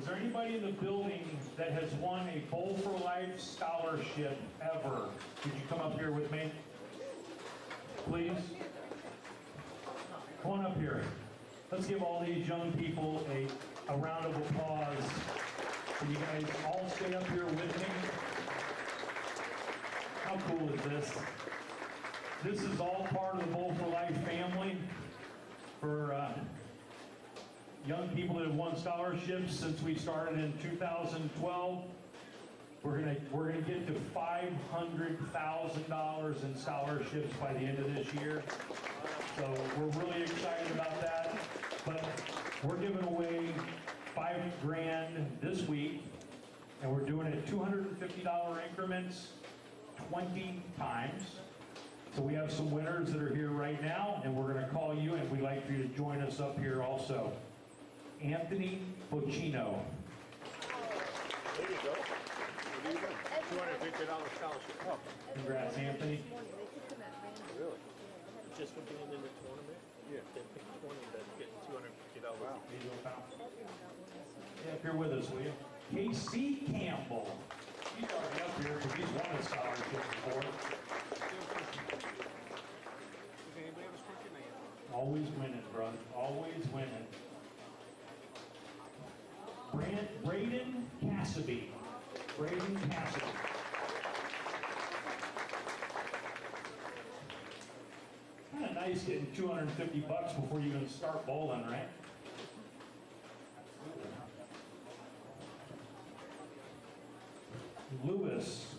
Is there anybody in the building that has won a Bowl for Life scholarship ever? Could you come up here with me? Please. Come on up here. Let's give all these young people a round of applause. Can you guys all stay up here with me? How cool is this? This is all part of the Bowl for Life family for young people that have won scholarships since we started in 2012. We're gonna get to $500,000 in scholarships by the end of this year. So we're really excited about that. But we're giving away $5 grand this week, and we're doing it $250 increments 20 times. So we have some winners that are here right now, and we're going to call you, and we'd like for you to join us up here also. Anthony Bocino. There you go. $250 scholarship. Oh. Congrats, Anthony. Really? Just for being in the tournament? Yeah. They picked 20 that's getting $250. Wow. Yeah, up here with us, will you? KC Campbell. He's already up here because he's won a scholarship before. Does anybody have a scripture name? Always winning, brother. Always winning. Braden Cassidy. Braden Cassidy. Kind of nice getting $250 before you even start bowling, right? Lewis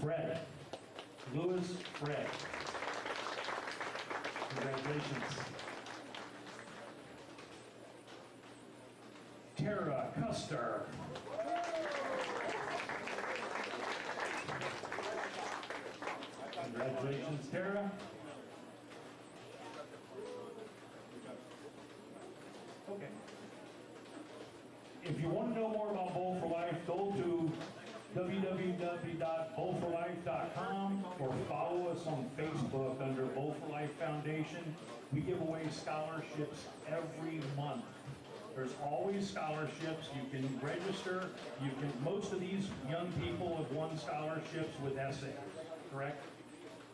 Fred. Lewis Fred. Congratulations. Tara Custer. Congratulations, Tara. Okay. If you want to know more about Bowl for Life, go to www.bowlforlife.com or follow us on Facebook under Bowl for Life Foundation. We give away scholarships every month. There's always scholarships. You can register. Most of these young people have won scholarships with essays, correct?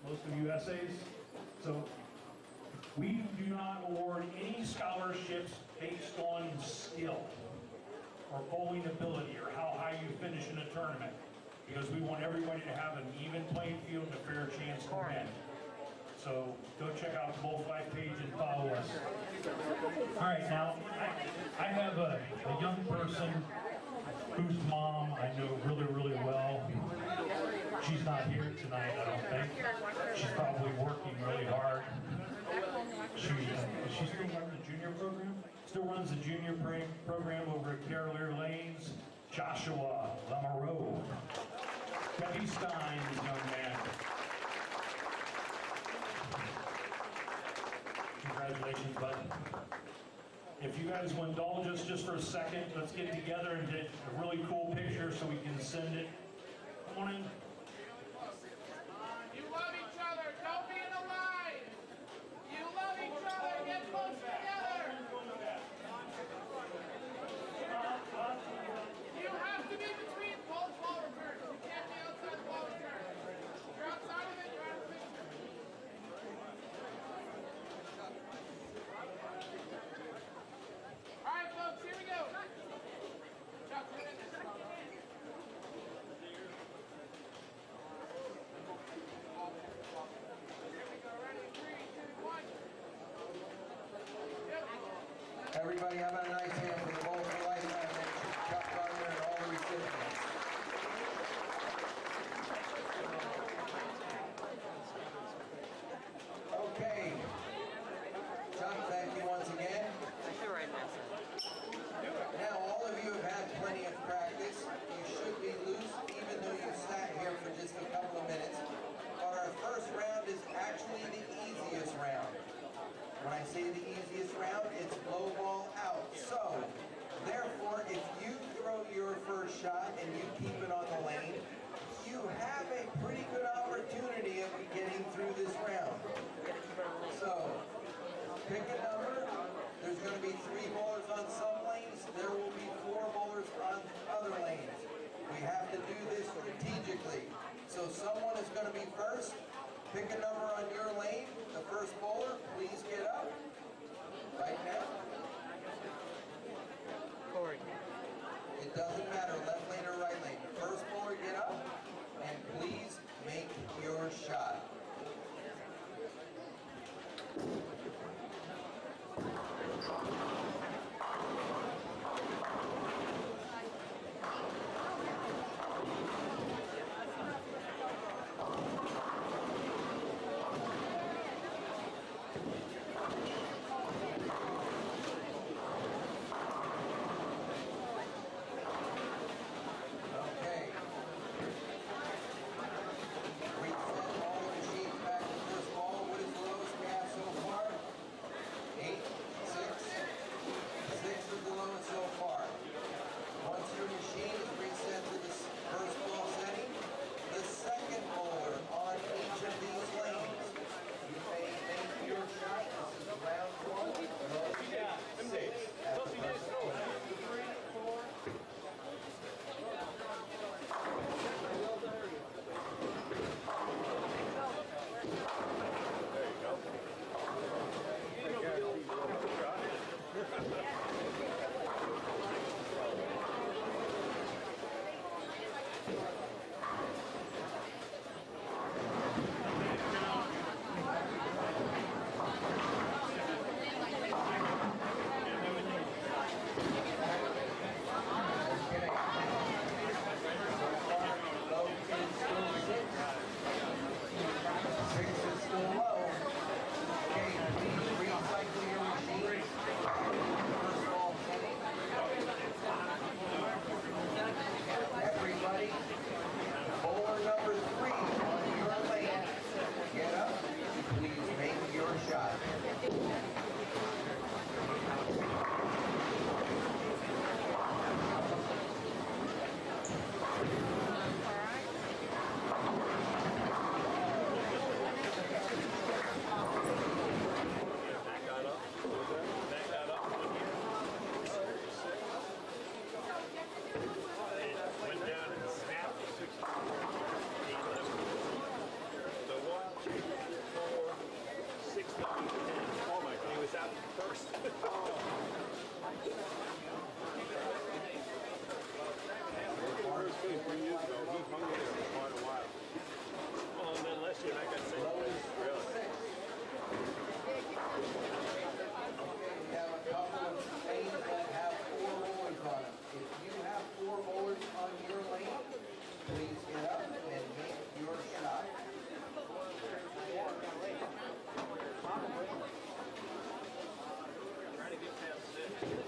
Most of you essays. So we do not award any scholarships based on skill or bowling ability or how high you finish in a tournament, because we want everybody to have an even playing field and a fair chance to win. So go check out the Bowl for Life page and follow us. All right, now I have a young person whose mom I know really, really well. She's not here tonight, I don't think. She's probably working really hard. She still runs the junior program? Still runs the junior program over at Howell Lanes. Joshua Lamoureux. Debbie Stein, this young man. Congratulations, bud. If you guys will indulge us just for a second, let's get together and get a really cool picture so we can send it. Come on in. You love each other. Don't be in a line. You love each other. Get close together. You have to be between both ball returns. You can't be outside the ball return. You're outside of it. You're out of it. All right, folks. Here we go. Chuck, you're in this. It went down and snapped the 6. The one, 2, 4, 6, 9, 10. Oh my God. He was out first. Years ago, he hung in there for quite a while. Well, and then last year I got sick. Really? We have a couple of lanes that have 4 bowlers on them. If you have 4 bowlers on your lane, please get up and make your shot. Trying to get past 6.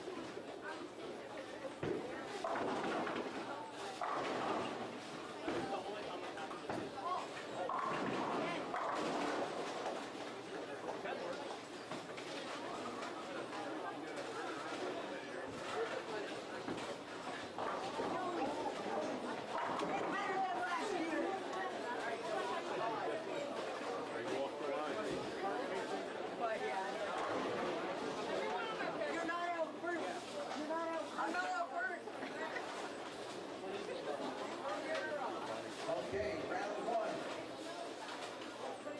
Okay, round 1.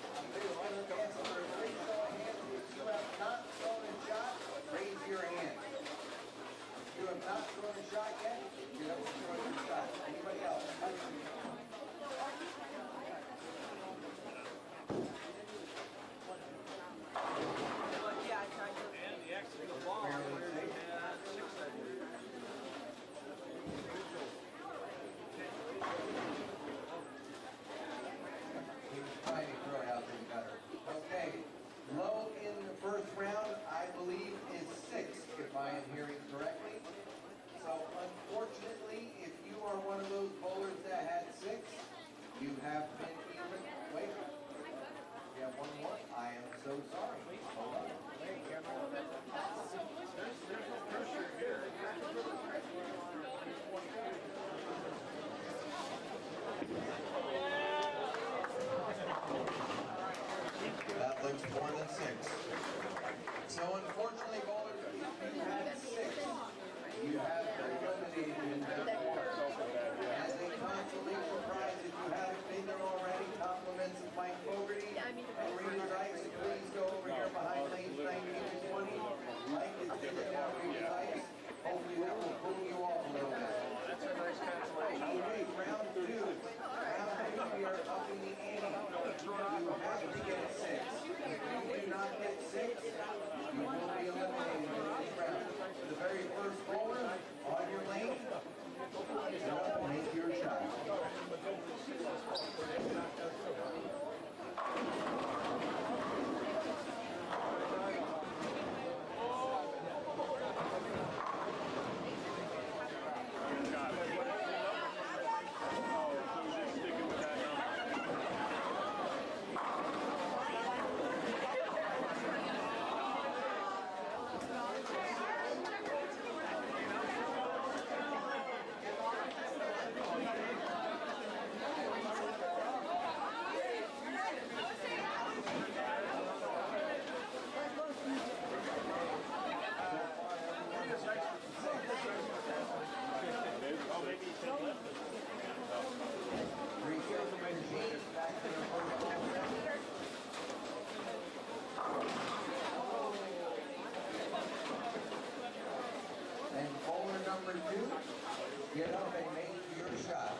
I'm just going to ask for a free show of hands. If you have not thrown a shot, raise your hand. If you have not thrown a shot yet, you haven't thrown a shot. Anybody else? And the accident of the ball. He was trying to throw it out to the gutter. Okay, low in the first round, I believe, is 6, if I am hearing correctly. So unfortunately, if you are one of those bowlers that had 6, you have been even. Wait, you have one more? I am so sorry. Hold on. That looks more than 6. So unfortunately, bowlers, if you had 6, you have been eliminated in that war. As a consolation prize, if you haven't been there already, compliments of Mike Fogarty and Reed Rice. Please go over here behind lanes 19 and 20. Mike is giving out Reed Rice. Hopefully that will pull you off a little bit. That's a nice consolation. Okay, round 2. Round 2, we are upping the ante. You have to get 6. If you do not get 6, you will be eliminated in this round. The very first bowler on your lane, get up and make your shot. And bowler number 2, get up and make your shot.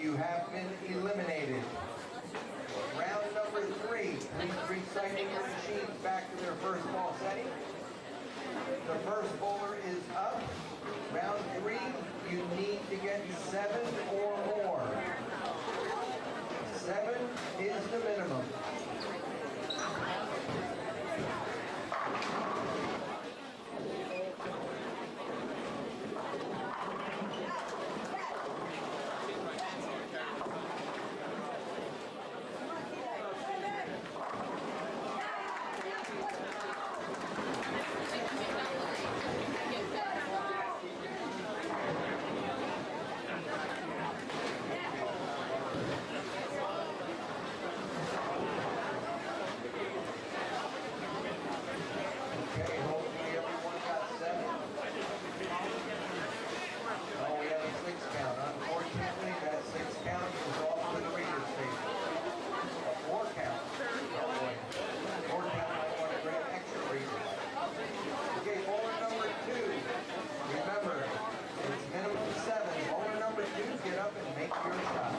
you have been eliminated. Round number 3, please recycle your machines back to their first ball setting. The first bowler is up. Round 3, you need to get 7 or more. 7 is the minimum. Okay, hopefully everyone got 7. Oh, we have a 6 count. Unfortunately, that 6 count is off to the reader station. A 4 count. Oh boy. 4 count might want to grab extra readers. Okay, bowler number 2. Remember, it's minimum 7. Bowler number 2, get up and make your shot.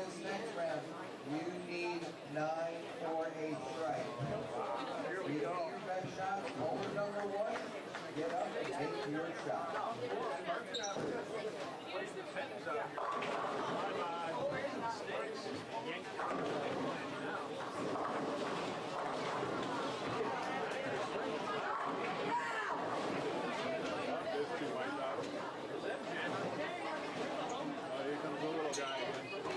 this next round, you need 9 for a strike. Here You we get go. your best shot, over number 1, get up and take your shot. There's two white dots. Oh, here comes the little guy again.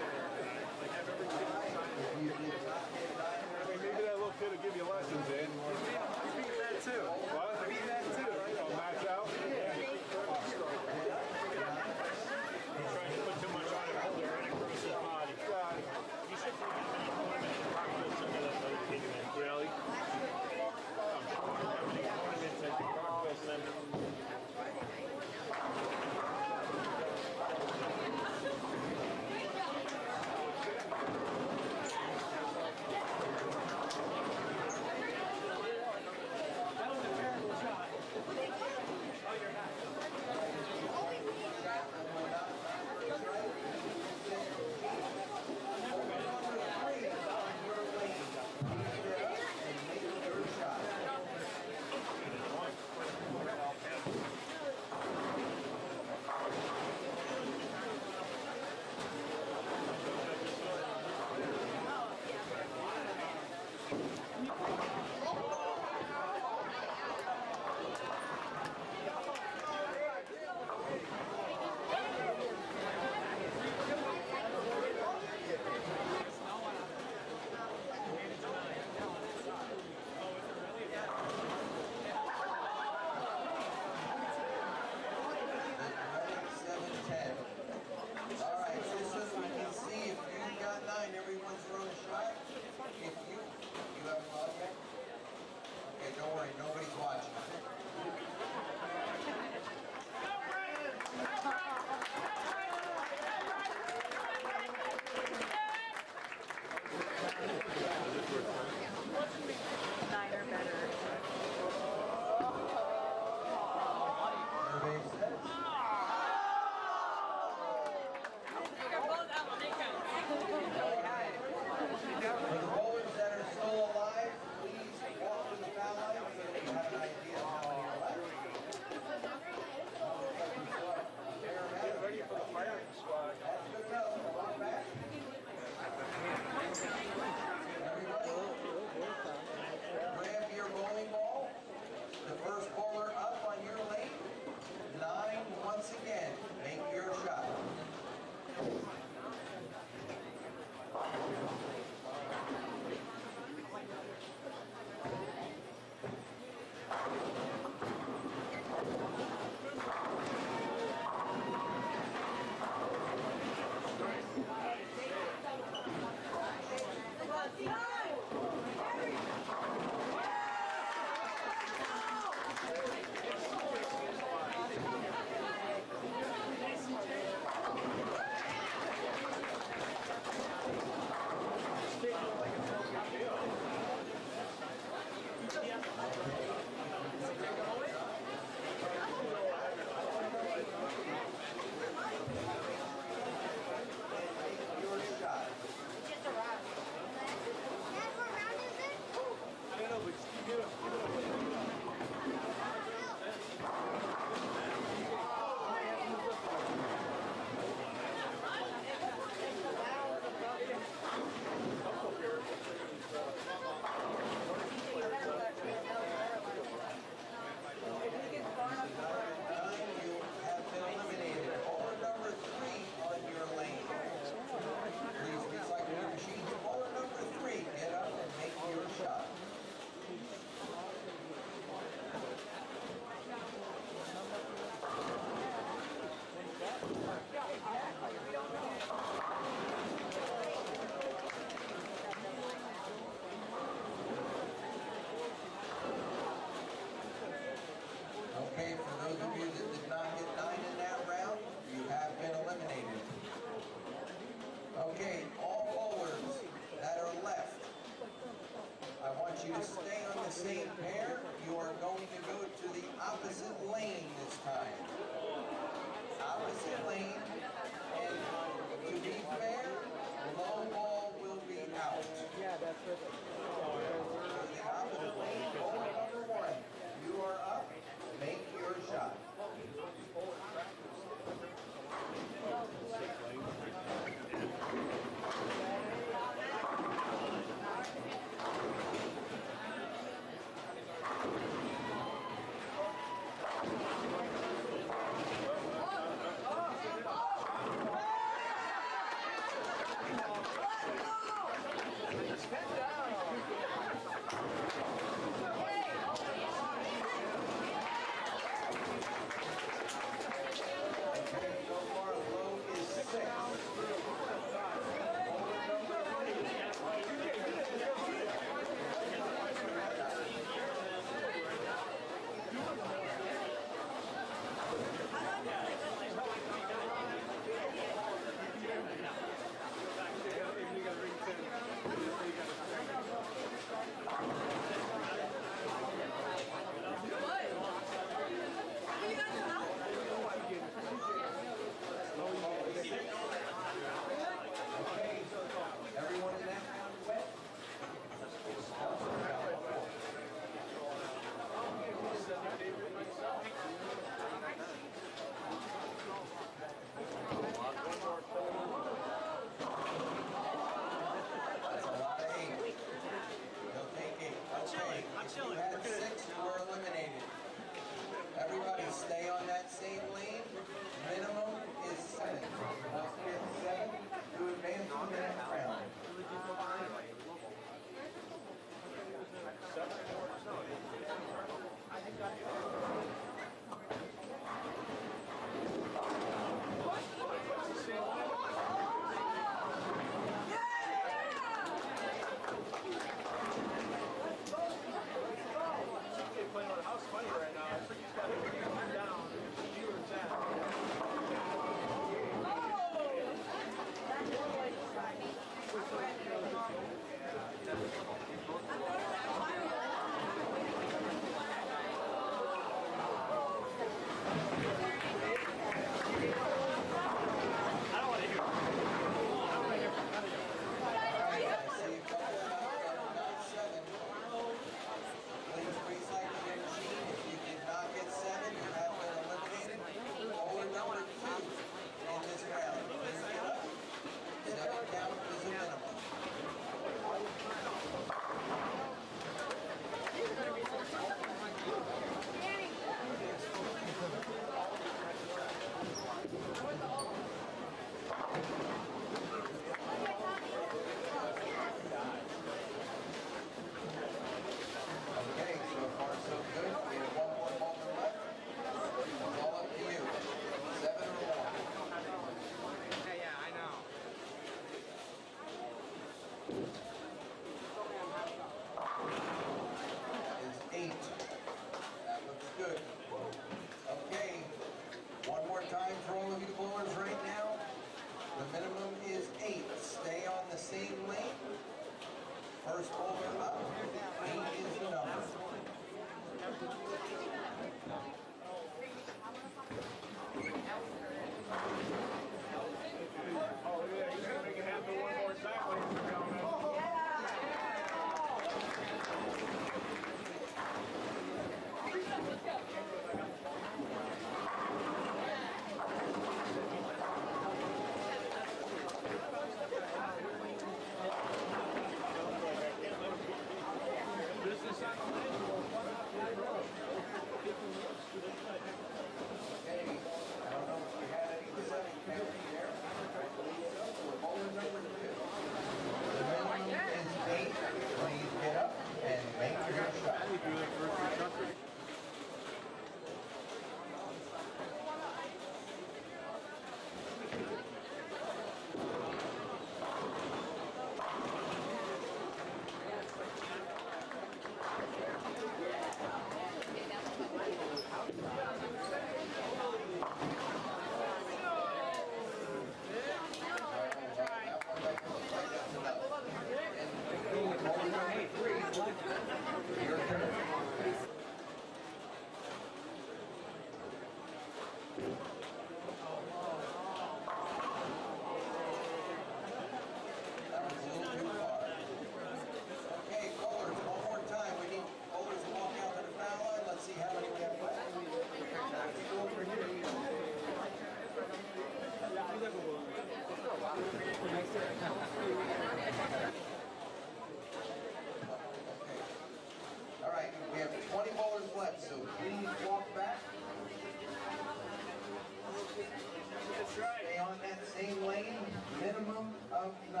of 9.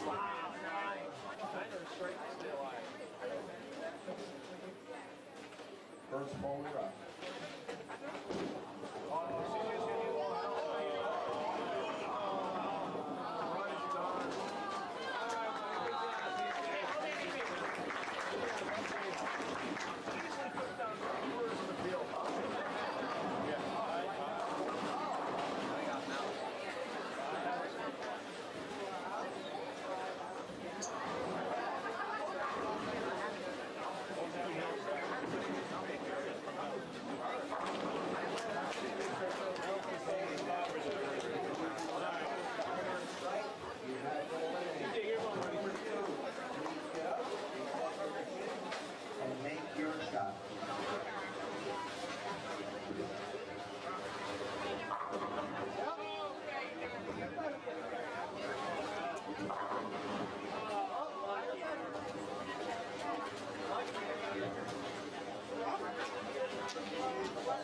Wow, 9. 9 are straight still alive. First bowler up. And make your shot.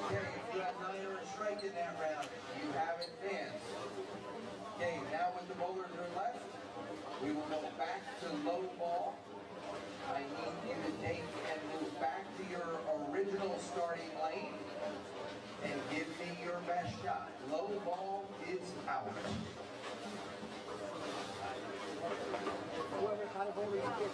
Okay, if you had 9 or a strike in that round, you have advanced. Okay, now with the bowlers are left, we will go back to low ball. I need you to take and move back to your original starting lane and give me your best shot. Low ball is out. Whoever kind of over you get.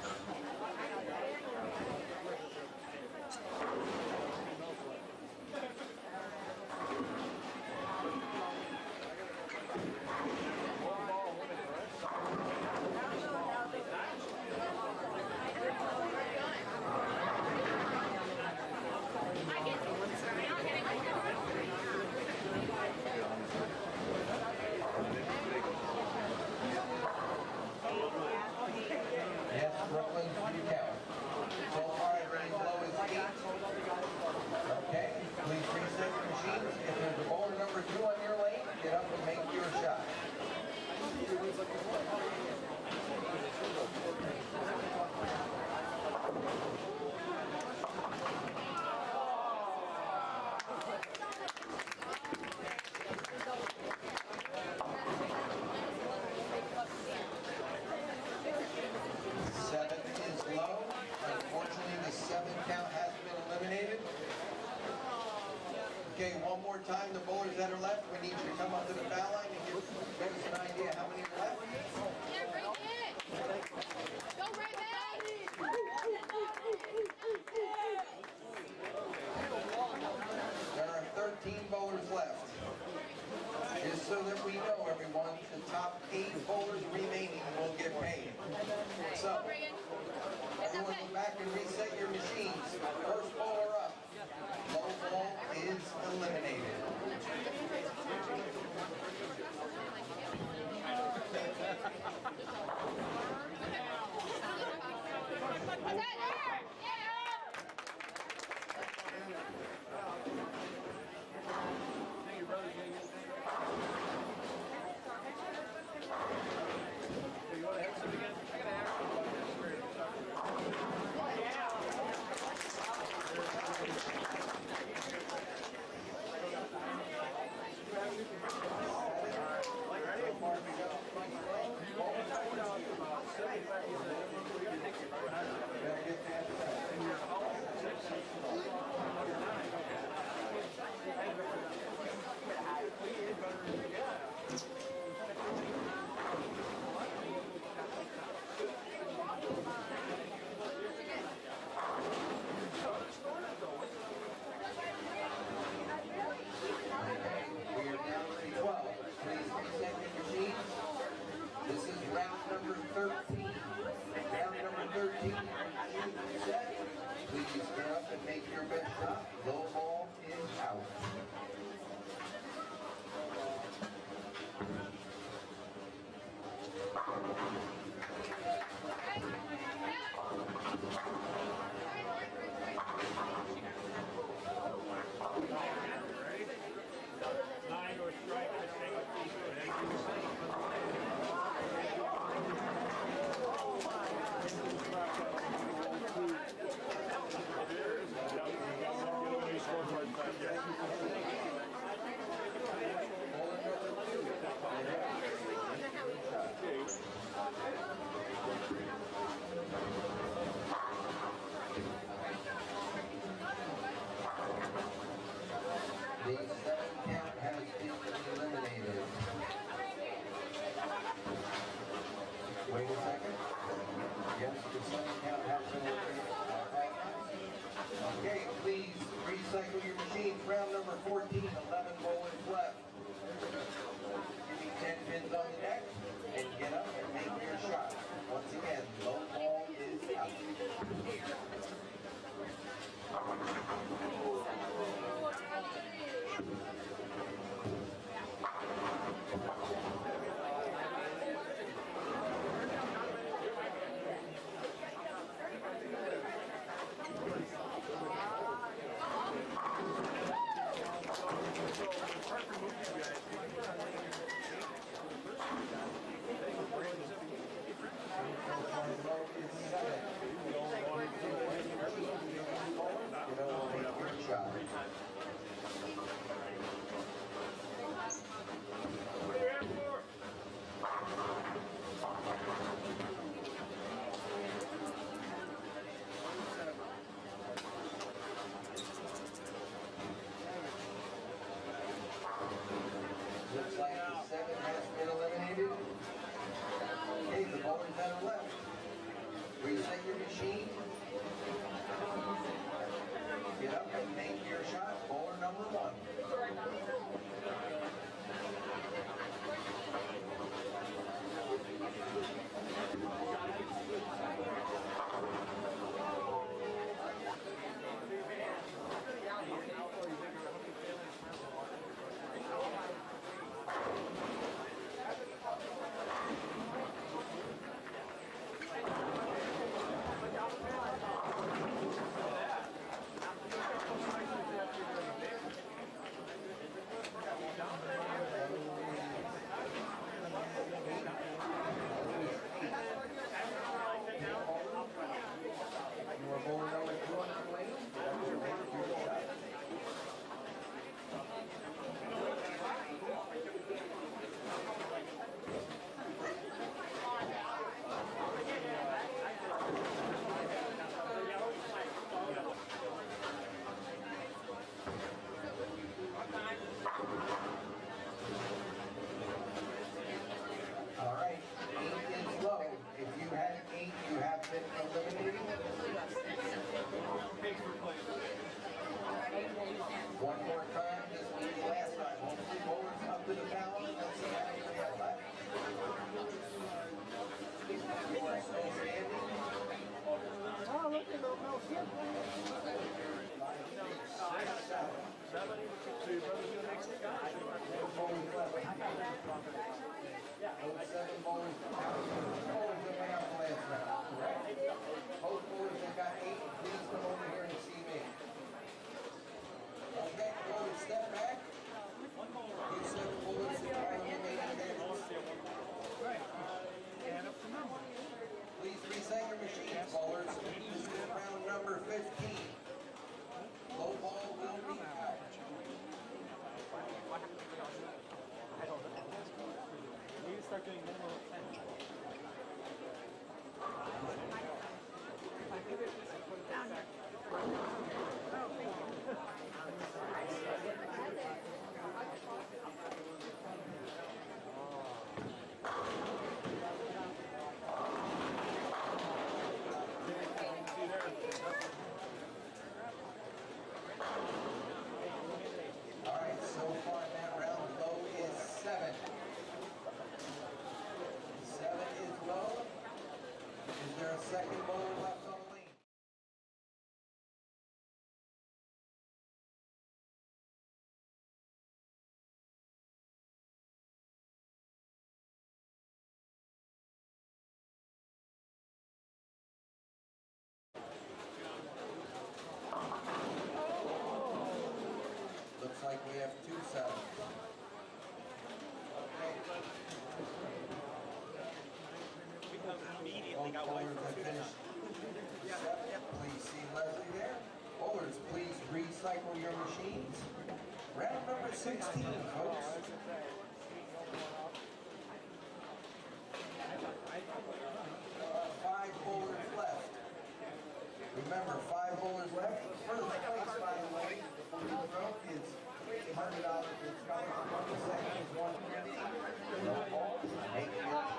Yes, Brooklyn, you count. So far, it range low is 8. Okay, please reset your machines. If there's a bowler number 2 on your lane, get up and make your shot. Seventh is low. Unfortunately, the 7 count has been eliminated. Okay, one more time, the bowlers that are left, we need you to come up to the foul line and give us an idea how many are left. Yeah, bring it. Go right back. There are 13 bowlers left. Just so that we know, everyone, the top 8 bowlers remaining will get paid. So, everyone go back and reset your machines. First bowler up. Low ball is eliminated. You want to have some again? I got to have some. 7 has been eliminated. Okay, the bowlers that are left. Reset your machine. Get up and make your shot. Bowler number 1. You are bowler number 2 on the lane. Get up and make your shot. All right, 8 is low. If you had 8, you have been eliminated. One more time, this will be the last time. Hopefully bowlers up to the balance. Let's see how many we have left. You are still standing. Oh, look at those no shit. 5, 6, 7. So your brother's your next guy. Bowlers left. Those 7 bowlers. Bowlers that went out the last round, correct? Both bowlers that got 8, please come over here and see me. Okay, bowlers step back. You 7 bowlers that are eliminated. Add up the number. Please reset your machines, bowlers. This is round number 15. Low ball will be out. We need to start doing minimum of 10. All right, so far in that round, low is 7. 7 is low. Is there a second bowler left on the lane? Looks like we have 2 sevens. Okay. Immediately got Both away bowlers from have it. finished. Please see Leslie there. Bowlers, please recycle your machines. Round number 16, folks. 5 bowlers left. Remember, 5 bowlers left. First place, by the way, before you throw is $300 in scholarship. The second is $150. No ball. Make your shot.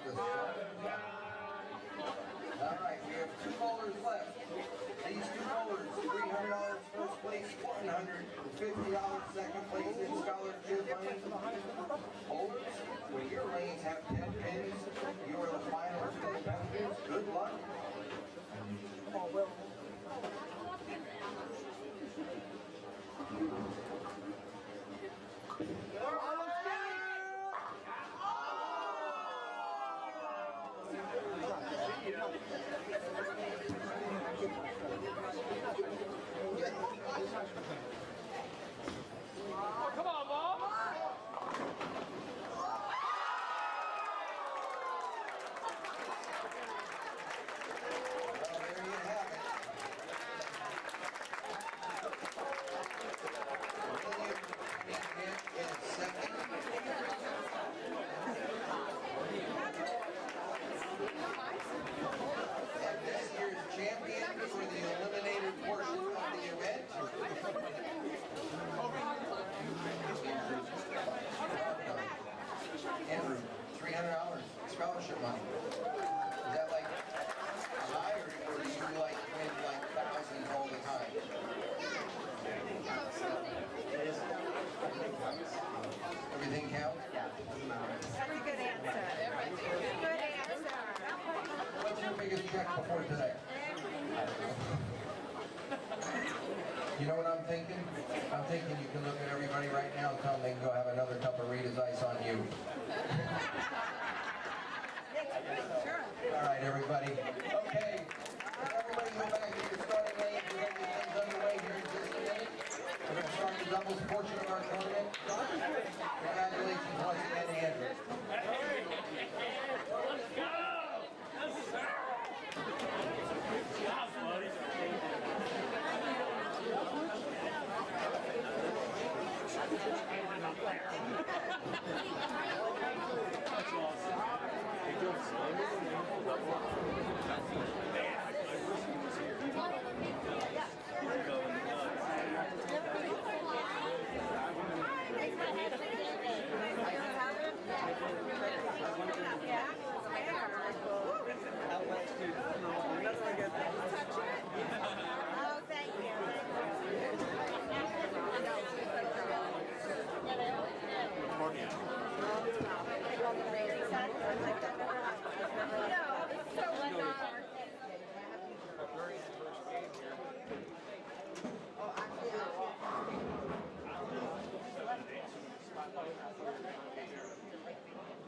All right, we have 2 bowlers left. These 2 bowlers, $300 first place, $150 second place in scholarship money. Bowlers, when your lanes have 10 pins, you are the final 2 competitors. Good luck. Come on, Bohn! Champion for the Eliminator portion of the event. Andrew, $300 scholarship money. Is that like high, or do you like win like thousands all the time? Everything counts? That's a good answer. Good answer. What's your biggest check before today? You know what I'm thinking? I'm thinking you can look at everybody right now and tell them they can go have another cup of Rita's Ice on you. All right, everybody. Okay. If everybody go back to your starting lane, we're going to get things underway here in just a minute. We're going to start the doubles portion of our tournament. Congratulations once again, Andrew. Let's go! Yes, sir! Good job, buddy. That's awesome. Hey, Joe, man, I wish he was here. We're going nuts. Oh, thank you. No, it's so dark.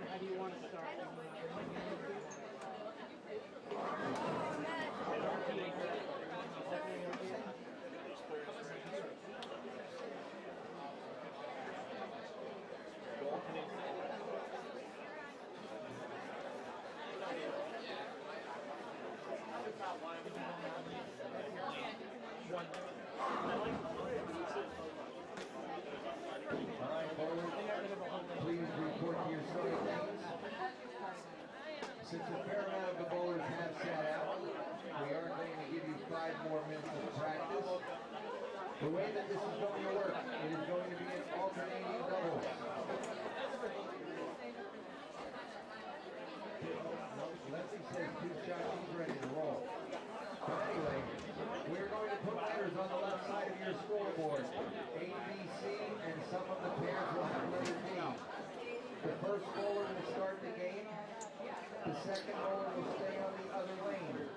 How do you want to start? All right, forward. Please report to your starting lanes. Since a fair amount of the bowlers have sat out, we are going to give you 5 more minutes of practice. The way that this is going to work, it is going to be an alternating double. Leslie says 2 shots, he's ready to roll. But anyway, we're going to put letters on the left side of your scoreboard. A, B, C, and some of the pairs will have letter D. The first bowler will start the game. The second bowler will stay on the other lane.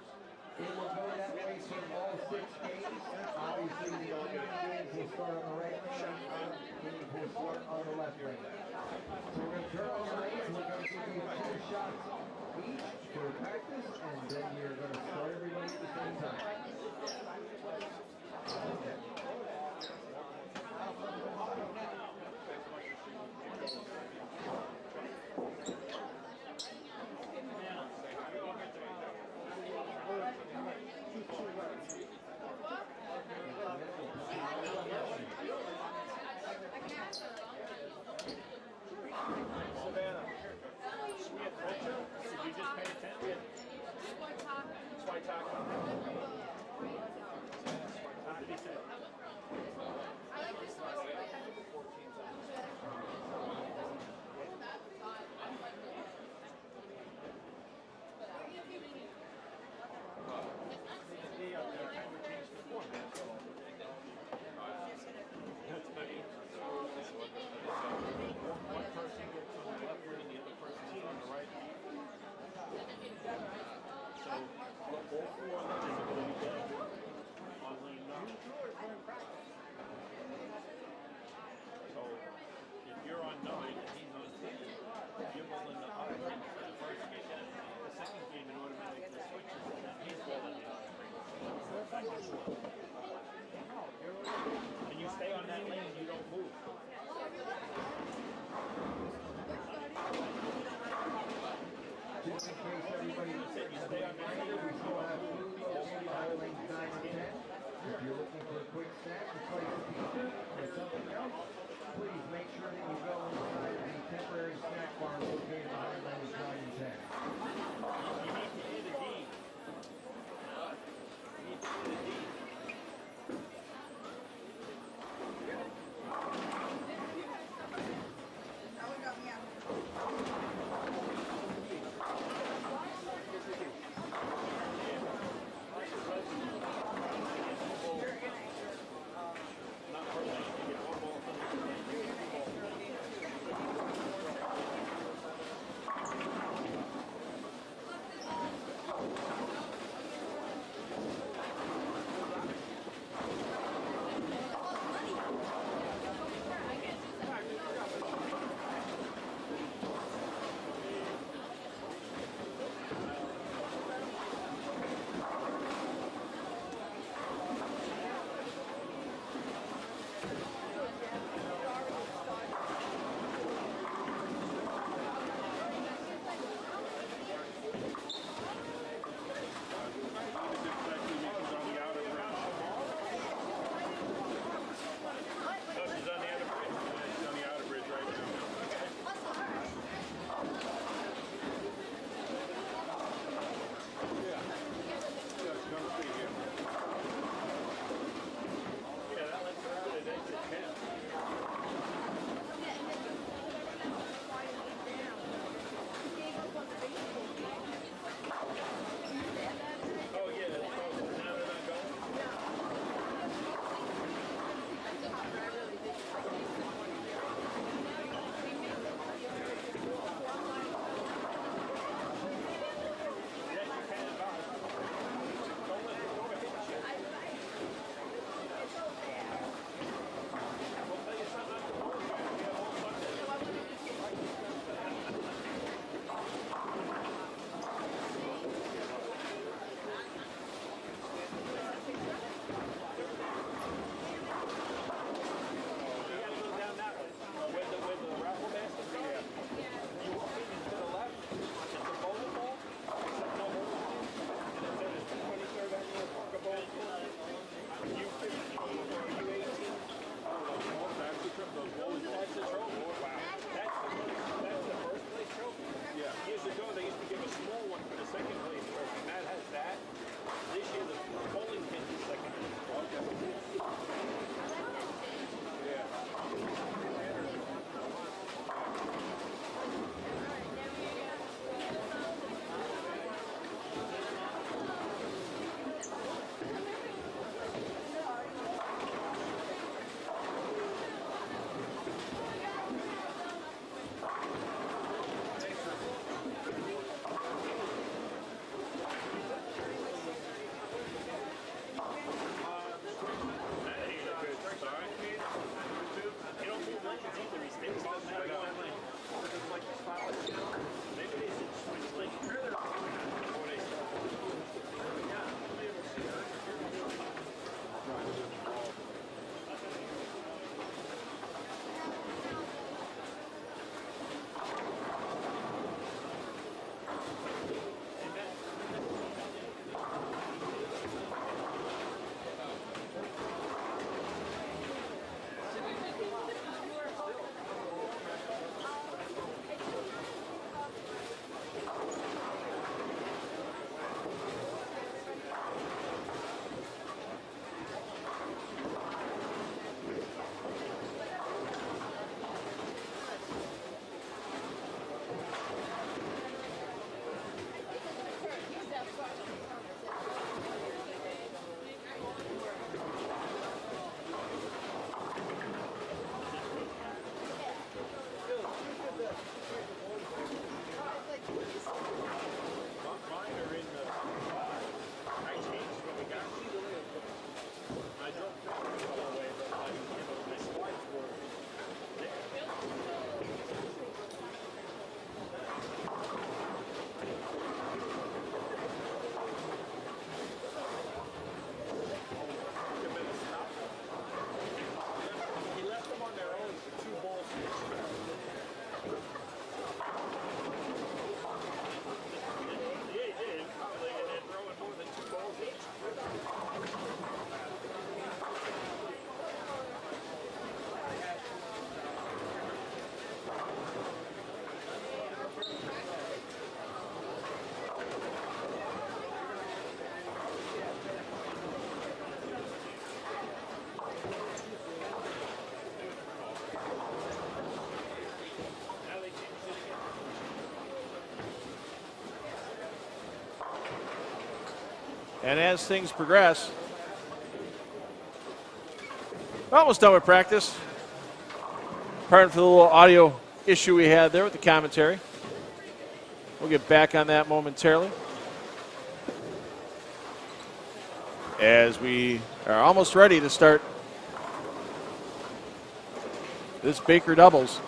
It will go that way for all 6 games. Obviously, the opening games will start on the right lane, and games will start on the left lane. So we're going to turn on the lanes. We're going to give you 2 shots each for practice, and then we're going to start everybody at the same time. Savannah, we had culture. Did you just pay attention? Both four of them are going to be dead on lane 9. So if you're on 9 and he's on 10, you're bowling the other ring for the first game. The second game, in order to make the switches, he's bowling the other ring. And you stay on that lane and you don't move. Just in case everybody as a reminder, we still have food located on lanes 9 and 10. If you're looking for a quick snack, a slice of pizza, or something else, please make sure that you go inside the temporary snack bar located behind lanes 9 and 10. You need to hear the deed. You need to hear the deed. And as things progress, we're almost done with practice. Pardon for the little audio issue we had there with the commentary. We'll get back on that momentarily. As we are almost ready to start this Baker doubles.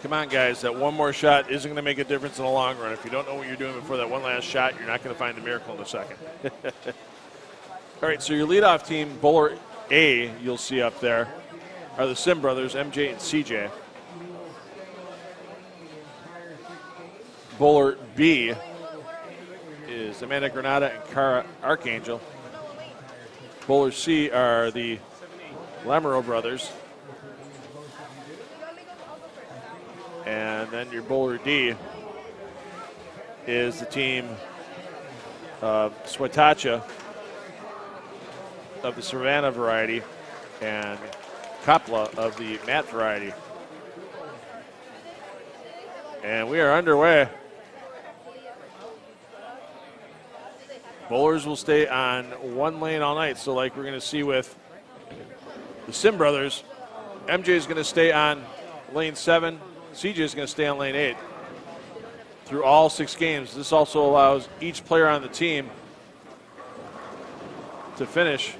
Come on, guys, that one more shot isn't going to make a difference in the long run. If you don't know what you're doing before that one last shot, you're not going to find the miracle in a second. All right, so your leadoff team, bowler A, you'll see up there, are the Sim brothers, MJ and CJ. Bowler B is Amanda Granada and Cara Archangel. Bowler C are the Lamoureux brothers. And then your bowler D is the team of Swetacha of the Savannah variety and Kapla of the Matt variety. And we are underway. Bowlers will stay on one lane all night. So like we're going to see with the Sim brothers, MJ is going to stay on lane 7. CJ is going to stay on lane 8 through all 6 games. This also allows each player on the team to finish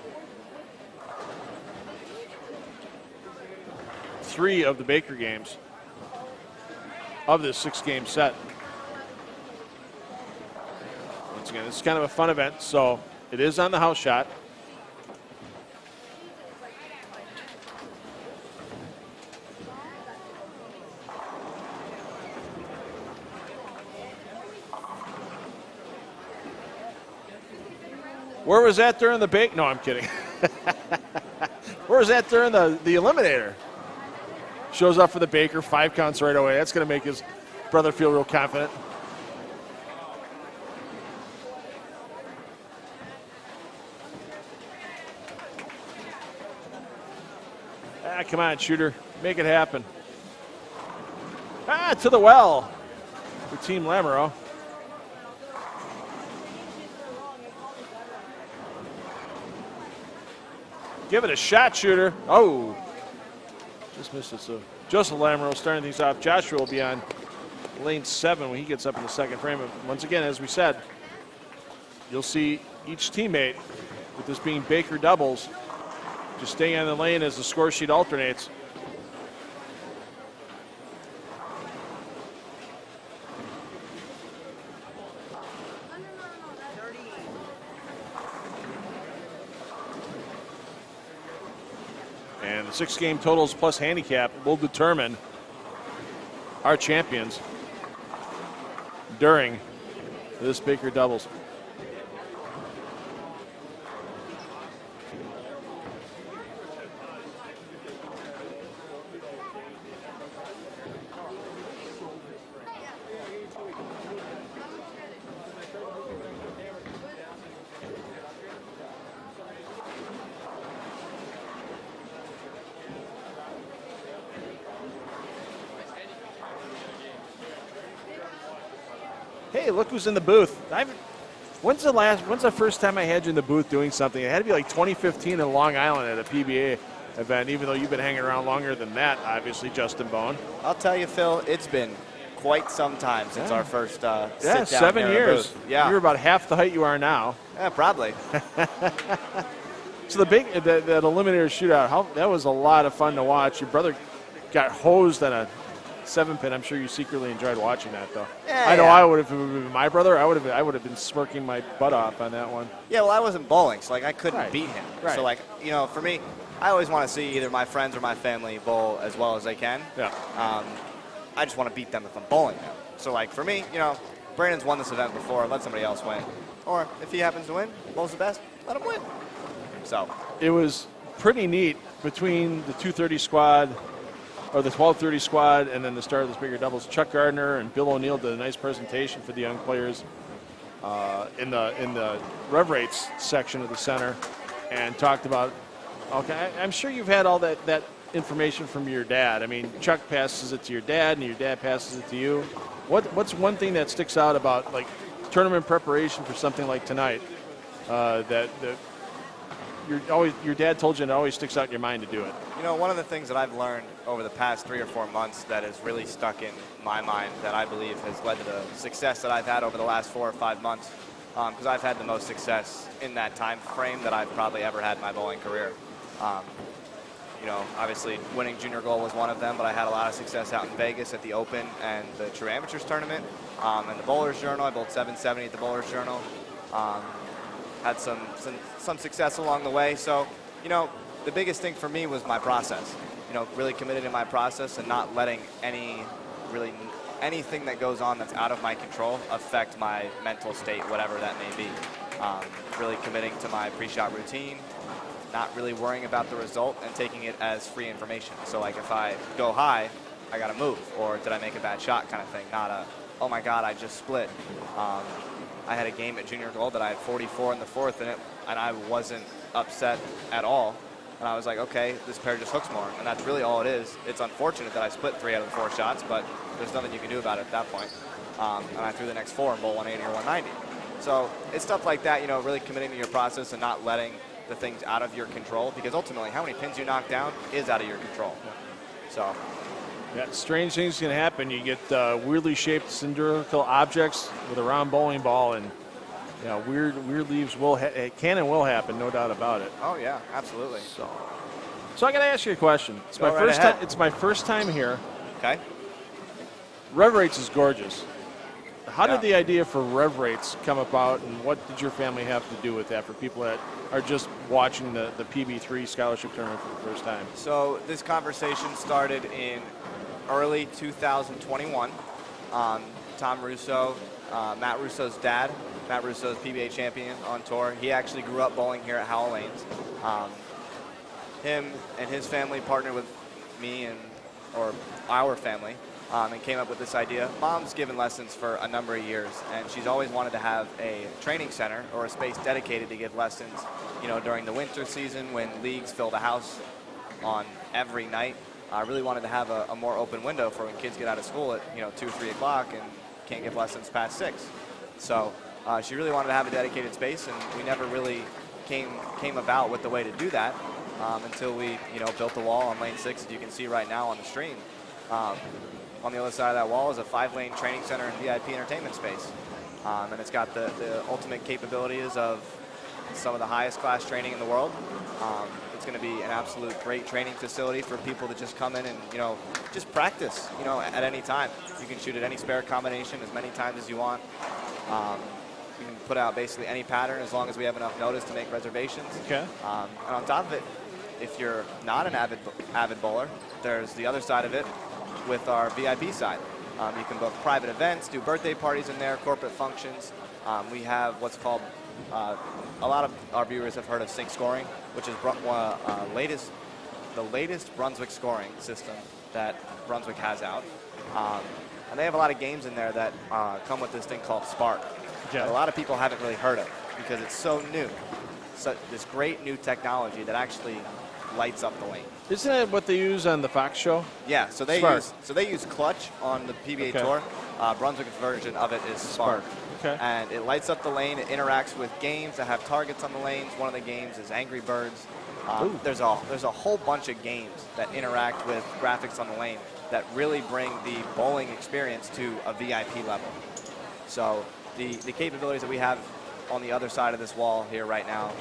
3 of the Baker games of this 6-game set. Once again, it's kind of a fun event, so it is on the house shot. Where was that during the bake? No, I'm kidding. Where was that during the Eliminator? Shows up for the Baker, 5 counts right away. That's going to make his brother feel real confident. Ah, come on, shooter. Make it happen. Ah, to the well for Team Lamoureux. Give it a shot, shooter. Oh, just missed it. So Joseph Lamoureux starting things off. Joshua will be on lane 7 when he gets up in the second frame. And once again, as we said, you'll see each teammate, with this being Baker doubles, just staying on the lane as the score sheet alternates. And the 6-game totals plus handicap will determine our champions during this Baker doubles. Hey, look who's in the booth. When's the first time I had you in the booth doing something? It had to be like 2015 in Long Island at a PBA event, even though you've been hanging around longer than that, obviously, Justin Bohn. I'll tell you, Phil, it's been quite some time since our first sit down 7 here years. booth. Yeah. You're about half the height you are now. Yeah, probably. So that Eliminator shootout, that was a lot of fun to watch. Your brother got hosed on a 7-pin. I'm sure you secretly enjoyed watching that, though. Yeah, I know yeah. I would have, if it would have been my brother, I would have been smirking my butt off on that one. Yeah, well, I wasn't bowling, so like I couldn't Right. beat him. Right. So like, you know, for me, I always want to see either my friends or my family bowl as well as they can. Yeah. I just want to beat them if I'm bowling them. So like for me, you know, Brandon's won this event before. Let somebody else win. Or if he happens to win, bowls the best, let him win. So It was pretty neat between the 230 squad, or the 1230 squad, and then the start of the bigger doubles. Chuck Gardner and Bill O'Neill did a nice presentation for the young players in the rev rates section of the center, and talked about. Okay, I'm sure you've had all that information from your dad. I mean, Chuck passes it to your dad, and your dad passes it to you. What's one thing that sticks out about like tournament preparation for something like tonight that your dad told you and it always sticks out in your mind to do it? you know, one of the things that I've learned over the past 3 or 4 months that has really stuck in my mind that I believe has led to the success that I've had over the last 4 or 5 months, because I've had the most success in that time frame that I've probably ever had in my bowling career. You know, obviously winning junior gold was one of them, but I had a lot of success out in Vegas at the Open and the True Amateurs Tournament. And the Bowlers Journal, I bowled 770 at the Bowlers Journal. Had some success along the way. So, you know, the biggest thing for me was my process. You know, really committed in my process and not letting anything that goes on that's out of my control affect my mental state, whatever that may be. Really committing to my pre-shot routine, not really worrying about the result and taking it as free information. So like if I go high, I got to move, or did I make a bad shot kind of thing, not a, oh my God, I just split. I had a game at junior gold that I had 44 in the fourth and I wasn't upset at all. And I was like, okay, this pair just hooks more. And that's really all it is. It's unfortunate that I split 3 out of the 4 shots, but there's nothing you can do about it at that point. And I threw the next 4 and bowl 180 or 190. So it's stuff like that, you know, really committing to your process and not letting the things out of your control, because ultimately how many pins you knock down is out of your control. So yeah, strange things can happen. You get weirdly shaped cylindrical objects with a round bowling ball, and you know, weird leaves can and will happen, no doubt about it. Oh yeah, absolutely. So I got to ask you a question. It's my first time. It's my first time here. Okay. Rev Rates is gorgeous. How did the idea for Rev Rates come about, and what did your family have to do with that for people that are just watching the PB3 scholarship tournament for the first time? So this conversation started in early 2021. Tom Russo, Matt Russo's dad, Matt Russo's PBA champion on tour. He actually grew up bowling here at Howell Lanes. Him and his family partnered with me or our family and came up with this idea. Mom's given lessons for a number of years, and she's always wanted to have a training center or a space dedicated to give lessons, you know, during the winter season when leagues fill the house on every night. I really wanted to have a more open window for when kids get out of school at, you know, 2 or 3 o'clock and can't give lessons past 6. So she really wanted to have a dedicated space, and we never really came about with the way to do that until we, you know, built the wall on lane 6, as you can see right now on the stream. On the other side of that wall is a 5-lane training center and VIP entertainment space. And it's got the ultimate capabilities of some of the highest class training in the world. It's going to be an absolute great training facility for people to just come in and, you know, just practice, you know, at any time. You can shoot at any spare combination as many times as you want. You can put out basically any pattern as long as we have enough notice to make reservations. Okay. And on top of it, if you're not an avid bowler, there's the other side of it with our VIP side. You can book private events, do birthday parties in there, corporate functions. We have what's called, a lot of our viewers have heard of sync scoring, which is the latest Brunswick scoring system that Brunswick has out. And they have a lot of games in there that come with this thing called Spark. Yeah. That a lot of people haven't really heard of because it's so new. So this great new technology that actually lights up the lane. Isn't that what they use on the Fox show? Yeah, so they use Clutch on the PBA Tour. Brunswick's version of it is Spark. Okay. And it lights up the lane. It interacts with games that have targets on the lanes. One of the games is Angry Birds. There's a whole bunch of games that interact with graphics on the lane that really bring the bowling experience to a VIP level. So the capabilities that we have on the other side of this wall here right now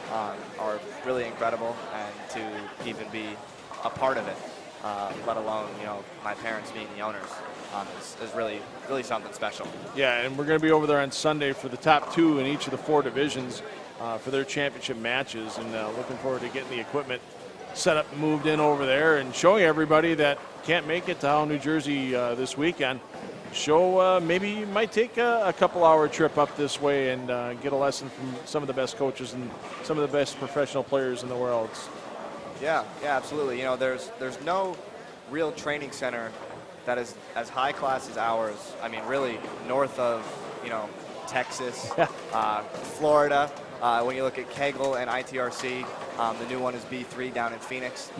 are really incredible, and to even be a part of it, let alone, you know, my parents being the owners, is really something special. Yeah, and we're going to be over there on Sunday for the top 2 in each of the 4 divisions for their championship matches, and looking forward to getting the equipment set up and moved in over there and showing everybody that can't make it to Howell, New Jersey this weekend. Maybe you might take a couple-hour trip up this way and get a lesson from some of the best coaches and some of the best professional players in the world. Yeah, absolutely. You know, there's no real training center that is as high class as ours. I mean, really north of, you know, Texas, Florida. When you look at Kegel and ITRC, the new one is B3 down in Phoenix.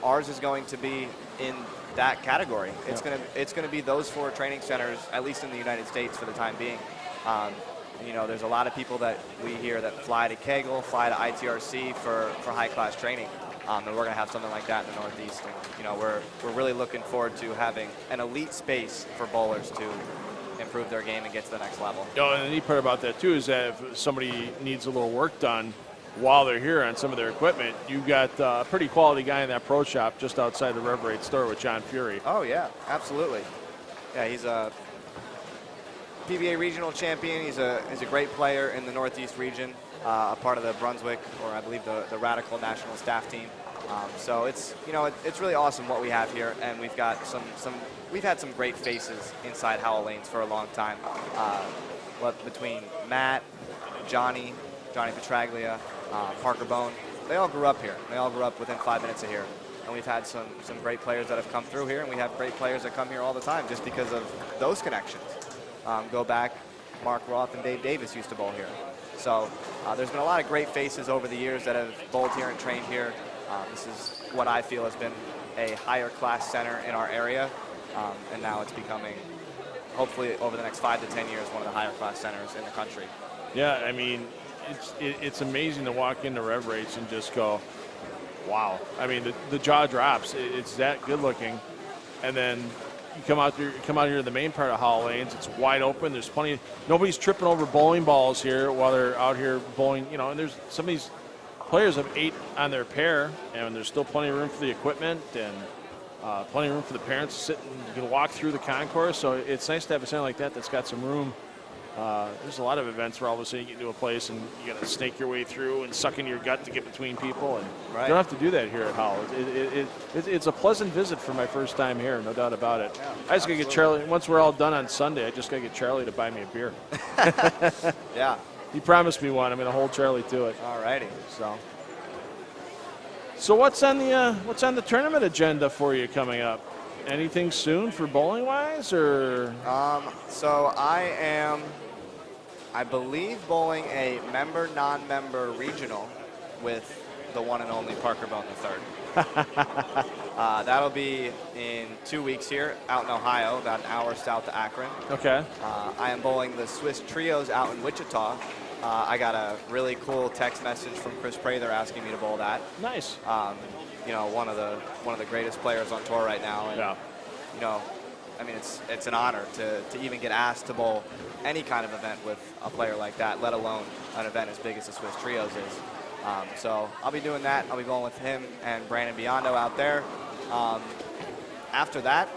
Ours is going to be in that category. It's gonna be those 4 training centers, at least in the United States for the time being. You know, there's a lot of people that we hear that fly to Kegel, fly to ITRC for high class training. And we're going to have something like that in the Northeast. And, you know, we're really looking forward to having an elite space for bowlers to improve their game and get to the next level. Oh, and the neat part about that, too, is that if somebody needs a little work done while they're here on some of their equipment, you've got a pretty quality guy in that pro shop just outside the Rev 8 store with John Fury. Oh, yeah, absolutely. Yeah, he's a PBA regional champion. He's a great player in the Northeast region. A part of the Brunswick, or I believe the Radical national staff team. So it's, you know, it's really awesome what we have here, and we've got we've had some great faces inside Howell Lanes for a long time. Between Matt, Johnny Petraglia, Parker Bohn, they all grew up here. They all grew up within 5 minutes of here, and we've had some great players that have come through here, and we have great players that come here all the time just because of those connections. Go back, Mark Roth and Dave Davis used to bowl here. So there's been a lot of great faces over the years that have bowled here and trained here. This is what I feel has been a higher class center in our area, and now it's becoming, hopefully over the next 5 to 10 years, one of the higher class centers in the country. Yeah, I mean, it's amazing to walk into Rev Rates and just go, wow. I mean, the jaw drops. It's that good looking, and then you come out here to the main part of Howell Lanes. It's wide open. There's plenty. Nobody's tripping over bowling balls here while they're out here bowling. You know, and there's some of these players have 8 on their pair, and there's still plenty of room for the equipment and plenty of room for the parents to sit and you can walk through the concourse. So it's nice to have a center like that that's got some room. There's a lot of events where all of a sudden you get into a place and you got to snake your way through and suck into your gut to get between people, and you don't have to do that here at Howell. It's a pleasant visit for my first time here, no doubt about it. Yeah, I just got to get Charlie, once we're all done on Sunday, I just got to get Charlie to buy me a beer. Yeah. He promised me one. I'm going to hold Charlie to it. All righty. So what's on the tournament agenda for you coming up? Anything soon for bowling wise, or? So I am, I believe, bowling a member non-member regional with the one and only Parker Bohn III. That'll be in 2 weeks here out in Ohio, about an hour south of Akron. Okay. I am bowling the Swiss Trios out in Wichita. I got a really cool text message from Chris Prather asking me to bowl that. Nice. You know, one of the greatest players on tour right now. And, yeah. You know, I mean, it's an honor to even get asked to bowl any kind of event with a player like that, let alone an event as big as the Swiss Trios is. So I'll be doing that. I'll be bowling with him and Brandon Biondo out there. After that,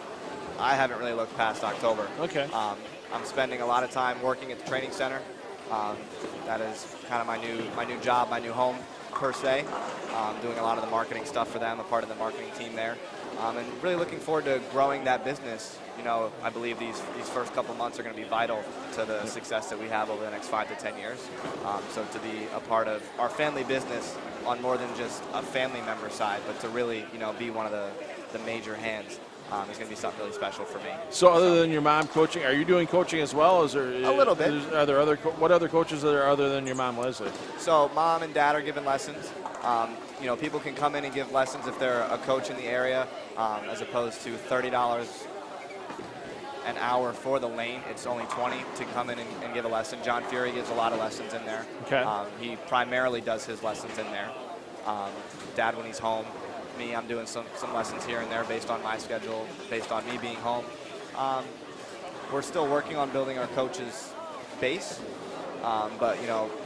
I haven't really looked past October. Okay. I'm spending a lot of time working at the training center. That is kind of my new job, my new home per se. Doing a lot of the marketing stuff for them, a part of the marketing team there, and really looking forward to growing that business. You know, I believe these first couple months are going to be vital to the success that we have over the next 5 to 10 years. So to be a part of our family business on more than just a family member side, but to really, you know, be one of the major hands. Is going to be something really special for me. So other than your mom coaching, are you doing coaching as well? Is there a little bit? Are there what other coaches are there other than your mom, Leslie? So mom and dad are giving lessons. You know, people can come in and give lessons if they're a coach in the area, as opposed to $30 an hour for the lane. It's only $20 to come in and give a lesson. John Fury gives a lot of lessons in there. Okay. He primarily does his lessons in there. Dad when he's home. Me, I'm doing some lessons here and there based on my schedule, based on me being home. We're still working on building our coaches' base, but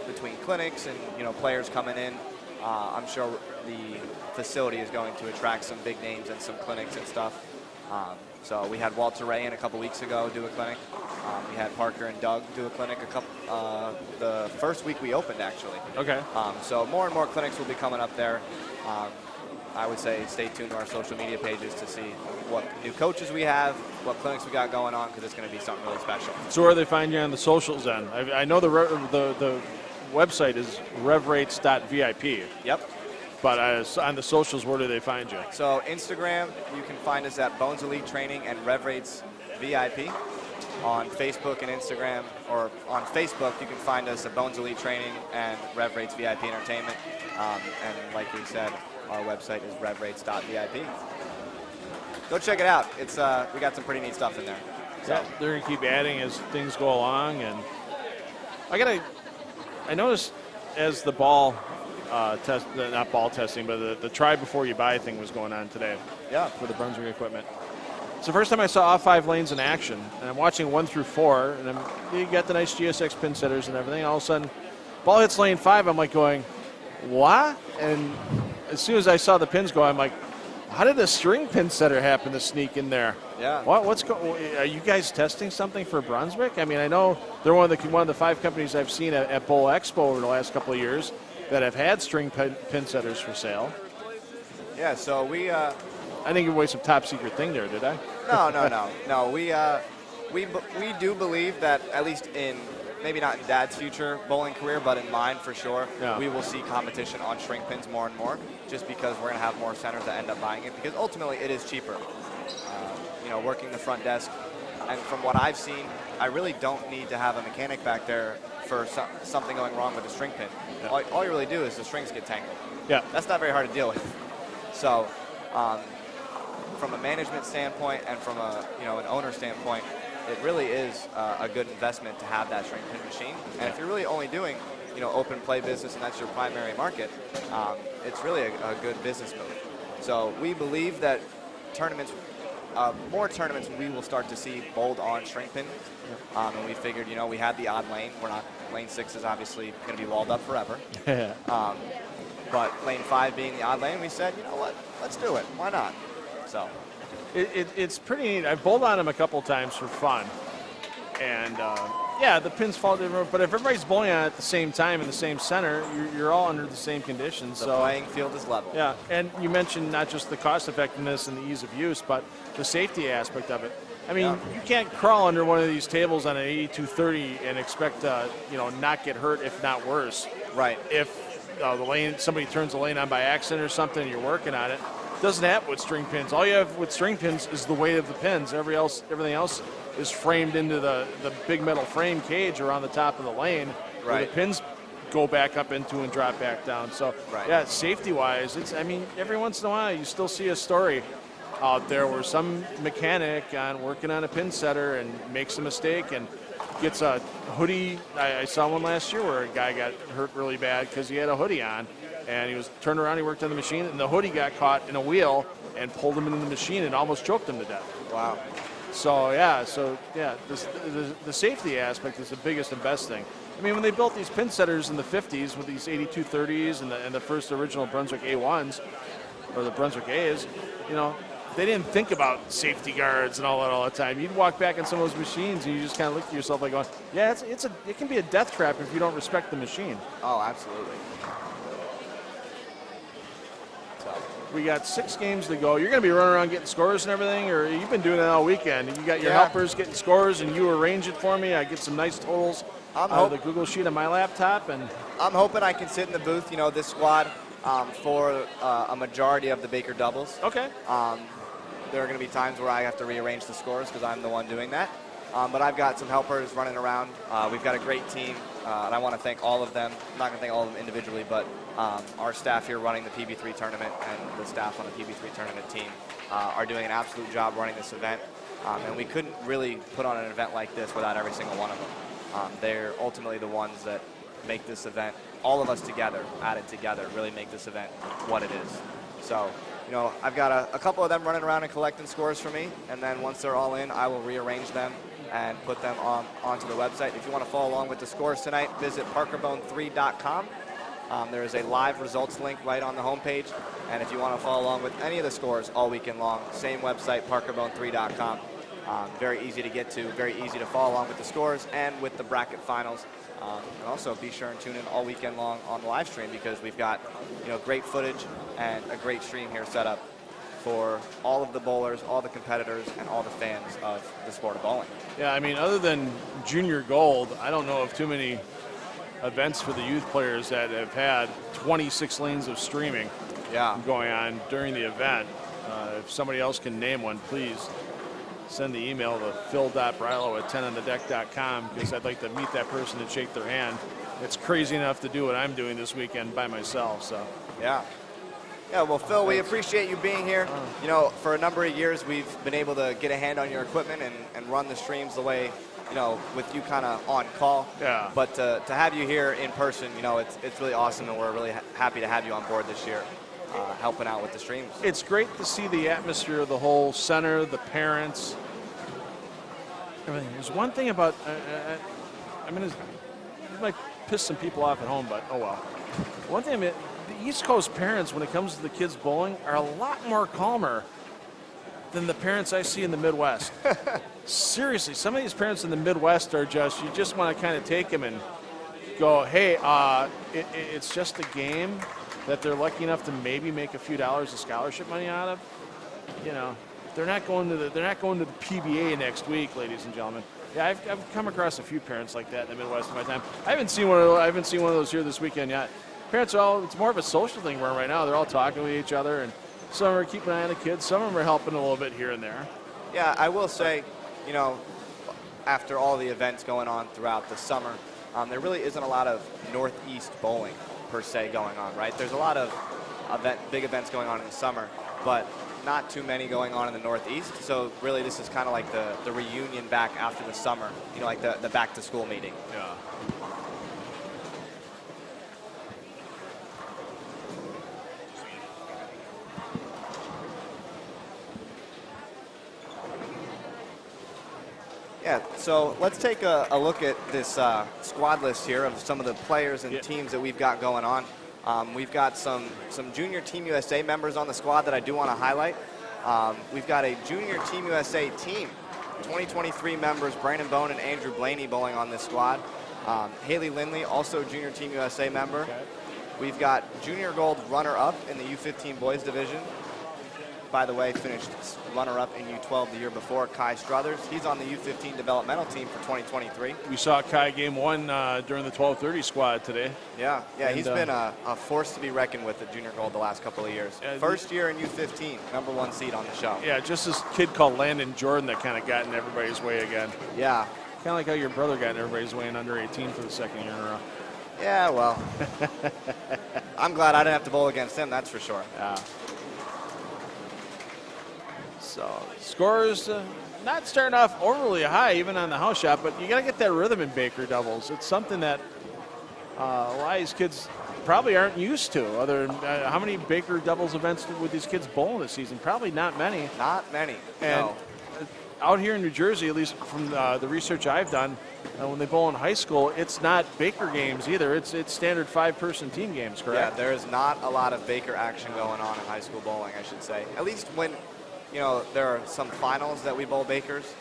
between clinics and players coming in, I'm sure the facility is going to attract some big names and some clinics and stuff. So we had Walter Ray in a couple weeks ago do a clinic. We had Parker and Doug do a clinic the first week we opened, actually. Okay. So more and more clinics will be coming up there. I would say stay tuned to our social media pages to see what new coaches we have, what clinics we got going on, because it's going to be something really special. So where do they find you on the socials then? I know the website is revrates.vip. Yep. But on the socials, where do they find you? So Instagram, you can find us at Bones Elite Training and RevRates VIP. On Facebook and Instagram, or on Facebook, you can find us at Bones Elite Training and RevRates VIP Entertainment. And like we said, our website is revrates.vip. Go check it out. It's we got some pretty neat stuff in there. So. Yeah, they're gonna keep adding as things go along, and I noticed as the ball not ball testing, but the try before you buy thing was going on today. Yeah. For the Brunswick equipment. It's the first time I saw all 5 lanes in action, and I'm watching 1 through 4, and you got the nice GSX pin setters and everything. All of a sudden, ball hits lane 5. I'm like going, what? And as soon as I saw the pins go, I'm like, how did the string pin setter happen to sneak in there? Yeah. Are you guys testing something for Brunswick? I mean, I know they're one of the 5 companies I've seen at Bowl Expo over the last couple of years that have had string pin setters for sale. Yeah. So we. I think you away some top secret thing there, did I? No. We do believe that at least in maybe not in Dad's future bowling career, but in mine for sure, we will see competition on shrink pins more and more, just because we're going to have more centers that end up buying it, because ultimately it is cheaper. Working the front desk, and from what I've seen, I really don't need to have a mechanic back there for something going wrong with the string pin. Yeah. All you really do is the strings get tangled. Yeah. That's not very hard to deal with. So, from a management standpoint and from an owner standpoint, it really is a good investment to have that string pin machine. And if you're really only doing open play business and that's your primary market, it's really a good business move. So we believe that more tournaments we will start to see bowled on shrink pin. And we figured we had the odd lane. Lane 6 is obviously going to be walled up forever. But lane 5 being the odd lane, we said, you know what, let's do it. Why not? So it's pretty neat. I've bowled on them a couple times for fun, and the pins fall different. But if everybody's bowling on it at the same time in the same center, you're all under the same conditions. The playing field is level. Yeah, and you mentioned not just the cost effectiveness and the ease of use, but the safety aspect of it. I mean, you can't crawl under one of these tables on an 8230 and expect to not get hurt, if not worse. Right. If somebody turns the lane on by accident or something, and you're working on it. Doesn't happen with string pins. All you have with string pins is the weight of the pins. Everything else is framed into the big metal frame cage around the top of the lane, where the pins go back up into and drop back down. So safety-wise, every once in a while you still see a story out there where some mechanic working on a pin setter and makes a mistake and gets a hoodie. I saw one last year where a guy got hurt really bad because he had a hoodie on. And he was turned around, he worked on the machine, and the hoodie got caught in a wheel and pulled him into the machine and almost choked him to death. Wow. So the safety aspect is the biggest and best thing. I mean, when they built these pin setters in the 50s with these 8230s and the first original Brunswick A1s, or the Brunswick A's, they didn't think about safety guards and all that all the time. You'd walk back in some of those machines and you just kind of look at yourself like going, it can be a death trap if you don't respect the machine. Oh, absolutely. We got 6 games to go. You're going to be running around getting scores and everything, or you've been doing it all weekend? You got your helpers getting scores, and you arrange it for me. I get some nice totals out of the Google Sheet on my laptop. And I'm hoping I can sit in the booth, this squad, for a majority of the Baker doubles. Okay. There are going to be times where I have to rearrange the scores because I'm the one doing that. But I've got some helpers running around. We've got a great team, and I want to thank all of them. I'm not going to thank all of them individually, but our staff here running the PB3 tournament and the staff on the PB3 tournament team are doing an absolute job running this event. And we couldn't really put on an event like this without every single one of them. They're ultimately the ones that make this event, all of us together, added together, really make this event what it is. So, you know, I've got a couple of them running around and collecting scores for me, and then once they're all in, I will rearrange them and put them onto the website. If you want to follow along with the scores tonight, visit parkerbone3.com. There is a live results link right on the homepage, and if you want to follow along with any of the scores all weekend long, same website, parkerbone3.com. Very easy to get to, very easy to follow along with the scores and with the bracket finals. And also be sure and tune in all weekend long on the live stream, because we've got, you know, great footage and a great stream here set up for all of the bowlers, all the competitors, and all the fans of the sport of bowling. Yeah, I mean, other than Junior Gold, I don't know of too many events for the youth players that have had 26 lanes of streaming going on during the event. If somebody else can name one, please send the email to phil.brillo@10onthedeck.com, because I'd like to meet that person and shake their hand. It's crazy enough to do what I'm doing this weekend by myself. So yeah, well, Phil, we appreciate you being here. You know, for a number of years, we've been able to get a hand on your equipment and run the streams the way, you know, with you kind of on call. Yeah. But to have you here in person, you know, it's really awesome, and we're really happy to have you on board this year, helping out with the streams. It's great to see the atmosphere of the whole center, the parents, everything. There's one thing about, I mean, it might piss some people off at home, but oh well. One thing, I mean, the East Coast parents, when it comes to the kids bowling, are a lot more calmer than the parents I see in the Midwest. Seriously, some of these parents in the Midwest are just, you just want to kind of take them and go, hey, it's just a game that they're lucky enough to maybe make a few dollars of scholarship money out of. You know, they're not going to the PBA next week, ladies and gentlemen. Yeah, I've come across a few parents like that in the Midwest in my time. I haven't seen one of those here this weekend yet. Parents are all, it's more of a social thing right now. They're all talking with each other, and some of them are keeping an eye on the kids. Some of them are helping a little bit here and there. Yeah, I will say, you know, after all the events going on throughout the summer, there really isn't a lot of Northeast bowling per se going on, right? There's a lot of big events going on in the summer, but not too many going on in the Northeast. So really this is kind of like the reunion back after the summer, you know, like the back to school meeting. Yeah. Yeah, so let's take a look at this squad list here of some of the players and teams that we've got going on. We've got some junior Team USA members on the squad that I do want to highlight. We've got a junior Team USA team, 2023 members, Brandon Bohn and Andrew Blaney bowling on this squad. Haley Lindley, also junior Team USA member. Okay. We've got junior gold runner-up in the U15 boys division. By the way, finished runner-up in U12 the year before, Kai Struthers. He's on the U15 developmental team for 2023. We saw Kai game one during the 1230 squad today. Yeah, he's been a force to be reckoned with at junior gold the last couple of years. First year in U15, #1 seed on the show. Yeah, just this kid called Landon Jordan that kind of got in everybody's way again. Yeah. Kind of like how your brother got in everybody's way in under 18 for the second year in a row. Yeah, well, I'm glad I didn't have to bowl against him, that's for sure. Yeah. So scores not starting off overly high even on the house shot, but you got to get that rhythm in Baker doubles. It's something that a lot of these kids probably aren't used to. Other than how many Baker doubles events would these kids bowl this season? Probably not many. Not many. And no. Out here in New Jersey, at least from the research I've done, when they bowl in high school, it's not Baker games either. It's standard 5-person team games, correct? Yeah, there is not a lot of Baker action going on in high school bowling, I should say. At least when, you know, there are some finals that we bowl Bakers,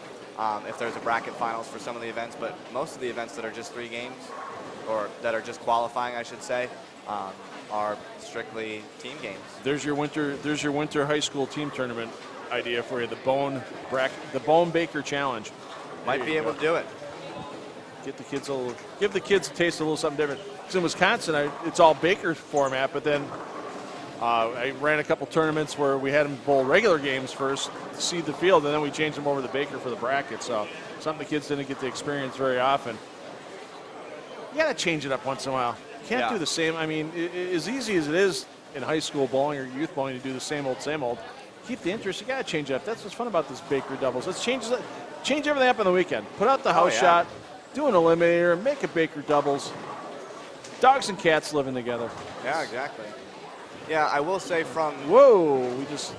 if there's a bracket finals for some of the events, but most of the events that are just 3 games, or that are just qualifying, I should say, are strictly team games. There's your winter high school team tournament idea for you, the Bohn Baker Challenge. Might be able to do it. Give the kids a taste of a little something different. Because in Wisconsin, it's all Baker format, but then I ran a couple tournaments where we had them bowl regular games first, seed the field, and then we changed them over to Baker for the bracket. So something the kids didn't get to experience very often. You got to change it up once in a while. You can't do the same. I mean, as easy as it is in high school bowling or youth bowling to do the same old, keep the interest. You got to change it up. That's what's fun about this Baker doubles. Let's change everything up on the weekend. Put out the house shot, do an eliminator, make a Baker doubles. dogs and cats living together. Yeah, exactly. Yeah, I will say from... Whoa, we just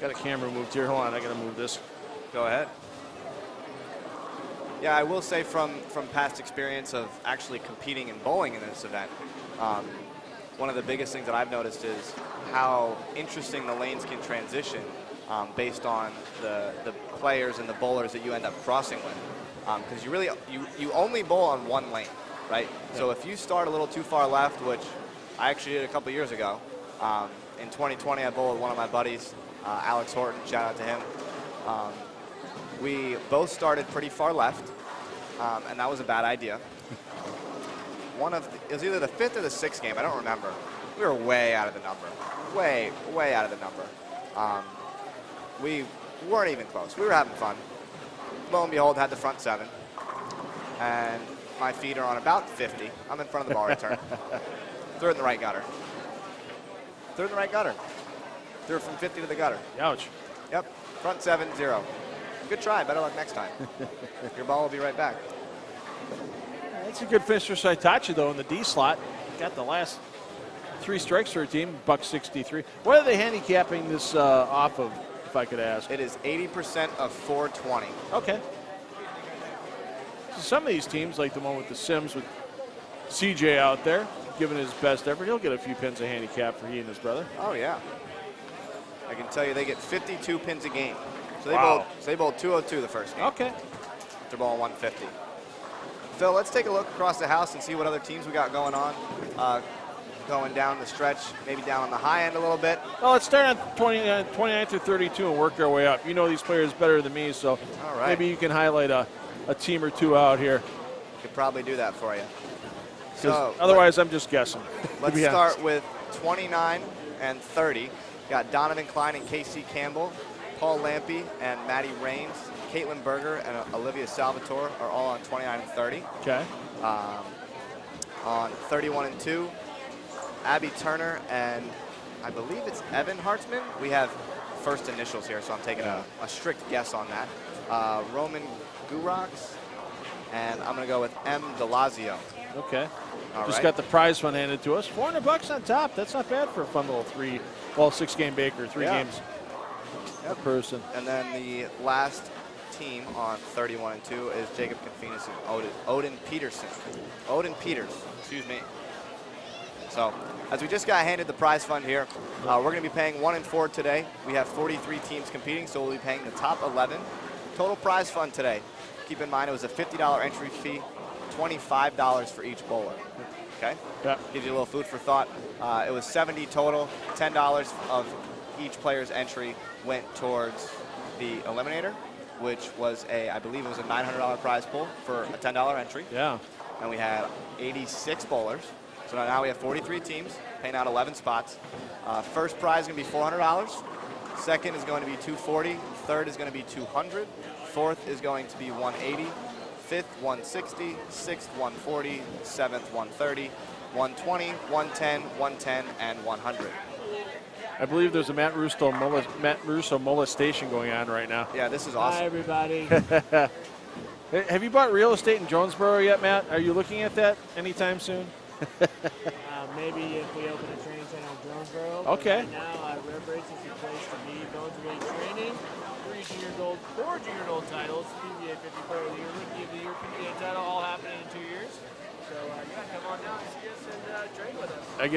got a camera moved here. Hold on, I got to move this. Go ahead. Yeah, I will say from past experience of actually competing in bowling in this event, one of the biggest things that I've noticed is how interesting the lanes can transition based on the players and the bowlers that you end up crossing with. Because you only bowl on one lane, right? Yeah. So if you start a little too far left, which I actually did a couple years ago, in 2020 I bowled with one of my buddies, Alex Horton, shout out to him. We both started pretty far left, and that was a bad idea. It was either the 5th or the 6th game, I don't remember. We were way out of the number, way out of the number. We weren't even close. We were having fun. Lo and behold, had the front 7, and my feet are on about 50. I'm in front of the ball return. Threw it in the right gutter. Threw it in the right gutter. Threw it from 50 to the gutter. Ouch. Yep, front 7, 0. Good try, better luck next time. Your ball will be right back. That's a good finish for Saitachi, though, in the D slot. Got the last 3 strikes for a team, $163. What are they handicapping this off of, if I could ask? It is 80% of 420. Okay. So some of these teams, like the one with the Sims with CJ out there, giving his best effort, he'll get a few pins of handicap for he and his brother. Oh, yeah. I can tell you they get 52 pins a game. So they bowled 202 the first game. Okay. They're bowling 150. Phil, let's take a look across the house and see what other teams we got going on. Going down the stretch, maybe down on the high end a little bit. Well, let's start on 29 through 32 and work our way up. You know these players better than me, so all right. Maybe you can highlight a team or two out here. Could probably do that for you. So otherwise, I'm just guessing. Let's start with 29 and 30. Got Donovan Klein and Casey Campbell, Paul Lampy and Maddie Raines, Caitlin Berger and Olivia Salvatore are all on 29 and 30. Okay. On 31 and 2, Abby Turner and I believe it's Evan Hartzman. We have first initials here, so I'm taking a strict guess on that. Roman Gurox, and I'm going to go with M. DeLazio. Okay. All Just right. got the prize fund handed to us. $400 on top. That's not bad for a fun little 6-game baker, 3 games per person. And then the last team on 31 and 2 is Jacob Confinas and Odin Peterson. Odin Peters, excuse me. So, as we just got handed the prize fund here, we're going to be paying 1 and 4 today. We have 43 teams competing, so we'll be paying the top 11. Total prize fund today. Keep in mind it was a $50 entry fee, $25 for each bowler. Okay? Yeah. Gives you a little food for thought. It was $70 total. $10 of each player's entry went towards the Eliminator, which was I believe it was a $900 prize pool for a $10 entry. Yeah. And we had 86 bowlers. So now we have 43 teams, paying out 11 spots. First prize is going to be $400. Second is going to be $240. Third is going to be $200. Fourth is going to be $180. Fifth, $160. Sixth, $140. Seventh, $130. $120, $110, $110, and $100. I believe there's a Matt Russo molestation going on right now. Yeah, this is awesome. Hi, everybody. Have you bought real estate in Jonesboro yet, Matt? Are you looking at that anytime soon? Maybe if we open a training center in Jonesboro. Okay. Right now, Red Race is the place to be. Bones Away Training, 3 junior-gold, 4 junior-gold titles, PBA 50 Player of the Year, Rookie of the Year, PBA title, all happening in 2 years. So come on down and see us and train with us. I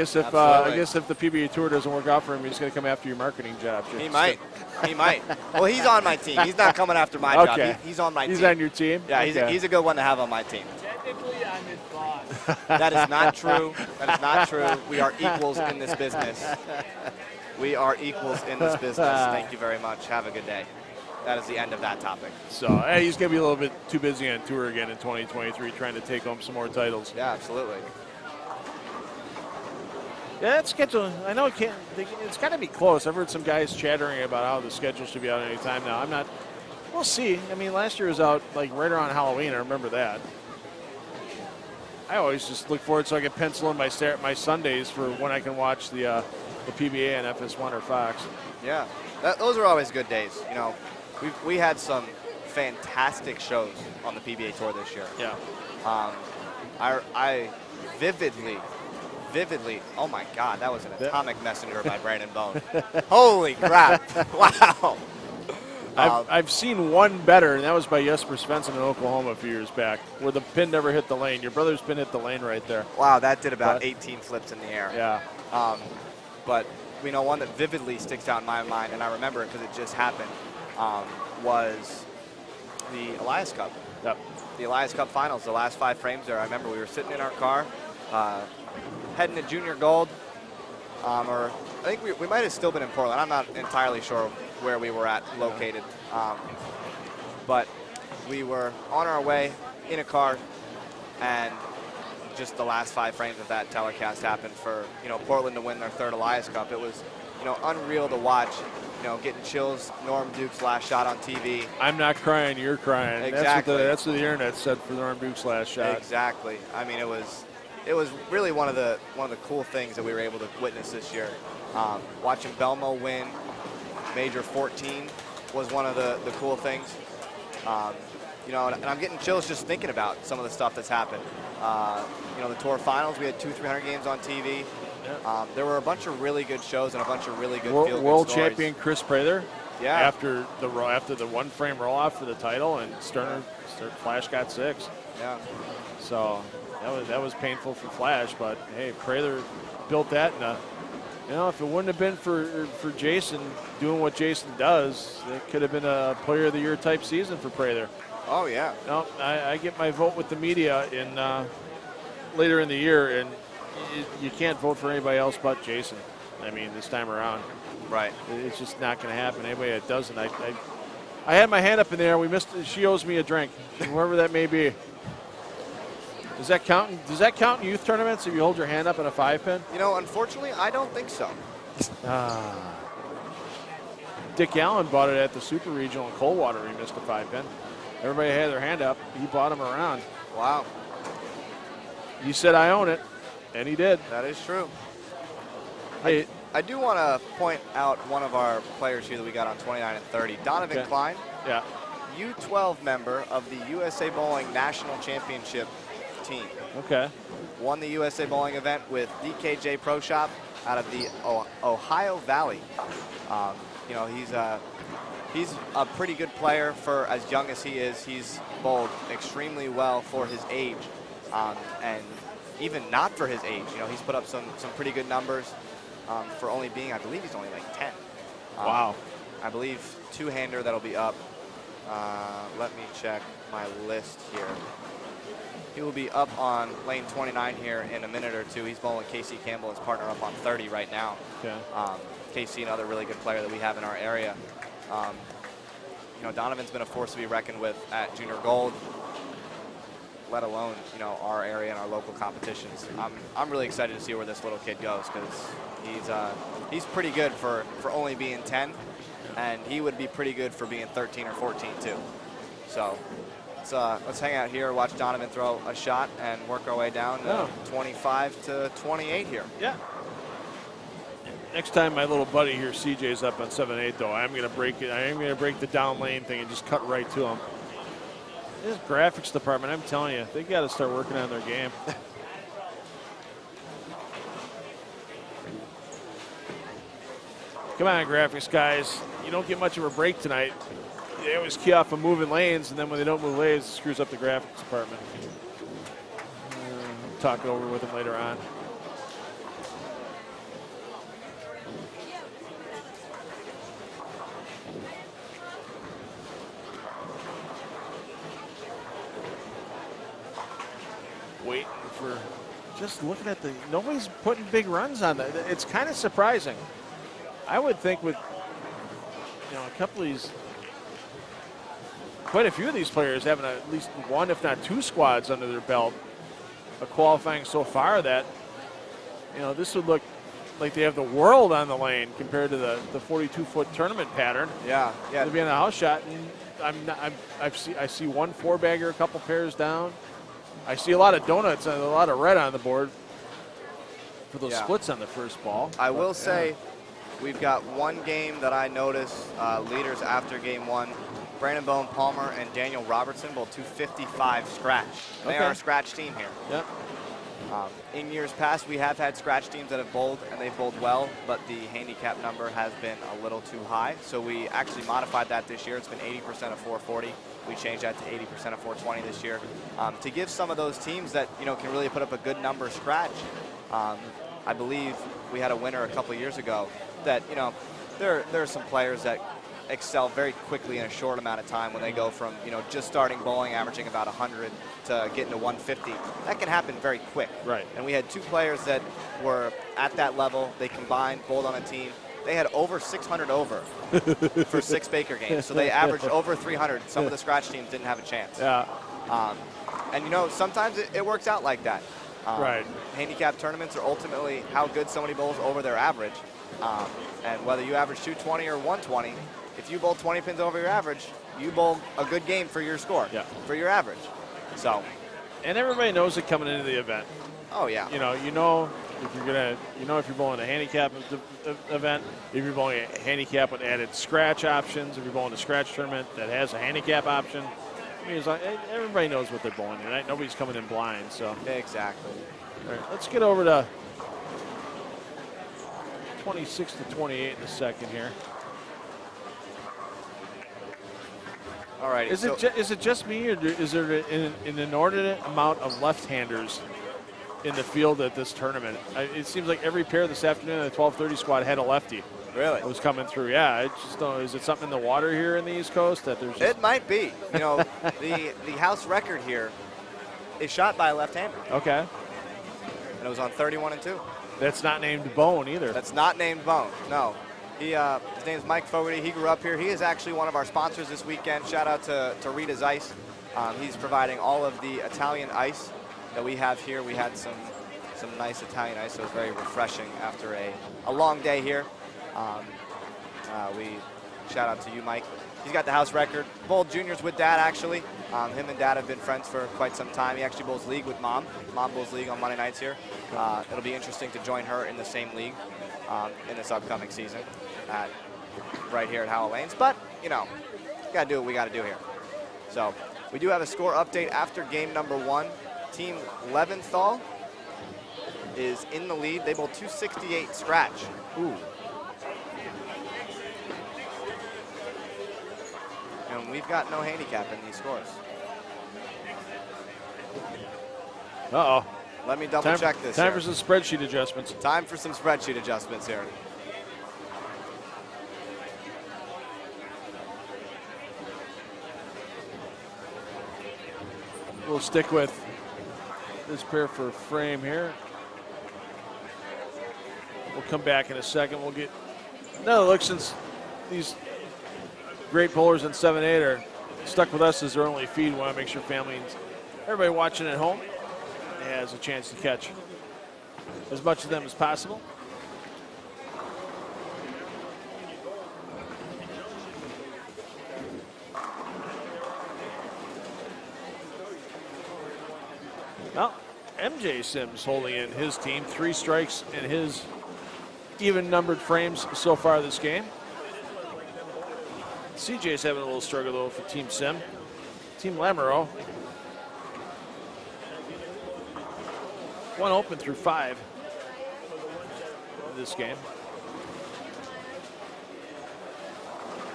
guess if the PBA tour doesn't work out for him, he's going to come after your marketing job. He might. He might. Well, he's on my team. He's not coming after my job. He's on my team. He's on your team? Yeah, okay. he's a good one to have on my team. Technically, I'm his boss. That is not true. That is not true. We are equals in this business. We are equals in this business. Thank you very much. Have a good day. That is the end of that topic. So he's going to be a little bit too busy on tour again in 2023 trying to take home some more titles. Yeah, absolutely. Yeah, that schedule, I know it's got to be close. I've heard some guys chattering about how the schedule should be out any time now. We'll see. I mean, last year was out like right around Halloween. I remember that. I always just look forward so I can pencil in my Sundays for when I can watch the PBA on FS1 or Fox. Yeah, those are always good days. You know, we had some fantastic shows on the PBA Tour this year. Yeah. I vividly, oh my God, that was an atomic messenger by Brandon Bohn. Holy crap, wow. I've seen one better, and that was by Jesper Svensson in Oklahoma a few years back, where the pin never hit the lane. Your brother's pin hit the lane right there. Wow, that did about 18 flips in the air. Yeah. But you know, one that vividly sticks out in my mind, and I remember it because it just happened, was the Elias Cup. Yep. The Elias Cup finals, the last 5 frames there. I remember we were sitting in our car, heading to Junior Gold, or I think we might have still been in Portland. I'm not entirely sure where we were located. But we were on our way in a car, and just the last 5 frames of that telecast happened for, you know, Portland to win their 3rd Elias Cup. It was, you know, unreal to watch, you know, getting chills. Norm Duke's last shot on TV. I'm not crying, you're crying. Exactly. That's what the internet said for Norm Duke's last shot. Exactly. I mean, it was really one of the cool things that we were able to witness this year. Watching Belmo win Major 14 was one of the cool things. You know, and I'm getting chills just thinking about some of the stuff that's happened. You know, the Tour Finals, we had 200-300 games on TV. Yeah. There were a bunch of really good shows and a bunch of really good feel-good World stories. champion Chris Prather. Yeah. After the 1-frame roll-off for the title, and Flash got 6. Yeah. So that was painful for Flash, but hey, Prather built that, and you know, if it wouldn't have been for Jason doing what Jason does, it could have been a Player of the Year type season for Prather. Oh yeah. No, I get my vote with the media in later in the year, and you can't vote for anybody else but Jason. I mean, this time around, right? It's just not going to happen. Anybody that doesn't, I had my hand up in the air. We missed. She owes me a drink, whoever that may be. Does that count? Does that count in youth tournaments if you hold your hand up in a 5-pin? You know, unfortunately, I don't think so. Dick Allen bought it at the Super Regional in Coldwater. He missed a 5-pin. Everybody had their hand up. He bought him around. Wow. He said, "I own it," and he did. That is true. Hey, I do want to point out one of our players here that we got on 29 and 30, Donovan Okay. Klein. Yeah. U12 member of the USA Bowling National Championship team. Okay. Won the USA Bowling event with DKJ Pro Shop out of the Ohio Valley. You know, he's a pretty good player for as young as he is. He's bowled extremely well for his age, and even not for his age. You know, he's put up some pretty good numbers for only being, I believe he's only like 10. Wow. I believe 2-hander that'll be up. Let me check my list here. He will be up on lane 29 here in a minute or two. He's bowling Casey Campbell, his partner, up on 30 right now. Okay. Casey, another really good player that we have in our area. You know, Donovan's been a force to be reckoned with at Junior Gold, let alone, you know, our area and our local competitions. I'm really excited to see where this little kid goes, because he's pretty good for only being 10, and he would be pretty good for being 13 or 14 too. So let's hang out here, watch Donovan throw a shot, and work our way down to 25 to 28 here. Yeah. Next time my little buddy here, CJ's up on 7-8, though, I'm going to break it. I am going to break the down lane thing and just cut right to him. This graphics department, I'm telling you, they got to start working on their game. Come on, graphics guys. You don't get much of a break tonight. They always key off of moving lanes, and then when they don't move lanes, it screws up the graphics department. Talk it over with them later on. Waiting for, just looking at nobody's putting big runs on that. It's kind of surprising. I would think with, you know, a couple of these, quite a few of these players having at least one, if not 2 squads under their belt, qualifying so far, that, you know, this would look like they have the world on the lane compared to the 42-foot tournament pattern. Yeah, yeah. To be on a house shot, and I see one 4-bagger, a couple pairs down. I see a lot of donuts and a lot of red on the board for those splits on the first ball. I will say, we've got one game that I noticed leaders after game 1. Brandon Bohn, Palmer, and Daniel Robertson bowled 255 scratch. They are a scratch team here. Yep. In years past, we have had scratch teams that have bowled, and they've bowled well, but the handicap number has been a little too high. So we actually modified that this year. It's been 80% of 440. We changed that to 80% of 420 this year to give some of those teams that can really put up a good number scratch. I believe we had a winner a couple years ago that there are some players that excel very quickly in a short amount of time when they go from just starting bowling, averaging about 100 to getting to 150. That can happen very quick. Right. And we had 2 players that were at that level. They combined, bowled on a team. They had over 600 over for 6 Baker games. So they averaged over 300. Some of the scratch teams didn't have a chance. Yeah. And sometimes it works out like that. Right. Handicap tournaments are ultimately how good somebody bowls over their average. And whether you average 220 or 120, if you bowl 20 pins over your average, you bowl a good game for your score, for your average. So. And everybody knows it coming into the event. Oh yeah. You know if you're gonna, if you're bowling a handicap event, if you're bowling a handicap with added scratch options, if you're bowling a scratch tournament that has a handicap option. I mean, it's like, everybody knows what they're bowling tonight. Nobody's coming in blind, so. Exactly. All right, let's get over to 26 to 28 in a second here. All right. Is it just me, or is there an inordinate amount of left-handers in the field at this tournament? It seems like every pair this afternoon in the 12:30 squad had a lefty. Really? It was coming through. Yeah, I just don't know. Is it something in the water here in the East Coast that there's? It might be. The house record here is shot by a left-hander. Okay. And it was on 31 and 2. That's not named Bohn either. That's not named Bohn. No. His name is Mike Fogarty. He grew up here. He is actually one of our sponsors this weekend. Shout out to Rita's Ice. He's providing all of the Italian ice that we have here. We had some nice Italian ice, so it was very refreshing after a long day here. We shout out to you, Mike. He's got the house record. Bowled juniors with Dad, actually. Him and Dad have been friends for quite some time. He actually bowls league with Mom. Mom bowls league on Monday nights here. It'll be interesting to join her in the same league in this upcoming season right here at Howell Lanes. But, got to do what we got to do here. So we do have a score update after game number 1. Team Leventhal is in the lead. They bowled 268 scratch. Ooh. And we've got no handicap in these scores. Uh-oh. Let me double check this. Time for some spreadsheet adjustments. Time for some spreadsheet adjustments here. We'll stick with this pair for frame here. We'll come back in a second. We'll get another look, since these great bowlers in 7-8 are stuck with us as their only feed. We want to make sure family and everybody watching at home has a chance to catch as much of them as possible. Well, MJ Sims holding in his team. 3 strikes in his even-numbered frames so far this game. CJ's having a little struggle, though, for Team Sim. Team Lamoureux. 1 open through 5 in this game.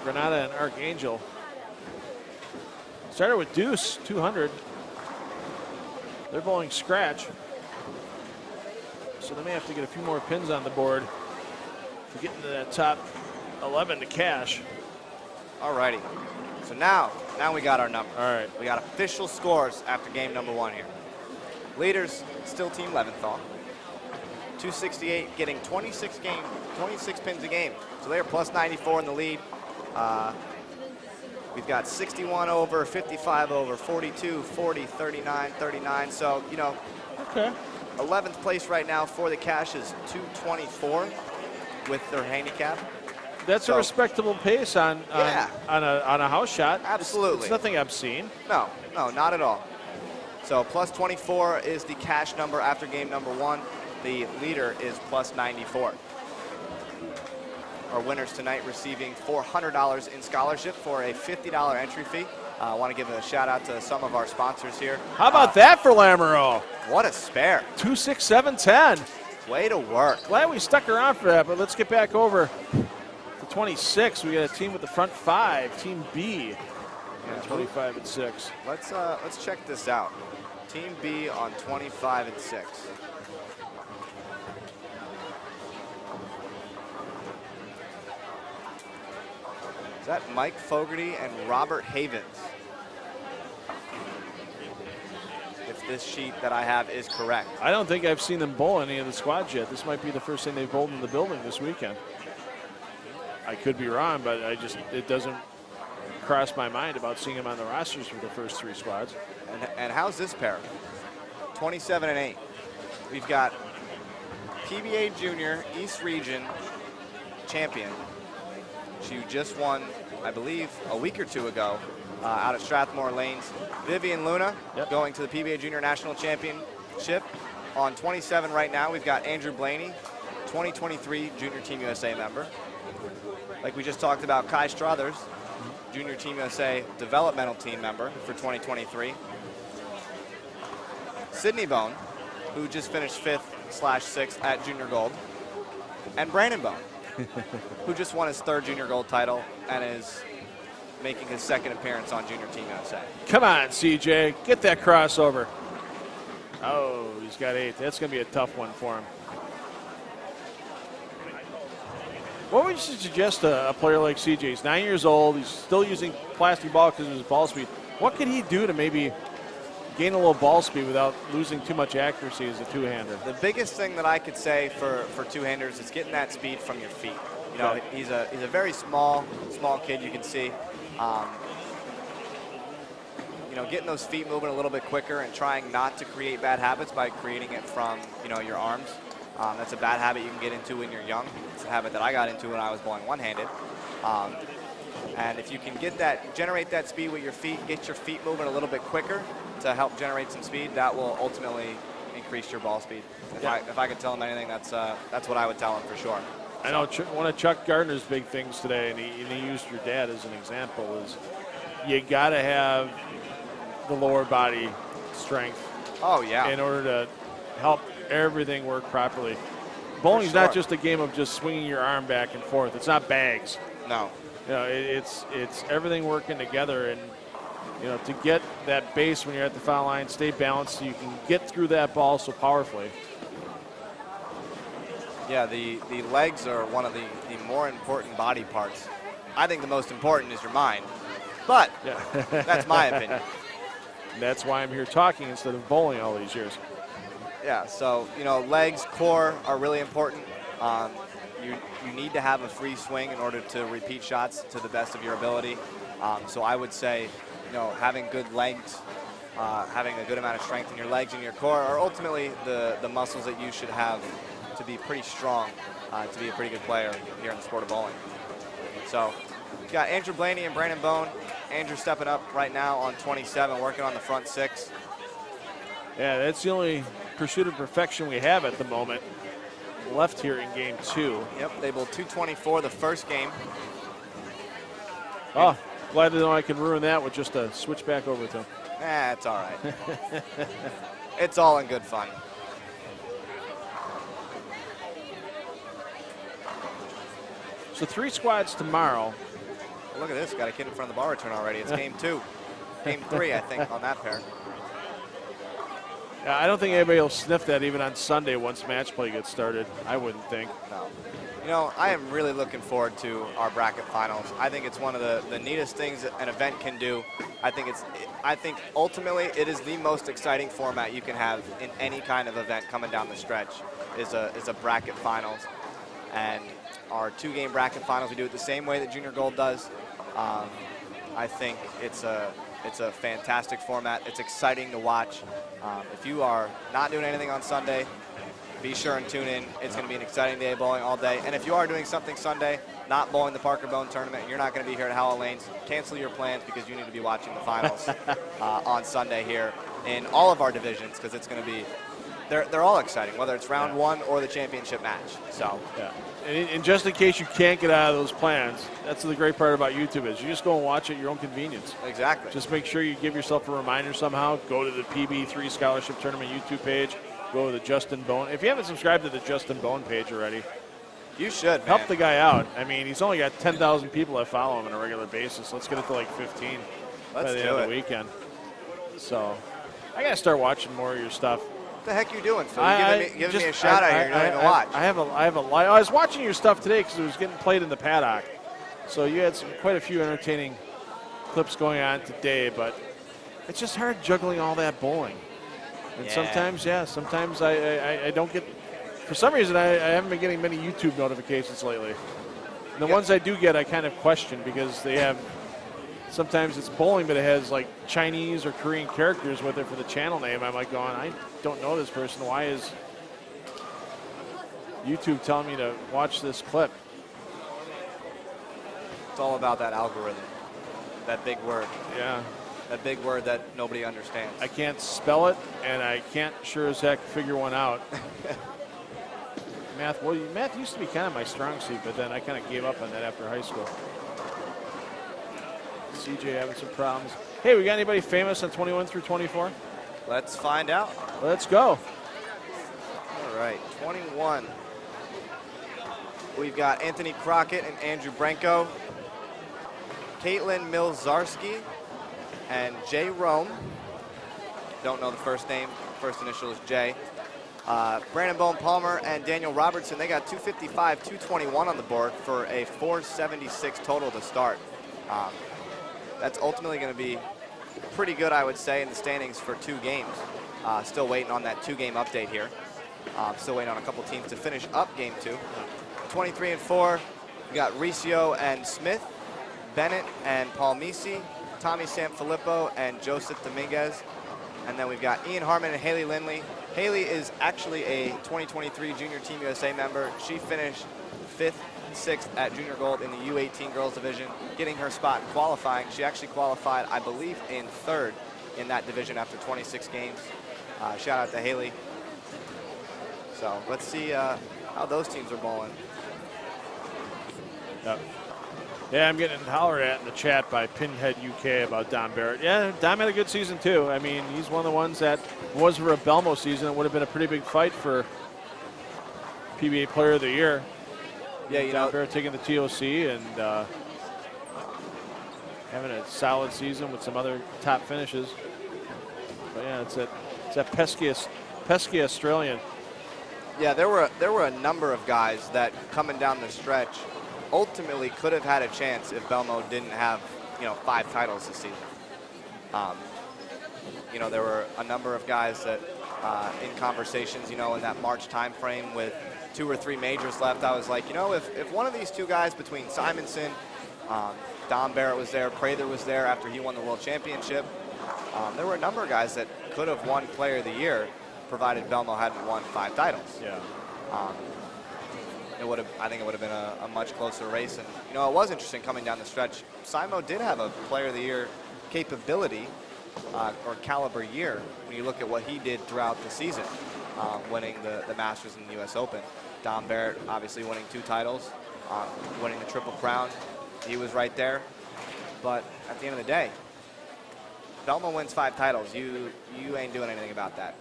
Granada and Archangel. Started with Deuce, 200. They're bowling scratch. So they may have to get a few more pins on the board to get into that top 11 to cash. All righty. So now we got our number. All right. We got official scores after game number 1 here. Leaders, still Team Leventhal. 268, getting 26 pins a game. So they're plus 94 in the lead. We've got 61 over, 55 over, 42, 40, 39, 39. So, okay. 11th place right now for the cash is 224 with their handicap. That's a respectable pace on a house shot. Absolutely. It's nothing obscene. No, not at all. So plus 24 is the cash number after game number 1. The leader is plus 94. our winners tonight receiving $400 in scholarship for a $50 entry fee. I want to give a shout out to some of our sponsors here. How about that for Lamoureux? What a spare. 2, 6, 7, 10. Way to work. Glad we stuck around for that, but let's get back over to 26. We got a team with the front 5, Team B, on 25 and 6. Let's check this out. Team B on 25 and 6. Is that Mike Fogarty and Robert Havens? If this sheet that I have is correct. I don't think I've seen them bowl any of the squads yet. This might be the first thing they've bowled in the building this weekend. I could be wrong, but it doesn't cross my mind about seeing them on the rosters for the first 3 squads. And how's this pair? 27 and 8. We've got PBA Junior East Region champion. She just won, I believe, a week or 2 ago out at Strathmore Lanes. Vivian Luna going to the PBA Junior National Championship. On 27 right now, we've got Andrew Blaney, 2023 Junior Team USA member. Like we just talked about, Kai Struthers, Junior Team USA developmental team member for 2023. Sydney Bohn, who just finished 5th/6th at Junior Gold. And Brandon Bohn, who just won his 3rd Junior Gold title and is making his 2nd appearance on Junior Team USA. Come on, CJ, get that crossover. Oh, he's got 8. That's going to be a tough one for him. What would you suggest a player like CJ? He's 9 years old. He's still using plastic ball because of his ball speed. What could he do to maybe gain a little ball speed without losing too much accuracy as a two-hander? The biggest thing that I could say for two-handers is getting that speed from your feet. You know, he's a very small kid. You can see, you know, getting those feet moving a little bit quicker and trying not to create bad habits by creating it from, you know, your arms. That's a bad habit you can get into when you're young. It's a habit that I got into when I was bowling one-handed. And if you can generate that speed with your feet, get your feet moving a little bit quicker to help generate some speed, that will ultimately increase your ball speed. If I could tell him anything, that's what I would tell him for sure. I know one of Chuck Gardner's big things today, and he used your dad as an example, is you got to have the lower body strength. Oh, yeah. In order to help everything work properly. Bowling's not just a game of just swinging your arm back and forth. It's not bags. No. You know, it's everything working together, and you know, to get that base when you're at the foul line, stay balanced so you can get through that ball so powerfully. Yeah, the legs are one of the more important body parts. I think the most important is your mind, but that's my opinion. And that's why I'm here talking instead of bowling all these years. Yeah, so, you know, legs, core are really important. You need to have a free swing in order to repeat shots to the best of your ability. So I would say, you know, having good legs, having a good amount of strength in your legs and your core are ultimately the muscles that you should have to be pretty strong, to be a pretty good player here in the sport of bowling. So we've got Andrew Blaney and Brandon Bohn. Andrew stepping up right now on 27, working on the front 6. Yeah, that's the only pursuit of perfection we have at the moment left here in game 2. Yep, they bowled 224 the first game. Oh, glad to know I can ruin that with just a switch back over to him. It's all right. It's all in good fun. So 3 squads tomorrow. Well, look at this, got a kid in front of the bar return already. It's game 2. Game 3, I think, on that pair. I don't think anybody will sniff that even on Sunday once match play gets started. I wouldn't think. No. You know, I am really looking forward to our bracket finals. I think it's one of the neatest things an event can do. I think ultimately it is the most exciting format you can have in any kind of event coming down the stretch is a bracket finals. And our 2-game bracket finals, we do it the same way that Junior Gold does. I think it's a fantastic format. It's exciting to watch. If you are not doing anything on Sunday, be sure and tune in. It's going to be an exciting day of bowling all day. And if you are doing something Sunday, not bowling the Parker Bohn tournament, and you're not going to be here at Howell Lanes, cancel your plans because you need to be watching the finals on Sunday here in all of our divisions, because it's going to be they're all exciting, whether it's round one or the championship match. So yeah. And just in case you can't get out of those plans, that's the great part about YouTube is you just go and watch at your own convenience. Exactly. Just make sure you give yourself a reminder somehow. Go to the PB3 Scholarship Tournament YouTube page. Go to the Justin Bohn. If you haven't subscribed to the Justin Bohn page already, you should, man. Help the guy out. I mean, he's only got 10,000 people that follow him on a regular basis. Let's get it to like 15 by the end of the weekend. So I got to start watching more of your stuff. What the heck you doing, Phil? You're giving me a shout out here. You're not even watch. I was watching your stuff today because it was getting played in the paddock. So you had quite a few entertaining clips going on today, but it's just hard juggling all that bowling. And sometimes I don't get, for some reason, I haven't been getting many YouTube notifications lately. And the ones I do get, I kind of question because they have, sometimes it's bowling, but it has like Chinese or Korean characters with it for the channel name. I'm like going, I don't know this person. Why is YouTube telling me to watch this clip? It's all about that algorithm, that big word. Yeah. That big word that nobody understands. I can't spell it, and I can't sure as heck figure one out. Math used to be kind of my strong suit, but then I kind of gave up on that after high school. CJ having some problems. Hey, we got anybody famous on 21 through 24? Let's find out. Let's go. All right, 21. We've got Anthony Crockett and Andrew Branco, Caitlin Milzarski, and Jay Rome. Don't know the first name. First initial is J. Brandon Bohn Palmer and Daniel Robertson, they got 255, 221 on the board for a 476 total to start. That's ultimately going to be pretty good, I would say, in the standings for 2 games. Still waiting on that 2-game update here. Still waiting on a couple teams to finish up game 2. 23 and 4, we got Riccio and Smith, Bennett and Paul Misi, Tommy Sanfilippo and Joseph Dominguez. And then we've got Ian Harmon and Haley Lindley. Haley is actually a 2023 Junior Team USA member. She finished 5th and 6th at Junior Gold in the U18 girls division, getting her spot in qualifying. She actually qualified, I believe, in 3rd in that division after 26 games. Shout out to Haley. So let's see how those teams are bowling. Yep. Yeah, I'm getting hollered at in the chat by Pinhead UK about Dom Barrett. Yeah, Dom had a good season too. I mean, he's one of the ones that was for a Belmo season. It would have been a pretty big fight for PBA Player of the Year. Yeah, Dom Barrett taking the TOC and having a solid season with some other top finishes. But yeah, it's that pesky Australian. Yeah, there were a number of guys that coming down the stretch ultimately could have had a chance if Belmo didn't have, 5 titles this season. There were a number of guys that in conversations, in that March time frame with 2 or 3 majors left, I was like, if one of these 2 guys between Simonson, Dom Barrett was there, Prather was there after he won the World Championship, there were a number of guys that could have won Player of the Year provided Belmo hadn't won 5 titles. Yeah. I think it would have been a much closer race. And, it was interesting coming down the stretch. Simo did have a Player of the Year capability or caliber year when you look at what he did throughout the season, winning the Masters and the U.S. Open. Dom Barrett obviously winning 2 titles, winning the Triple Crown. He was right there. But at the end of the day, Belmo wins 5 titles. You ain't doing anything about that.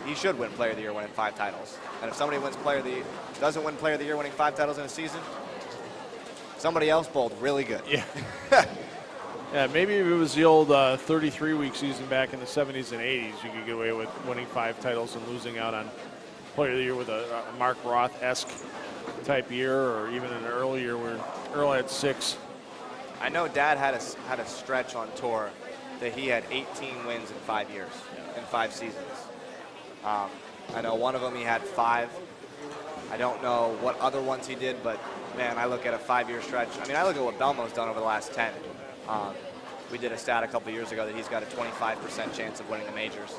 He should win Player of the Year winning 5 titles. And if somebody doesn't win Player of the Year winning 5 titles in a season, somebody else bowled really good. Yeah. Yeah, maybe if it was the old 33-week season back in the 70s and 80s, you could get away with winning 5 titles and losing out on Player of the Year with a Mark Roth-esque type year, or even an early year where Earl had 6. I know Dad had a stretch on tour that he had 18 wins in 5 years, in 5 seasons. I know one of them he had 5. I don't know what other ones he did, but man, I look at a 5-year stretch. I mean, I look at what Belmo's done over the last 10. We did a stat a couple years ago that he's got a 25% chance of winning the majors.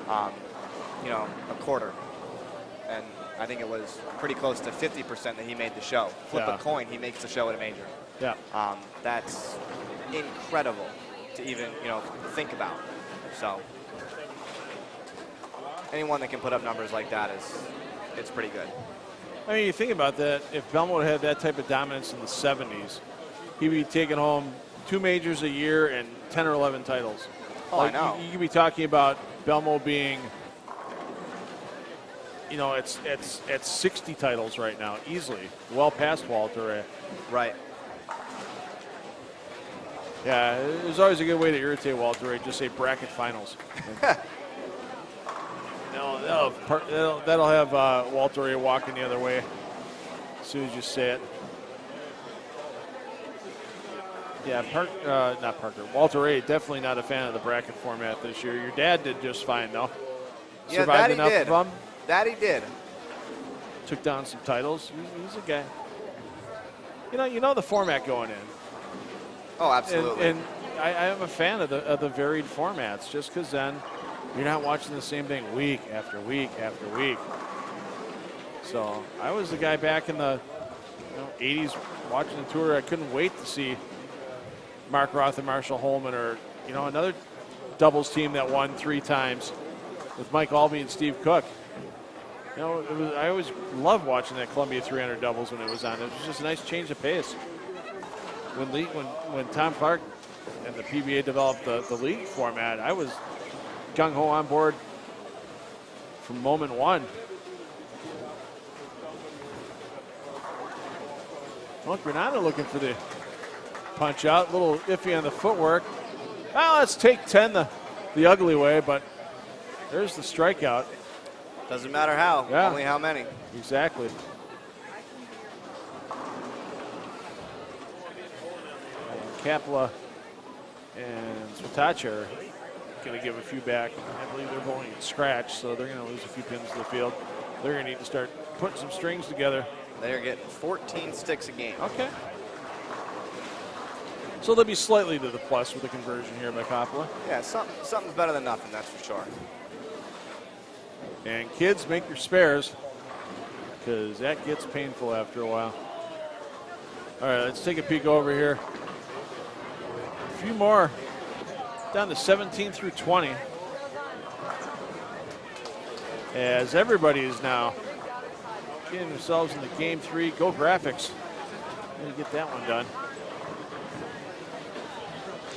A quarter. And I think it was pretty close to 50% that he made the show. Flip a coin, he makes the show at a major. Yeah. That's incredible to even, think about. So. anyone that can put up numbers like that it's pretty good. I mean, you think about that. If Belmont had that type of dominance in the 70s, he'd be taking home 2 majors a year and 10 or 11 titles. Oh, I know. You could be talking about Belmo being, you know, it's 60 titles right now, easily, well past Walter Ray. Right. Yeah, there's always a good way to irritate Walter Ray. Just say bracket finals. That'll have Walter Ray walking the other way as soon as you say it. Yeah, not Parker. Walter Ray, definitely not a fan of the bracket format this year. Your dad did just fine, though. Yeah, Survived that he enough did. of them. That he did. Took down some titles. He's a guy. You know the format going in. Oh, absolutely. And I am a fan of the varied formats, just because then you're not watching the same thing week after week after week. So I was the guy back in the 80s watching the tour. I couldn't wait to see Mark Roth and Marshall Holman, or another doubles team that won 3 times with Mike Albee and Steve Cook. I always loved watching that Columbia 300 doubles when it was on. It was just a nice change of pace. When Tom Clark and the PBA developed the league format, I was gung-ho on board from moment one. Well, Granada looking for the punch out. A little iffy on the footwork. Well, let's take 10 the ugly way, but there's the strikeout. Doesn't matter how, Yeah. only how many. Exactly. Kapla and Swatacha are going to give a few back. I believe they're bowling at scratch, so they're going to lose a few pins to the field. They're going to need to start putting some strings together. They're getting 14 sticks a game. Okay. So they'll be slightly to the plus with the conversion here by Kapla. Yeah, something's better than nothing, that's for sure. And kids, make your spares, because that gets painful after a while. All right, let's take a peek over here. A few more, down to 17 through 20. As everybody is now getting themselves into game 3. Go Graphics. Need to get that one done.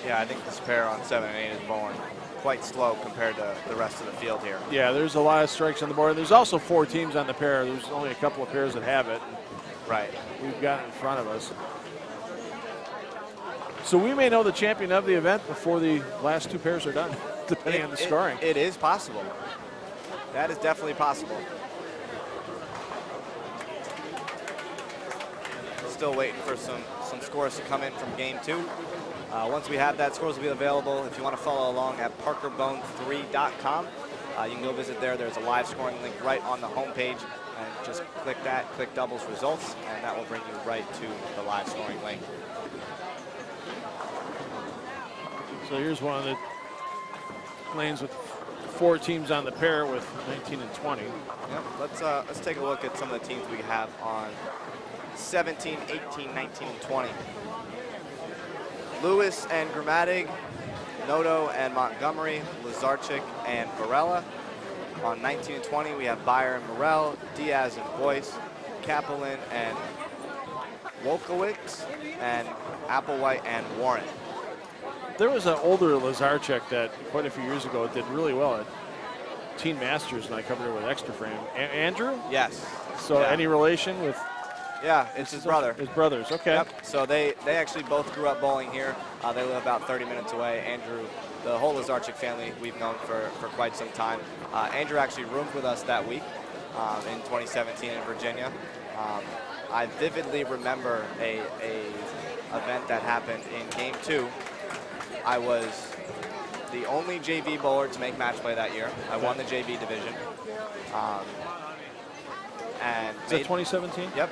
Yeah, I think this pair on 7 and 8 is bowling quite slow compared to the rest of the field here. Yeah, there's a lot of strikes on the board. There's also 4 teams on the pair. There's only a couple of pairs that have it. Right. We've got it in front of us. So we may know the champion of the event before the last 2 pairs are done, depending on the scoring. It is possible. That is definitely possible. Still waiting for some scores to come in from game 2. Once we have that, scores will be available. If you want to follow along at parkerbohn3.com, you can go visit there. There's a live scoring link right on the homepage, and just click that, click doubles results, and that will bring you right to the live scoring link. So here's one of the lanes with 4 teams on the pair with 19 and 20. Yep, let's take a look at some of the teams we have on 17, 18, 19, and 20. Lewis and Gramatig, Noto and Montgomery, Lazarchik and Varela. On 19 and 20, we have Beyer and Morel, Diaz and Boyce, Kapelin and Wolkowicz, and Applewhite and Warren. There was an older Lazarchik that quite a few years ago did really well at Teen Masters, and I covered it with Extra Frame. Andrew? Yes. So Yeah. any relation with? Yeah, it's his brother. His brothers, okay. Yep. So they actually both grew up bowling here. They live about 30 minutes away. Andrew, the whole Lazarchik family we've known for quite some time. Andrew actually roomed with us that week in 2017 in Virginia. I vividly remember a event that happened in game 2. I was the only JV bowler to make match play that year. I won the JV division. And Is that 2017? Yep.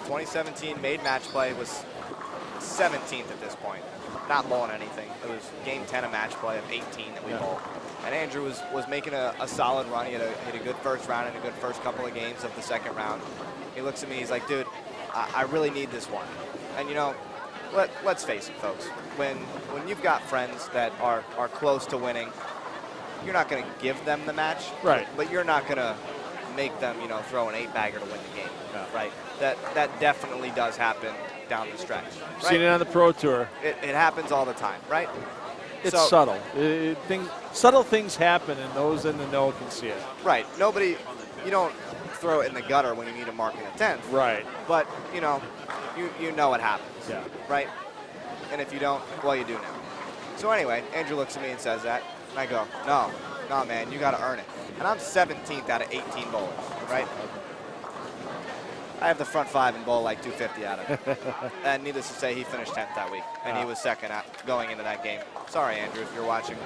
2017 made match play, was 17th at this point. Not bowling anything. It was game 10 of match play of 18 that we bowled. And Andrew was making a solid run. He had a good first round and a good first couple of games of the second round. He looks at me, he's like, dude, I really need this one. And let's face it, folks. When you've got friends that are close to winning, you're not going to give them the match. Right. But you're not going to make them, throw an 8-bagger to win the game. Yeah. Right. That definitely does happen down the stretch. Right? Seen it on the Pro Tour. It happens all the time, right? It's subtle. Subtle things happen, and those in the know can see it. Right. You don't throw it in the gutter when you need a mark in the 10th. Right. But, you know what happens. Yeah. Right? And if you don't, well, you do now. So anyway, Andrew looks at me and says that, and I go, no, man, you got to earn it. And I'm 17th out of 18 bowlers, right? I have the front 5 and bowl like 250 out of it. And needless to say, he finished 10th that week, and he was second going into that game. Sorry, Andrew, if you're watching.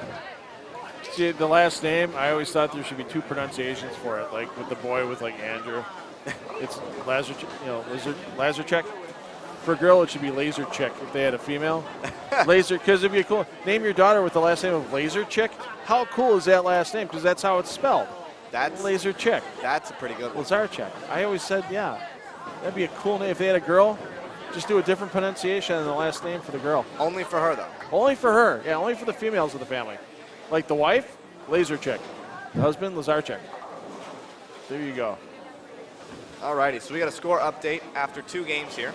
See, the last name, I always thought there should be 2 pronunciations for it, like with the boy with like Andrew. It's Lazarchuk. For a girl, it should be Laserchick if they had a female. Laser, because it'd be cool. Name your daughter with the last name of Laserchick. How cool is that last name? Because that's how it's spelled. That's Laserchick. That's a pretty good one. Lazarchuk. I always said, yeah, that'd be a cool name. If they had a girl, just do a different pronunciation than the last name for the girl. Only for her, though. Only for her. Yeah, only for the females of the family. Like the wife, Laserchick. The husband, Lazarchuk. There you go. All righty, so we got a score update after 2 games here.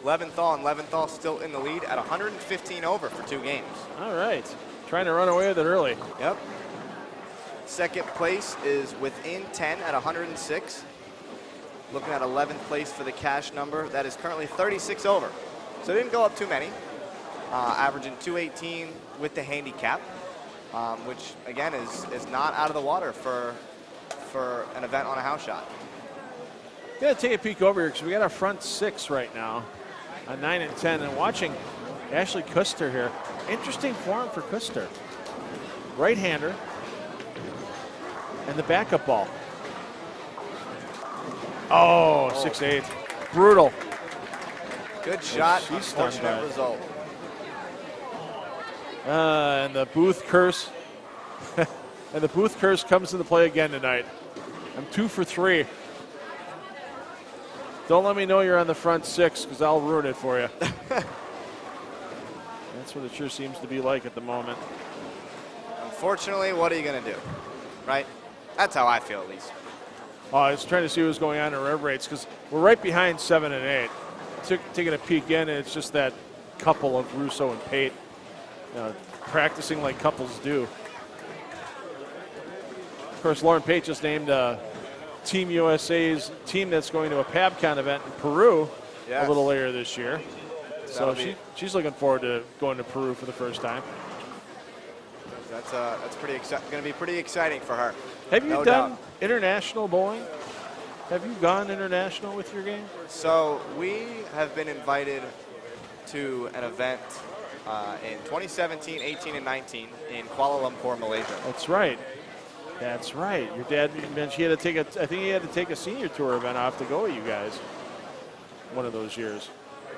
Leventhal and Leventhal still in the lead at 115 over for 2 games. All right. Trying to run away with it early. Yep. Second place is within 10 at 106. Looking at 11th place for the cash number. That is currently 36 over. So it didn't go up too many. Averaging 218 with the handicap, which, again, is not out of the water for an event on a house shot. Got to take a peek over here because we got our front 6 right now on 9 and 10. And watching Ashley Kuster here. Interesting form for Kuster. Right-hander. And the backup ball. Oh, 6-8. Brutal. Good shot. She's stunned by Unfortunate it. result. And the Booth curse. And the Booth curse comes into play again tonight. I'm 2 for 3. Don't let me know you're on the front 6 because I'll ruin it for you. That's what it sure seems to be like at the moment. Unfortunately, what are you going to do? Right? That's how I feel, at least. I was trying to see what was going on in rev rates because we're right behind 7 and 8. Taking a peek in, and it's just that couple of Russo and Pate practicing like couples do. Of course, Lauren Pate just named Team USA's team that's going to a PABCON event in Peru a little later this year. So she's looking forward to going to Peru for the first time. That's going to be pretty exciting for her. Have you done international bowling? Have you gone international with your game? So we have been invited to an event in 2017, 18, and 19 in Kuala Lumpur, Malaysia. That's right. That's right. Your dad mentioned he had to take I think he had to take a senior tour event off to go with you guys one of those years.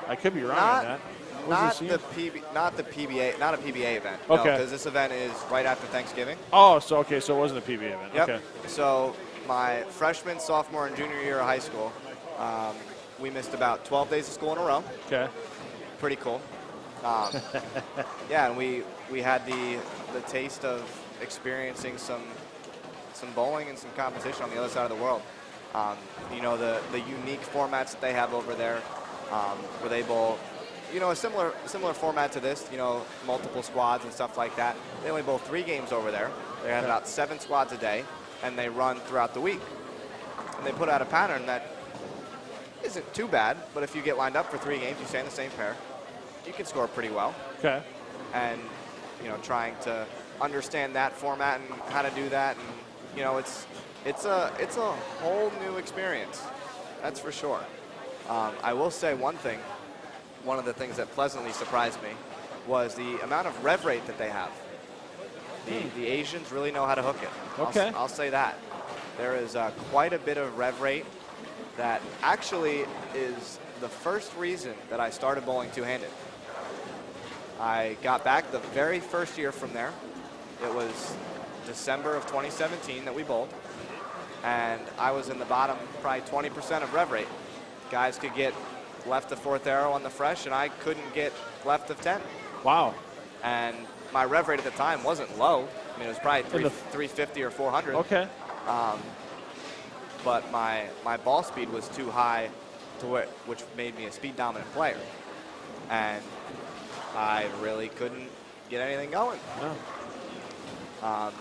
I could be wrong on that. Not a PBA event. Okay. Because this event is right after Thanksgiving. Oh, so it wasn't a PBA event. Yep. Okay. So my freshman, sophomore, and junior year of high school, we missed about 12 days of school in a row. Okay. Pretty cool. Yeah, and we had the taste of experiencing some bowling and some competition on the other side of the world. The unique formats that they have over there, where they bowl, a similar format to this, multiple squads and stuff like that. They only bowl 3 games over there. They have about 7 squads a day, and they run throughout the week. And they put out a pattern that isn't too bad, but if you get lined up for 3 games, you stay in the same pair, you can score pretty well. Okay. And, trying to understand that format and how to do that, and, it's a whole new experience. That's for sure. I will say one thing. One of the things that pleasantly surprised me was the amount of rev rate that they have. The Asians really know how to hook it. Okay. I'll say that. There is quite a bit of rev rate that actually is the first reason that I started bowling two-handed. I got back the very first year from there. It was December of 2017 that we bowled. And I was in the bottom probably 20% of rev rate. Guys could get left of 4th arrow on the fresh, and I couldn't get left of 10. Wow. And my rev rate at the time wasn't low. I mean, it was probably 350 or 400. Okay. But my ball speed was too high, which made me a speed dominant player, and I really couldn't get anything going. No.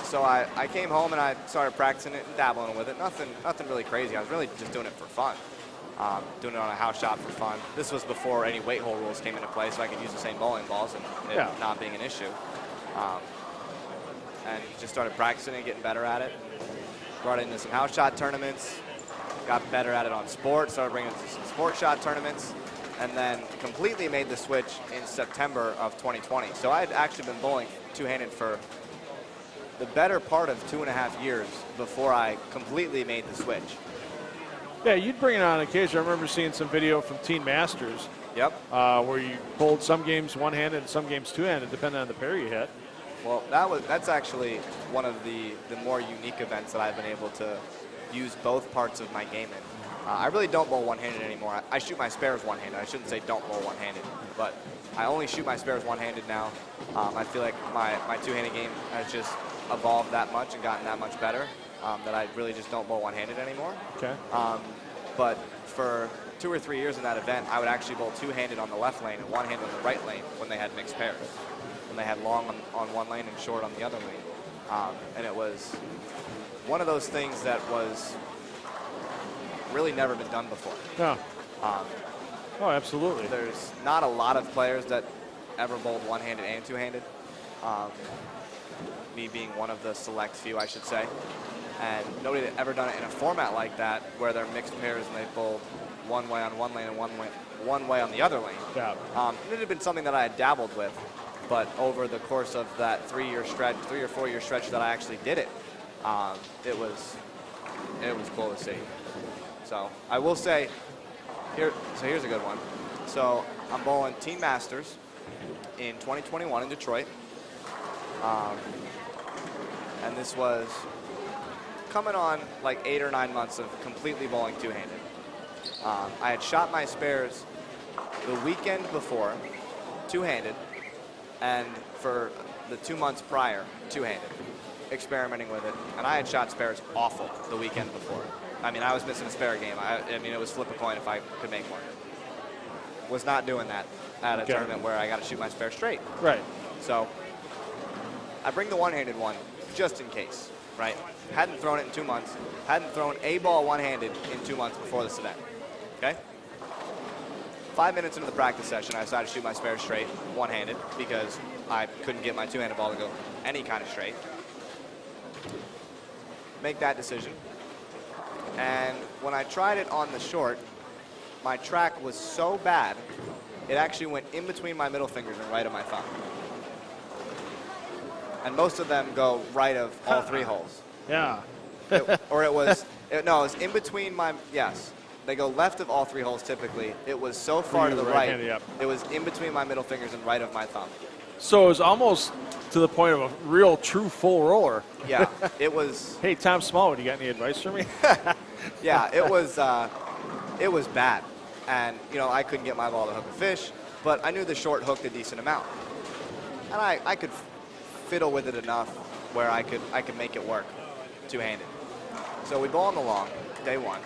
So I came home and I started practicing it and dabbling with it. Nothing really crazy. I was really just doing it for fun. Doing it on a house shot for fun. This was before any weight hole rules came into play, so I could use the same bowling balls and it not being an issue. And just started practicing it, getting better at it. Brought it into some house shot tournaments, got better at it on sport, started bringing it to some sport shot tournaments, and then completely made the switch in September of 2020. So I had actually been bowling two-handed for the better part of 2.5 years before I completely made the switch. Yeah, you'd bring it on occasion. I remember seeing some video from Teen Masters. Yep. Where you bowled some games one-handed and some games two-handed, depending on the pair you hit. Well, that's actually one of the more unique events that I've been able to use both parts of my game in. I really don't bowl one-handed anymore. I shoot my spares one-handed. I shouldn't say don't bowl one-handed, but I only shoot my spares one-handed now. I feel like my two-handed game has just evolved that much and gotten that much better that I really just don't bowl one-handed anymore. Okay. But for 2 or 3 years in that event, I would actually bowl two-handed on the left lane and one-handed on the right lane when they had mixed pairs. When they had long on one lane and short on the other lane. And it was one of those things that was really never been done before. Yeah. Oh, absolutely. There's not a lot of players that ever bowled one-handed and two-handed. Me being one of the select few, I should say. And nobody had ever done it in a format like that where they're mixed pairs and they bowled one way on one lane and one way on the other lane. Yeah. It had been something that I had dabbled with, but over the course of that 3 or 4 year stretch that I actually did it, it was cool to see. So I will say, here's a good one. So I'm bowling Teen Masters in 2021 in Detroit. And this was coming on like 8 or 9 months of completely bowling two-handed. I had shot my spares the weekend before, two-handed, and for the 2 months prior, two-handed, experimenting with it. And I had shot spares awful the weekend before. I mean, I was missing a spare game. I mean, it was flip a coin if I could make one. Was not doing that at a tournament where I got to shoot my spare straight. Right. So I bring the one-handed one just in case, right? Hadn't thrown it in 2 months. Hadn't thrown a ball one-handed in 2 months before this event, okay? 5 minutes into the practice session, I decided to shoot my spare straight, one-handed, because I couldn't get my two-handed ball to go any kind of straight. Make that decision. And when I tried it on the short, my track was so bad, it actually went in between my middle fingers and right of my thumb. And most of them go right of all 3 holes. Yeah. It was in between my, yes. They go left of all 3 holes typically. It was so far to the right, yep. It was in between my middle fingers and right of my thumb. So it was almost to the point of a real true full roller. Yeah, it was. Hey, Tom Smallwood, you got any advice for me? Yeah, it was bad. And, you know, I couldn't get my ball to hook a fish, but I knew the short hooked a decent amount. And I could fiddle with it enough where I could make it work two-handed. So we bowl on the long, day 1.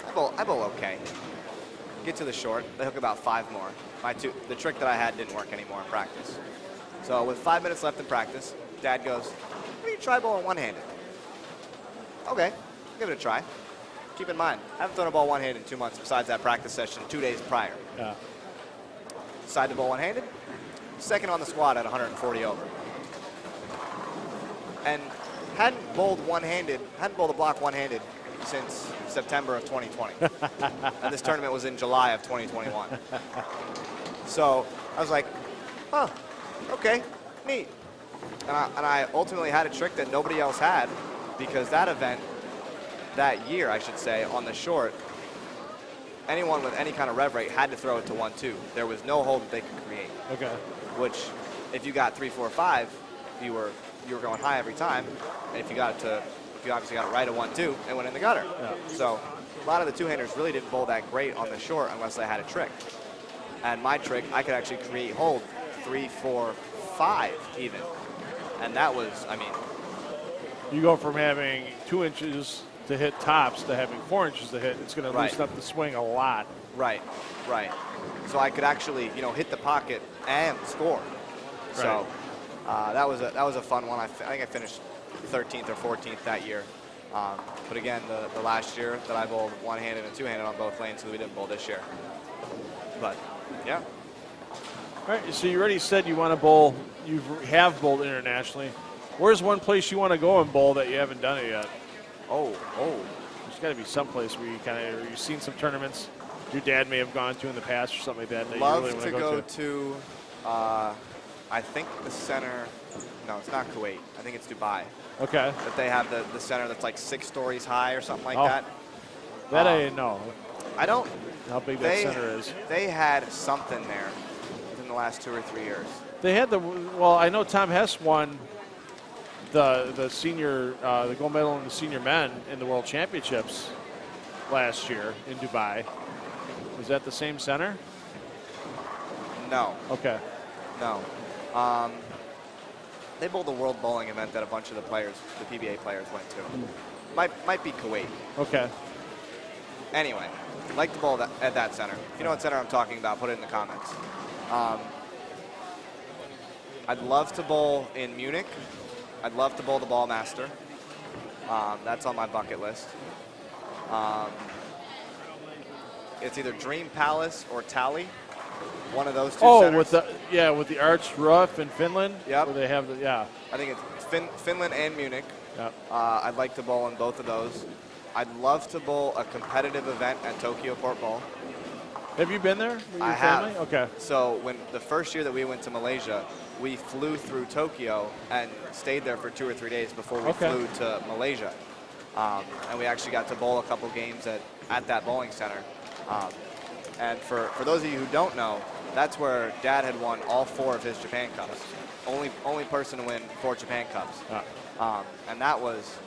I bowl okay. Get to the short, they hook about 5 more. The trick that I had didn't work anymore in practice. So with 5 minutes left in practice, Dad goes, "Why don't you try bowling one-handed?" Okay, give it a try. Keep in mind, I haven't thrown a ball one-handed in 2 months besides that practice session 2 days prior. Yeah. Decided to bowl one-handed. Second on the squad at 140 over. And hadn't bowled a block one-handed since September of 2020. And this tournament was in July of 2021. So I was like, huh, okay, neat. And I ultimately had a trick that nobody else had, because that event, that year, I should say, on the short, anyone with any kind of rev rate had to throw it to 1-2. There was no hole that they could create. Okay. Which, if you got 3, 4, 5, you were going high every time. And if you obviously got it right at 1-2, it went in the gutter. Yeah. So a lot of the two-handers really didn't bowl that great on the short unless they had a trick. And my trick, I could actually create hold 3, 4, 5 even And that was, I mean, You go from having 2 inches to hit tops to having 4 inches to hit. It's going to loosen up the swing a lot. Right. So I could actually, hit the pocket and score. Right. So that was a fun one. I think I finished 13th or 14th that year. But again, the last year that I bowled one-handed and two-handed on both lanes, so we didn't bowl this year. But yeah. All right. So you already said you want to bowl. You have bowled internationally. Where's one place you want to go and bowl that you haven't done it yet? Oh. There's got to be some place where you've seen some tournaments your dad may have gone to in the past or something like that. That Love you really to want go to. I think the center. No, it's not Kuwait. I think it's Dubai. Okay. That they have the center that's like 6 stories high or something like Oh. that. That I didn't know. I don't. How big that center is. They had something there within the last 2 or 3 years. They had I know Tom Hess won the senior, the gold medal in the senior men in the World Championships last year in Dubai. Was that the same center? No. Okay. No. They bowled the World Bowling event that a bunch of the PBA players went to. Might be Kuwait. Okay. Anyway, like to bowl at that center. If you know what center I'm talking about, put it in the comments. I'd love to bowl in Munich. I'd love to bowl the Ballmaster. That's on my bucket list. It's either Dream Palace or Tally. One of those two centers. with the arched roof in Finland. Yep. Where they have I think it's Finland and Munich. Yep. I'd like to bowl in both of those. I'd love to bowl a competitive event at Tokyo Port Bowl. Have you been there with your I family? have. Okay. So when the first year that we went to Malaysia, we flew through Tokyo and stayed there for 2 or 3 days before we flew to Malaysia. And we actually got to bowl a couple games at that bowling center. And for those of you who don't know, that's where Dad had won all 4 of his Japan Cups. Only person to win 4 Japan Cups. And that was,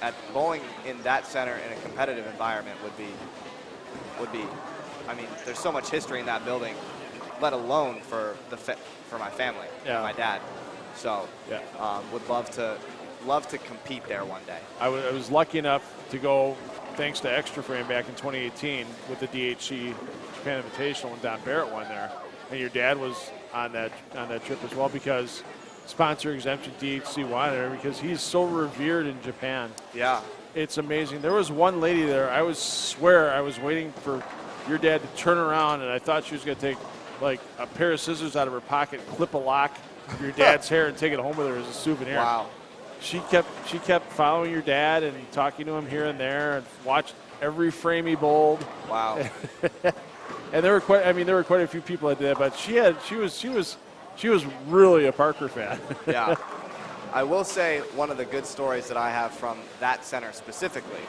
at bowling in that center in a competitive environment would be, there's so much history in that building, let alone for my family, my dad. So would love to compete there one day. I was lucky enough to go, thanks to Extra Frame back in 2018 with the DHC Japan Invitational, and Don Barrett won there. And your dad was on that trip as well, because sponsor exemption DHC wanted her because he's so revered in Japan. Yeah. It's amazing. There was one lady there, I swear I was waiting for your dad to turn around, and I thought she was going to take like a pair of scissors out of her pocket, clip a lock of your dad's hair and take it home with her as a souvenir. Wow. She kept following your dad and talking to him here and there, and watched every frame he bowled. Wow. And there were quite a few people that did that, but she was really a Parker fan. Yeah. I will say one of the good stories that I have from that center specifically.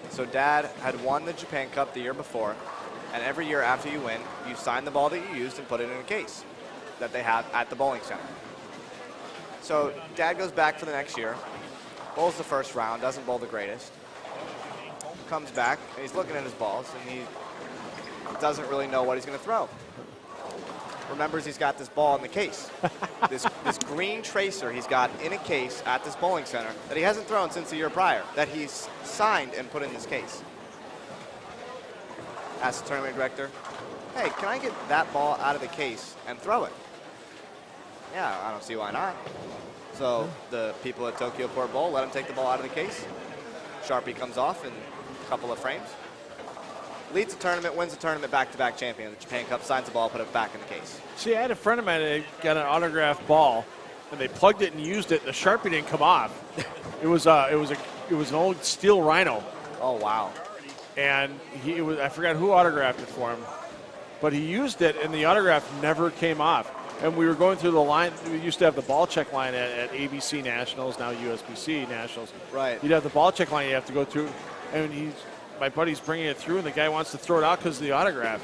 So Dad had won the Japan Cup the year before, and every year after you win, you sign the ball that you used and put it in a case that they have at the bowling center. So Dad goes back for the next year, bowls the first round, doesn't bowl the greatest, comes back, and he's looking at his balls, and he doesn't really know what he's going to throw. Remembers he's got this ball in the case. this green tracer he's got in a case at this bowling center that he hasn't thrown since the year prior, that he's signed and put in this case. Asks the tournament director, hey, can I get that ball out of the case and throw it? Yeah, I don't see why not. So the people at Tokyo Port Bowl let him take the ball out of the case. Sharpie comes off in a couple of frames. Leads the tournament, wins the tournament, back-to-back champion. The Japan Cup, signs the ball, put it back in the case. See, I had a friend of mine that got an autographed ball, and they plugged it and used it. The Sharpie didn't come off. It was an old steel Rhino. Oh wow! And I forgot who autographed it for him, but he used it, and the autograph never came off. And we were going through the line. We used to have the ball check line at ABC Nationals, now USBC Nationals. Right. You'd have the ball check line you have to go through, and my buddy's bringing it through, and the guy wants to throw it out because of the autograph.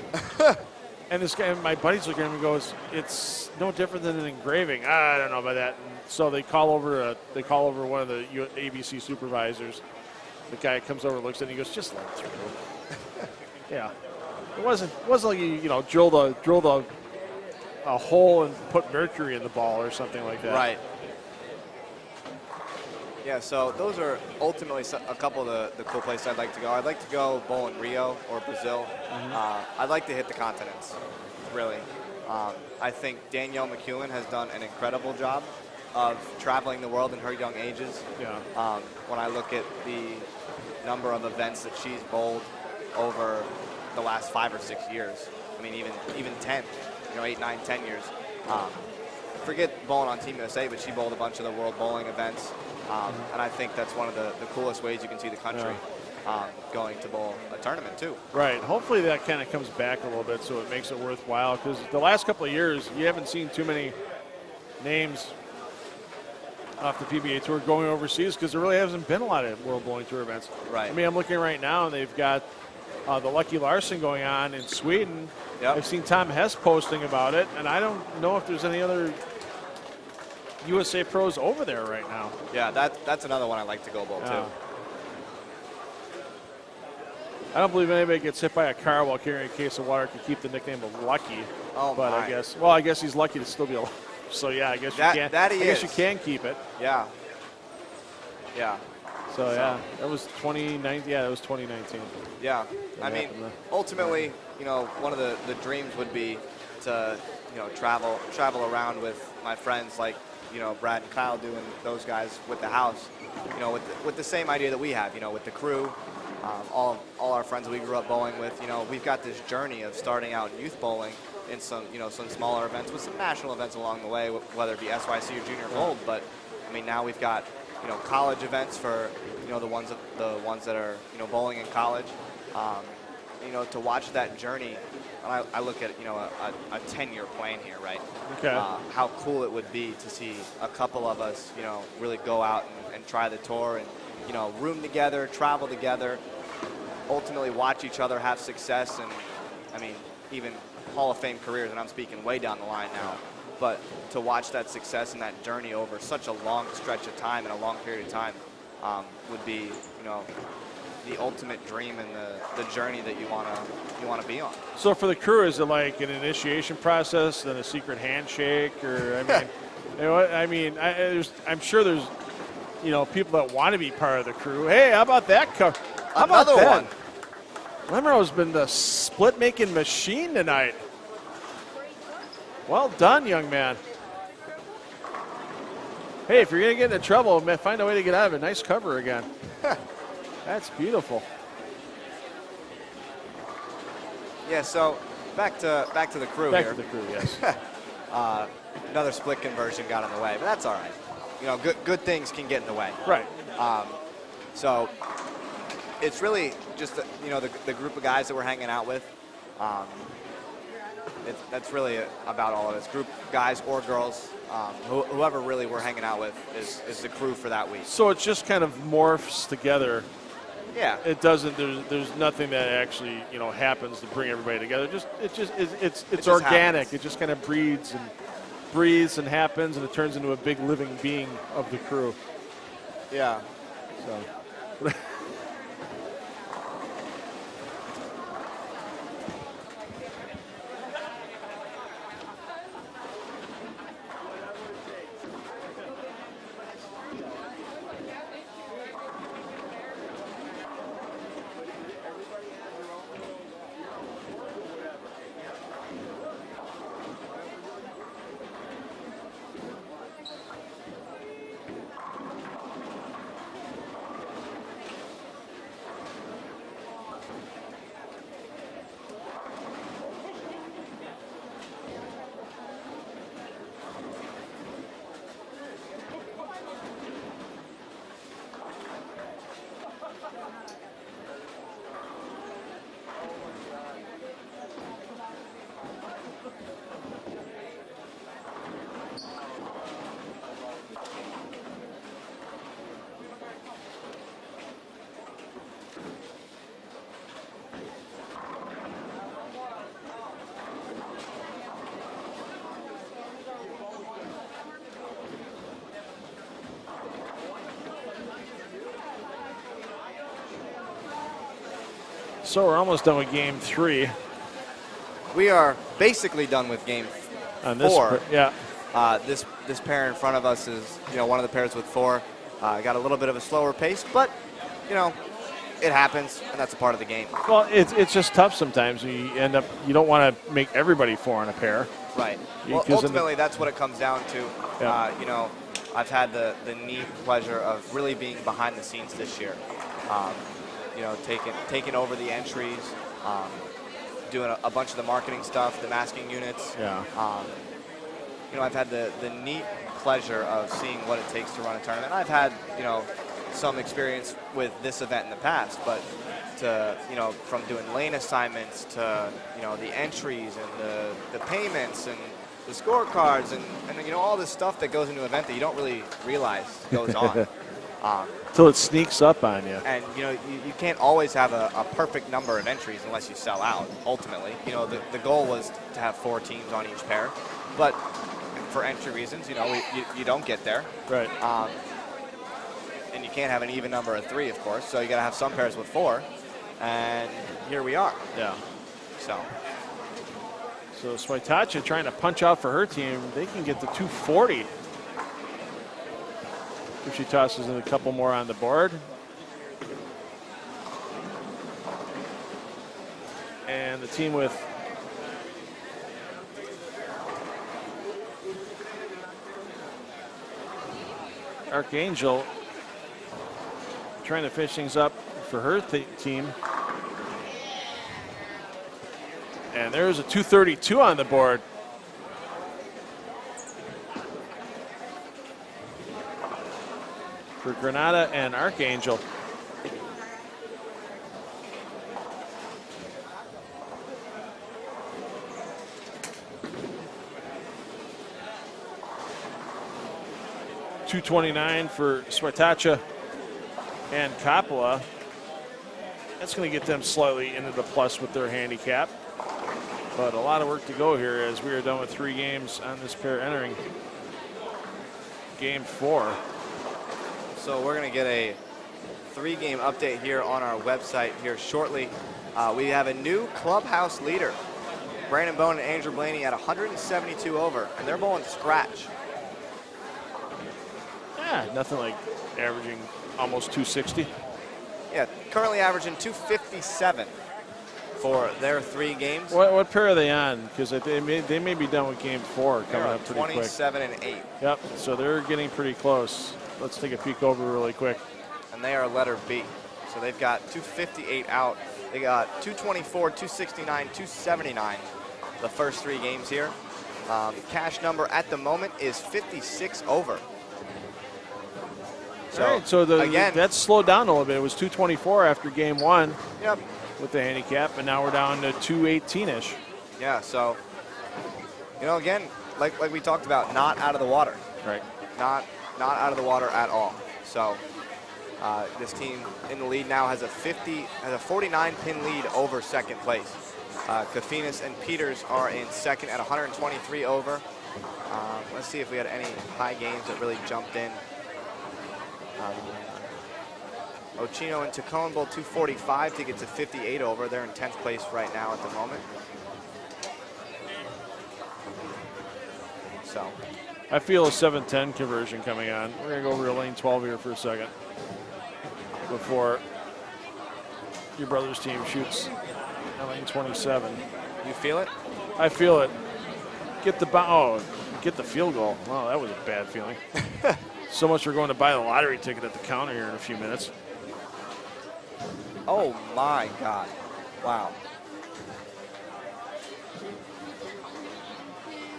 And this guy, my buddy's looking at him and goes, "It's no different than an engraving." I don't know about that. And so they call over one of the ABC supervisors. The guy comes over, looks at it, and he goes, "Just let it through." Yeah, it wasn't like you drill the a hole and put mercury in the ball or something like that. Right. Yeah, so those are ultimately a couple of the cool places I'd like to go. I'd like to go Bohn, Rio, or Brazil. I'd like to hit the continents, really. I think Danielle McEwen has done an incredible job of traveling the world in her young ages. Yeah. When I look at the number of events that she's bowled over the last 5 or 6 years, I mean, even 10, 8, 9, 10 years. Forget bowling on Team USA, but she bowled a bunch of the world bowling events. And I think that's one of the coolest ways you can see the country going to bowl a tournament, too. Right. Hopefully that kind of comes back a little bit so it makes it worthwhile, because the last couple of years, you haven't seen too many names off the PBA Tour going overseas because there really hasn't been a lot of World Bowling Tour events. Right. I mean, I'm looking right now, and they've got the Lucky Larson going on in Sweden. Yep. I've seen Tom Hess posting about it, and I don't know if there's any other USA pros over there right now. Yeah, that's another one I'd like to go bowl, too. I don't believe anybody gets hit by a car while carrying a case of water to keep the nickname of Lucky. Oh, but my. I guess he's lucky to still be alive. So yeah, I guess you can. I guess you can keep it. Yeah. Yeah. So yeah, that was 2019. Yeah, that was 2019. Yeah. I mean, ultimately, one of the dreams would be to, travel around with my friends like, Brad and Kyle doing those guys with the house, with the same idea that we have, with the crew, all our friends that we grew up bowling with. We've got this journey of starting out youth bowling in some, some smaller events with some national events along the way, whether it be SYC or junior gold. But I mean, now we've got, college events for, the ones that are, bowling in college. To watch that journey, I look at, a 10-year plan here, right? Okay. How cool it would be to see a couple of us, really go out and try the tour and, room together, travel together, ultimately watch each other have success, and, I mean, even Hall of Fame careers, and I'm speaking way down the line now, but to watch that success and that journey over such a long stretch of time and a long period of time would be, the ultimate dream and the journey that you want to be on. So for the crew, is it like an initiation process, then a secret handshake, or I mean, I'm sure there's people that want to be part of the crew. Hey, how about that? How about Another that? one. Lemero's been the split making machine tonight. Well done, young man. Hey, if you're gonna get into trouble, find a way to get out of it. Nice cover again. That's beautiful. Yeah, so back to the crew Back here. to the crew, yes. Another split conversion got in the way, but that's all right. Good things can get in the way. Right. So it's really just the group of guys that we're hanging out with. That's really about all of us. Group guys or girls, whoever really we're hanging out with is the crew for that week. So it just kind of morphs together. Yeah. It doesn't. There's nothing that actually happens to bring everybody together. It's organic. Happens. It just kind of breathes and happens, and it turns into a big living being of the crew. Yeah. So. So we're almost done with game 3. We are basically done with game On this, four. yeah. This pair in front of us is, one of the pairs with 4. Got a little bit of a slower pace, but, it happens, and that's a part of the game. Well, it's just tough sometimes. You don't want to make everybody 4 on a pair. Right. Well, ultimately, that's what it comes down to. Yeah. I've had the neat pleasure of really being behind the scenes this year. Taking over the entries, doing a bunch of the marketing stuff, the masking units. Yeah. I've had the neat pleasure of seeing what it takes to run a tournament. I've had, some experience with this event in the past, but from doing lane assignments to, the entries and the payments and the scorecards and all this stuff that goes into an event that you don't really realize goes on. Until it sneaks up on you. And, you can't always have a perfect number of entries unless you sell out, ultimately. The goal was to have 4 teams on each pair, but for entry reasons, you don't get there. Right. And you can't have an even number of 3, of course, so you got to have some pairs with 4, and here we are. Yeah. So Switacha trying to punch out for her team. They can get to 240 if she tosses in a couple more on the board. And the team with Archangel trying to finish things up for her team. And there's a 232 on the board. For Granada and Archangel. $229 for Switacha and Coppola. That's going to get them slightly into the plus with their handicap. But a lot of work to go here as we are done with 3 games on this pair entering game 4. So we're going to get a 3-game update here on our website here shortly. We have a new clubhouse leader. Brandon Bohn and Andrew Blaney at 172 over, and they're bowling scratch. Yeah, nothing like averaging almost 260. Yeah, currently averaging 257 for their 3 games. What pair are they on? Because they may be done with game 4 coming up pretty quick. 27 and 8. Yep, so they're getting pretty close. Let's take a peek over really quick. And they are letter B. So they've got 258 out. They got 224, 269, 279 the first 3 games here. Cash number at the moment is 56 over. So, all right, so again, that's slowed down a little bit. It was 224 after game 1. Yep. With the handicap, and now we're down to 218-ish. Yeah, so, again, like we talked about, not out of the water. Right. Not out of the water at all. So this team in the lead now has a 49-pin lead over second place. Kafinas and Peters are in second at 123 over. Let's see if we had any high games that really jumped in. Ochino and Tacone both 245 to get to 58 over. They're in 10th place right now at the moment. So I feel a 7-10 conversion coming on. We're going to go over to lane 12 here for a second before your brother's team shoots at lane 27. You feel it? I feel it. Get the field goal. Wow, that was a bad feeling. So much we're going to buy the lottery ticket at the counter here in a few minutes. Oh my God. Wow.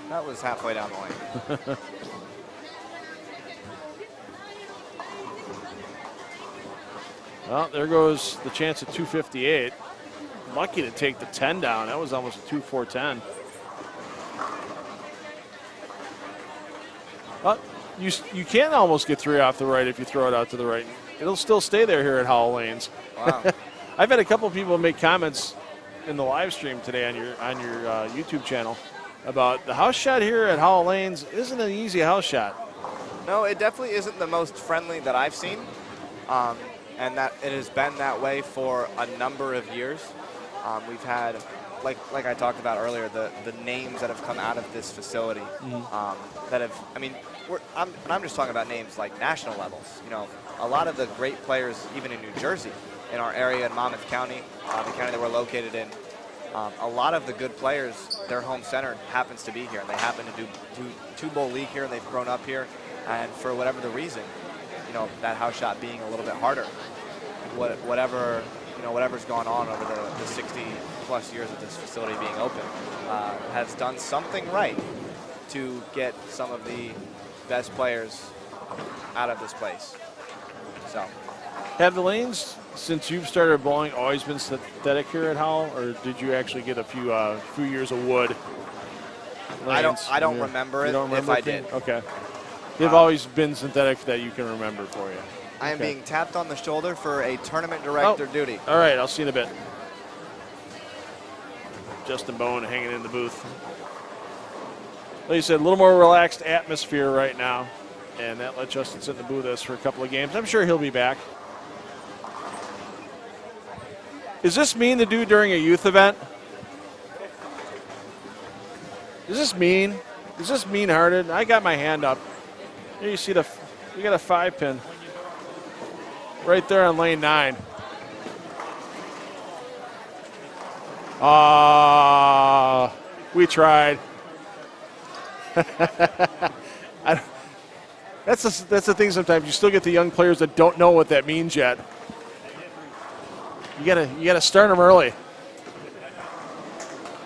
That was halfway down the lane. Well, there goes the chance at 258. Lucky to take the 10 down. That was almost a 2-4-10. Well, you can almost get 3 off the right if you throw it out to the right. It'll still stay there here at Howell Lanes. Wow. I've had a couple of people make comments in the live stream today on your YouTube channel about the house shot here at Howell Lanes isn't an easy house shot. No, it definitely isn't the most friendly that I've seen, and that it has been that way for a number of years. We've had like I talked about earlier, the names that have come out of this facility that have, I mean, I'm just talking about names like national levels. You know, a lot of the great players, even in New Jersey, in our area in Monmouth County, the county that we're located in, a lot of the good players, their home center happens to be here, and they happen to do two-bowl league here, and they've grown up here, and for whatever the reason, you know, that house shot being a little bit harder, whatever's gone on over the 60-plus years of this facility being open, has done something right to get some of the best players out of this place. So, have the lanes, since you've started bowling, always been synthetic here at Howell, or did you actually get a few years of wood lanes? I don't remember it. You don't remember if I did. Okay. They've always been synthetic that you can remember for you. I am being tapped on the shoulder for a tournament director duty. All right, I'll see you in a bit. Justin Bohn hanging in the booth. Like you said, a little more relaxed atmosphere right now, and that let Justin sit in the booth with us for a couple of games. I'm sure he'll be back. Is this mean to do during a youth event? Is this mean? Is this mean-hearted? I got my hand up. Here you see you got a 5-pin right there on lane 9. We tried. That's the thing. Sometimes you still get the young players that don't know what that means yet. You gotta start them early.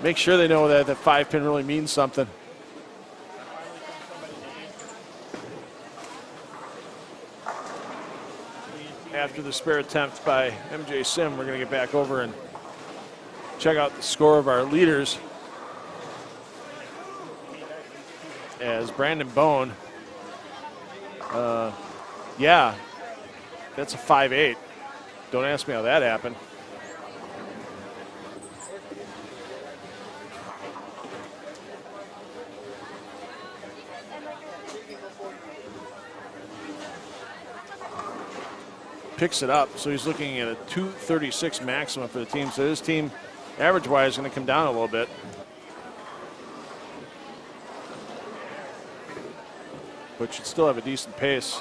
Make sure they know that the 5-pin really means something. After the spare attempt by MJ Sim, we're going to get back over and check out the score of our leaders. As Brandon Bohn, yeah, that's a 5.8. Don't ask me how that happened. Picks it up, so he's looking at a 236 maximum for the team. So his team, average-wise, is going to come down a little bit. But should still have a decent pace.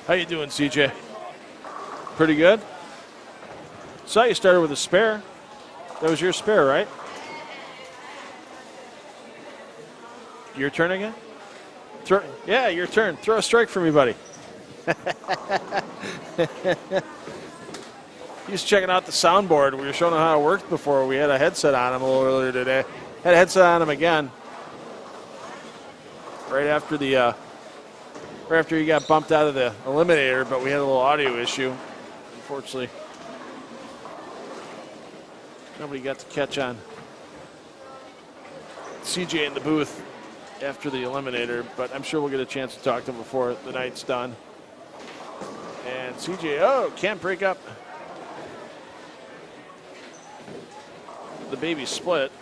How you doing, CJ? Pretty good? Saw you started with a spare. That was your spare, right? Your turn again? Yeah, your turn. Throw a strike for me, buddy. He's checking out the soundboard. We were showing him how it worked before. We had a headset on him a little earlier today. Had a headset on him again. Right after he got bumped out of the Eliminator, but we had a little audio issue. Unfortunately, nobody got to catch on CJ in the booth after the Eliminator, but I'm sure we'll get a chance to talk to him before the night's done. And CJ, can't break up the baby split.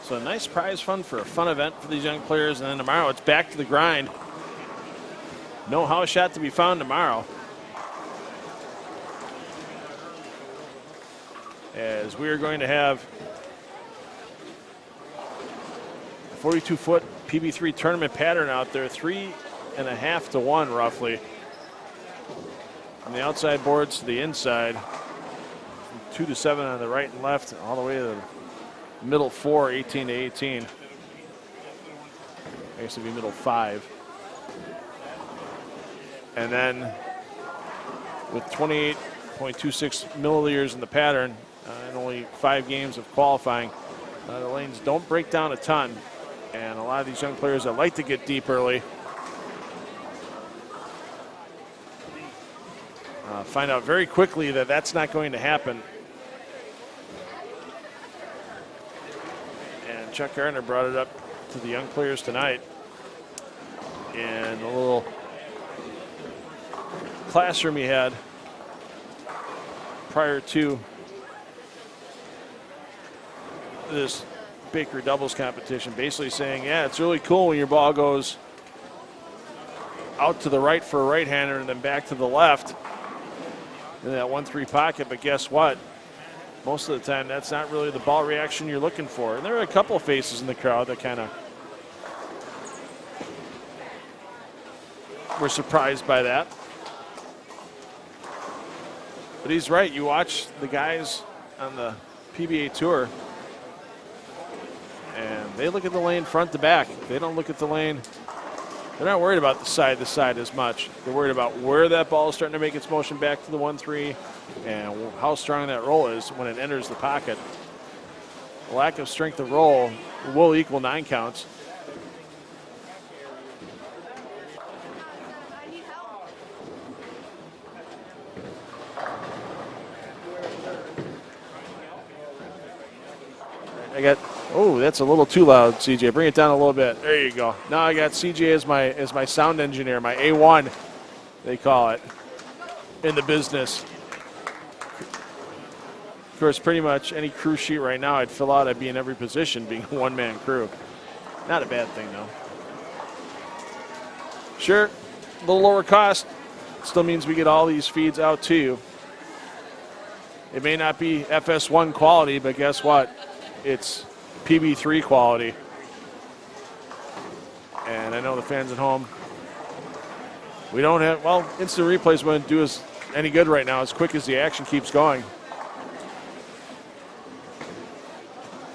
So a nice prize fund for a fun event for these young players. And then tomorrow it's back to the grind. No house shot to be found tomorrow, as we are going to have a 42-foot PB3 tournament pattern out there. 3 8.5 to 1 roughly. From the outside boards to the inside. From 2 to 7 on the right and left, all the way to the middle 4, 18 to 18. I guess it'd be middle 5. And then with 28.26 milliliters in the pattern and only 5 games of qualifying, the lanes don't break down a ton. And a lot of these young players that like to get deep early find out very quickly that that's not going to happen. And Chuck Gardner brought it up to the young players tonight in a little classroom he had prior to this Baker doubles competition, basically saying, yeah, it's really cool when your ball goes out to the right for a right-hander and then back to the left in that 1-3 pocket, but guess what? Most of the time, that's not really the ball reaction you're looking for. And there were a couple of faces in the crowd that kind of were surprised by that. But he's right. You watch the guys on the PBA Tour, and they look at the lane front to back. They don't look at the lane. They're not worried about the side to side as much. They're worried about where that ball is starting to make its motion back to the 1-3 and how strong that roll is when it enters the pocket. A lack of strength of roll will equal 9 counts. I got, oh, that's a little too loud, CJ. Bring it down a little bit. There you go. Now I got CJ as my sound engineer, my A1, they call it in the business. Of course, pretty much any crew sheet right now I'd fill out, I'd be in every position being a one-man crew. Not a bad thing, though. Sure, a little lower cost still means we get all these feeds out to you. It may not be FS1 quality, but guess what? It's PB3 quality. And I know the fans at home, we don't have, well, instant replays wouldn't do us any good right now as quick as the action keeps going.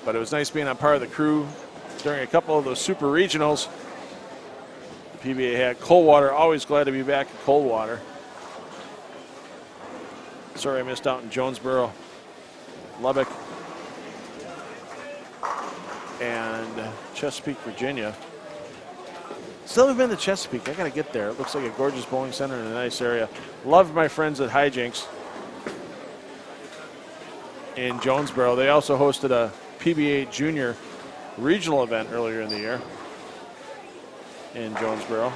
But it was nice being on part of the crew during a couple of those super regionals. The PBA had Coldwater, always glad to be back in Coldwater. Sorry I missed out in Jonesboro, Lubbock, and Chesapeake, Virginia. Still haven't been to Chesapeake. I got to get there. It looks like a gorgeous bowling center in a nice area. Love my friends at Hijinks in Jonesboro. They also hosted a PBA Junior regional event earlier in the year in Jonesboro.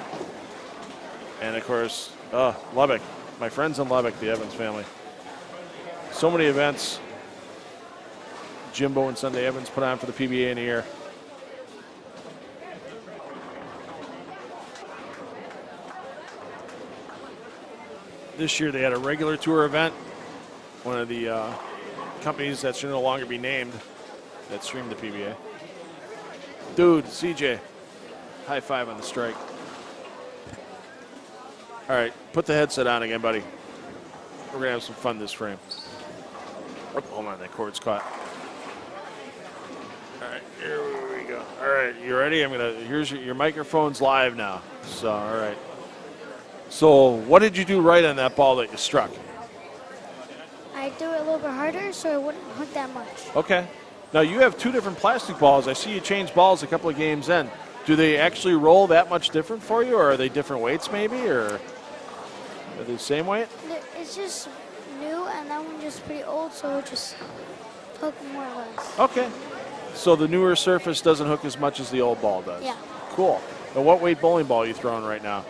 And of course, Lubbock. My friends in Lubbock, the Evans family. So many events Jimbo and Sunday Evans put on for the PBA in a year. This year they had a regular tour event. One of the companies that should no longer be named that streamed the PBA. Dude, CJ, high five on the strike. All right, put the headset on again, buddy. We're gonna have some fun this frame. Oh, hold on, that cord's caught. All right, here we go. All right, you ready? Here's your microphone's live now. So, all right. So, what did you do right on that ball that you struck? I threw it a little bit harder so it wouldn't hook that much. Okay. Now, you have 2 different plastic balls. I see you change balls a couple of games in. Do they actually roll that much different for you, or are they different weights maybe, or are they the same weight? It's just new, and that one's just pretty old, so it just hook more or less. Okay. So the newer surface doesn't hook as much as the old ball does? Yeah. Cool. And what weight bowling ball are you throwing right now?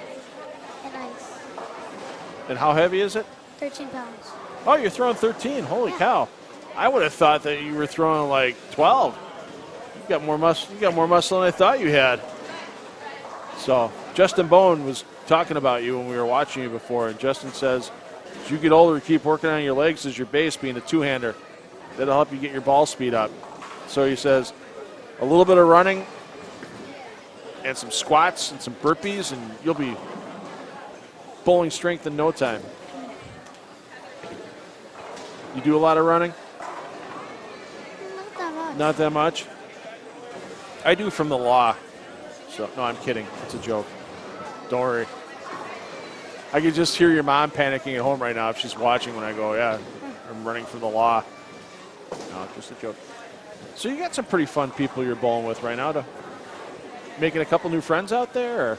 And ice. And how heavy is it? 13 pounds. Oh, you're throwing 13. Holy cow. I would have thought that you were throwing like 12. You got more muscle than I thought you had. So Justin Bohn was talking about you when we were watching you before, and Justin says, as you get older, keep working on your legs as your base, being a two-hander. That'll help you get your ball speed up. So he says, a little bit of running and some squats and some burpees, and you'll be bowling strength in no time. You do a lot of running? Not that much. Not that much? I do from the law. So no, I'm kidding. It's a joke. Don't worry. I could just hear your mom panicking at home right now if she's watching when I go, yeah, I'm running from the law. No, just a joke. So you got some pretty fun people you're bowling with right now. Making a couple new friends out there? Or?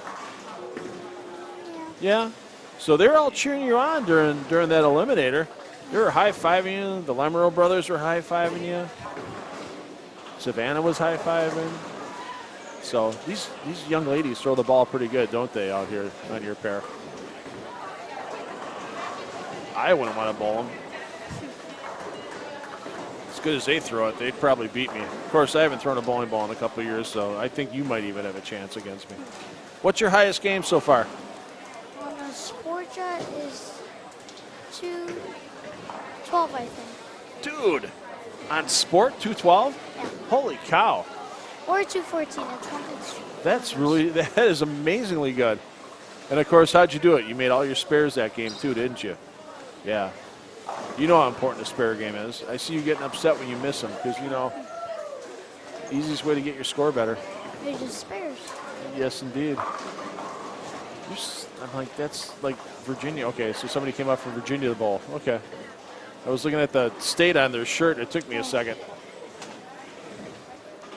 Yeah. So they're all cheering you on during that Eliminator. They were high-fiving you. The Lamoureux brothers were high-fiving you. Savannah was high-fiving. So these young ladies throw the ball pretty good, don't they, out here on your pair? I wouldn't want to bowl them. As good as they throw it, they'd probably beat me. Of course, I haven't thrown a bowling ball in a couple of years, so I think you might even have a chance against me. What's your highest game so far? On a sport jet is 212, I think. Dude, on sport, 212? Yeah. Holy cow. Or 214. That is amazingly good. And of course, how'd you do it? You made all your spares that game too, didn't you? Yeah. You know how important a spare game is. I see you getting upset when you miss them because, you know, easiest way to get your score better. They're just spares. Yes, indeed. I'm like, that's like Virginia. Okay, so somebody came up from Virginia to bowl. Okay. I was looking at the state on their shirt. It took me a second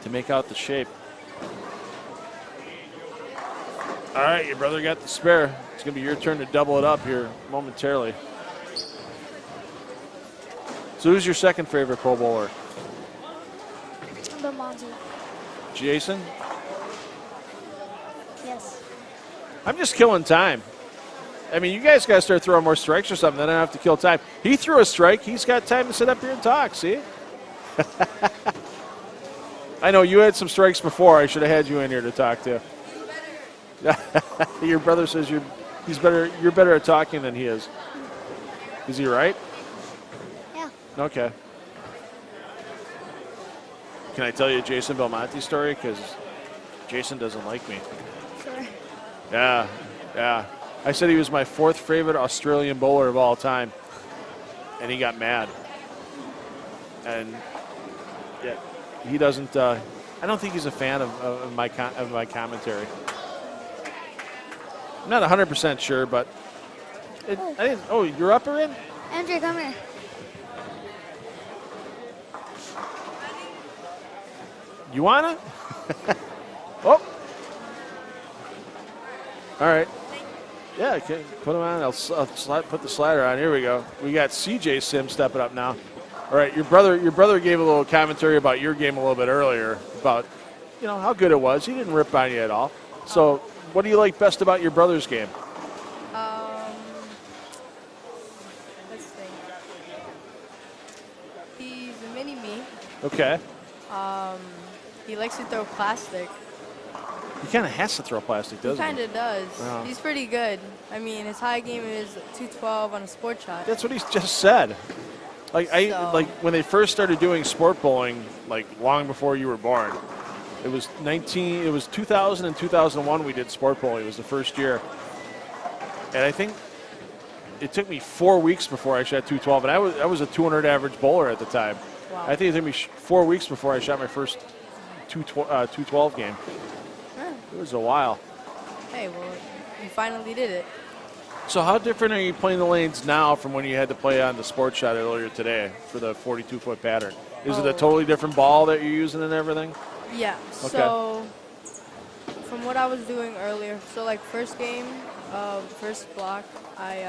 to make out the shape. All right, your brother got the spare. It's going to be your turn to double it up here momentarily. So who's your second favorite Pro Bowler? Monty. Jason? Yes. I'm just killing time. I mean, you guys got to start throwing more strikes or something. Then I don't have to kill time. He threw a strike. He's got time to sit up here and talk, see? I know you had some strikes before. I should have had you in here to talk to. Your brother says you're better at talking than he is. Is he right? Yeah. Okay. Can I tell you a Jason Belmonte story? Because Jason doesn't like me. Sure. Yeah. I said he was my fourth favorite Australian bowler of all time, and he got mad. And yeah, he doesn't. I don't think he's a fan of my commentary. I'm not 100% sure, but you're up or in? Andre, come here. You wanna? Oh. All right. Yeah, okay. Put him on. I'll put the slider on. Here we go. We got CJ Sim stepping up now. All right, your brother gave a little commentary about your game a little bit earlier about, you know, how good it was. He didn't rip on you at all. So, what do you like best about your brother's game? Let's see. He's a mini-me. Okay. He likes to throw plastic. He kind of has to throw plastic, doesn't he? He kind of does. Wow. He's pretty good. I mean, his high game is 212 on a sport shot. That's what he just said. Like when they first started doing sport bowling, like long before you were born. It was 2000 and 2001 we did sport bowling. It was the first year. And I think it took me 4 weeks before I shot 212, and I was a 200 average bowler at the time. Wow. I think it took me 4 weeks before I shot my first 212 game. Huh. It was a while. Hey, well, you finally did it. So how different are you playing the lanes now from when you had to play on the sport shot earlier today for the 42-foot pattern? Is it a totally different ball that you're using and everything? Yeah. Okay. So from what I was doing earlier, so like first game, first block, I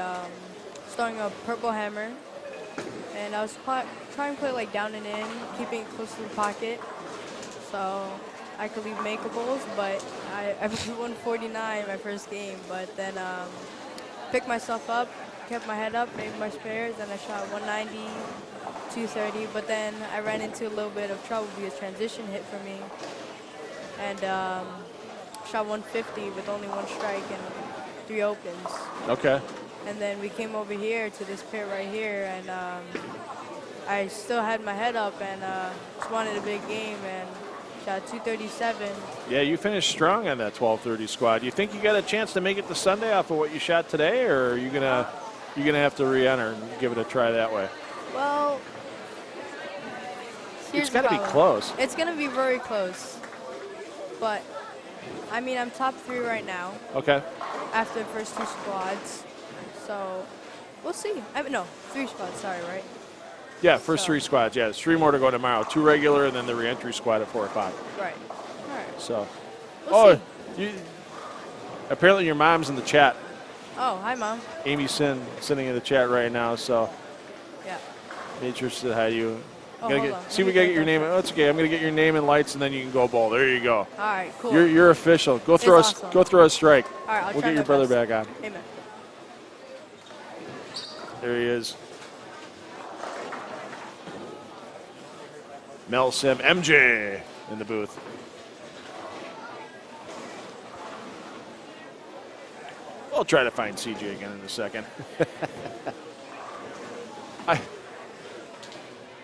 was throwing a purple hammer, and I was trying to play like down and in, keeping it close to the pocket, so I could leave makeables. But I played 149 my first game, but then picked myself up, kept my head up, made my spares, and I shot 190, 230. But then I ran into a little bit of trouble because transition hit for me, and shot 150 with only one strike and 3 opens. Okay. And then we came over here to this pit right here, and I still had my head up and just wanted a big game, and shot 237. Yeah, you finished strong on that 12:30 squad. You think you got a chance to make it to Sunday off of what you shot today, or are you gonna have to re-enter and give it a try that way? Well, It's got to be close. It's going to be very close. But, I mean, I'm top 3 right now. Okay. After the first 2 squads. So, we'll see. I mean, no, 3 squads, sorry, right? Yeah, first 3 squads. Yeah, there's 3 more to go tomorrow. 2 regular and then the re-entry squad at 4 o'clock. Right. All right. So, We'll see. Apparently your mom's in the chat. Oh, hi, Mom. Amy's sitting in the chat right now, so Yeah. Nature said hi to you. Oh, Gotta hold get, on. see, Let we me gotta get get your name. Oh, it's okay. I'm gonna get your name and lights, and then you can go bowl. There you go. All right, cool. You're official. Go throw us. awesome. Go throw a strike. All right, I'll we'll try get your my brother best. back on. Amen. There he is. Mel Sim, MJ in the booth. We'll try to find CJ again in a second.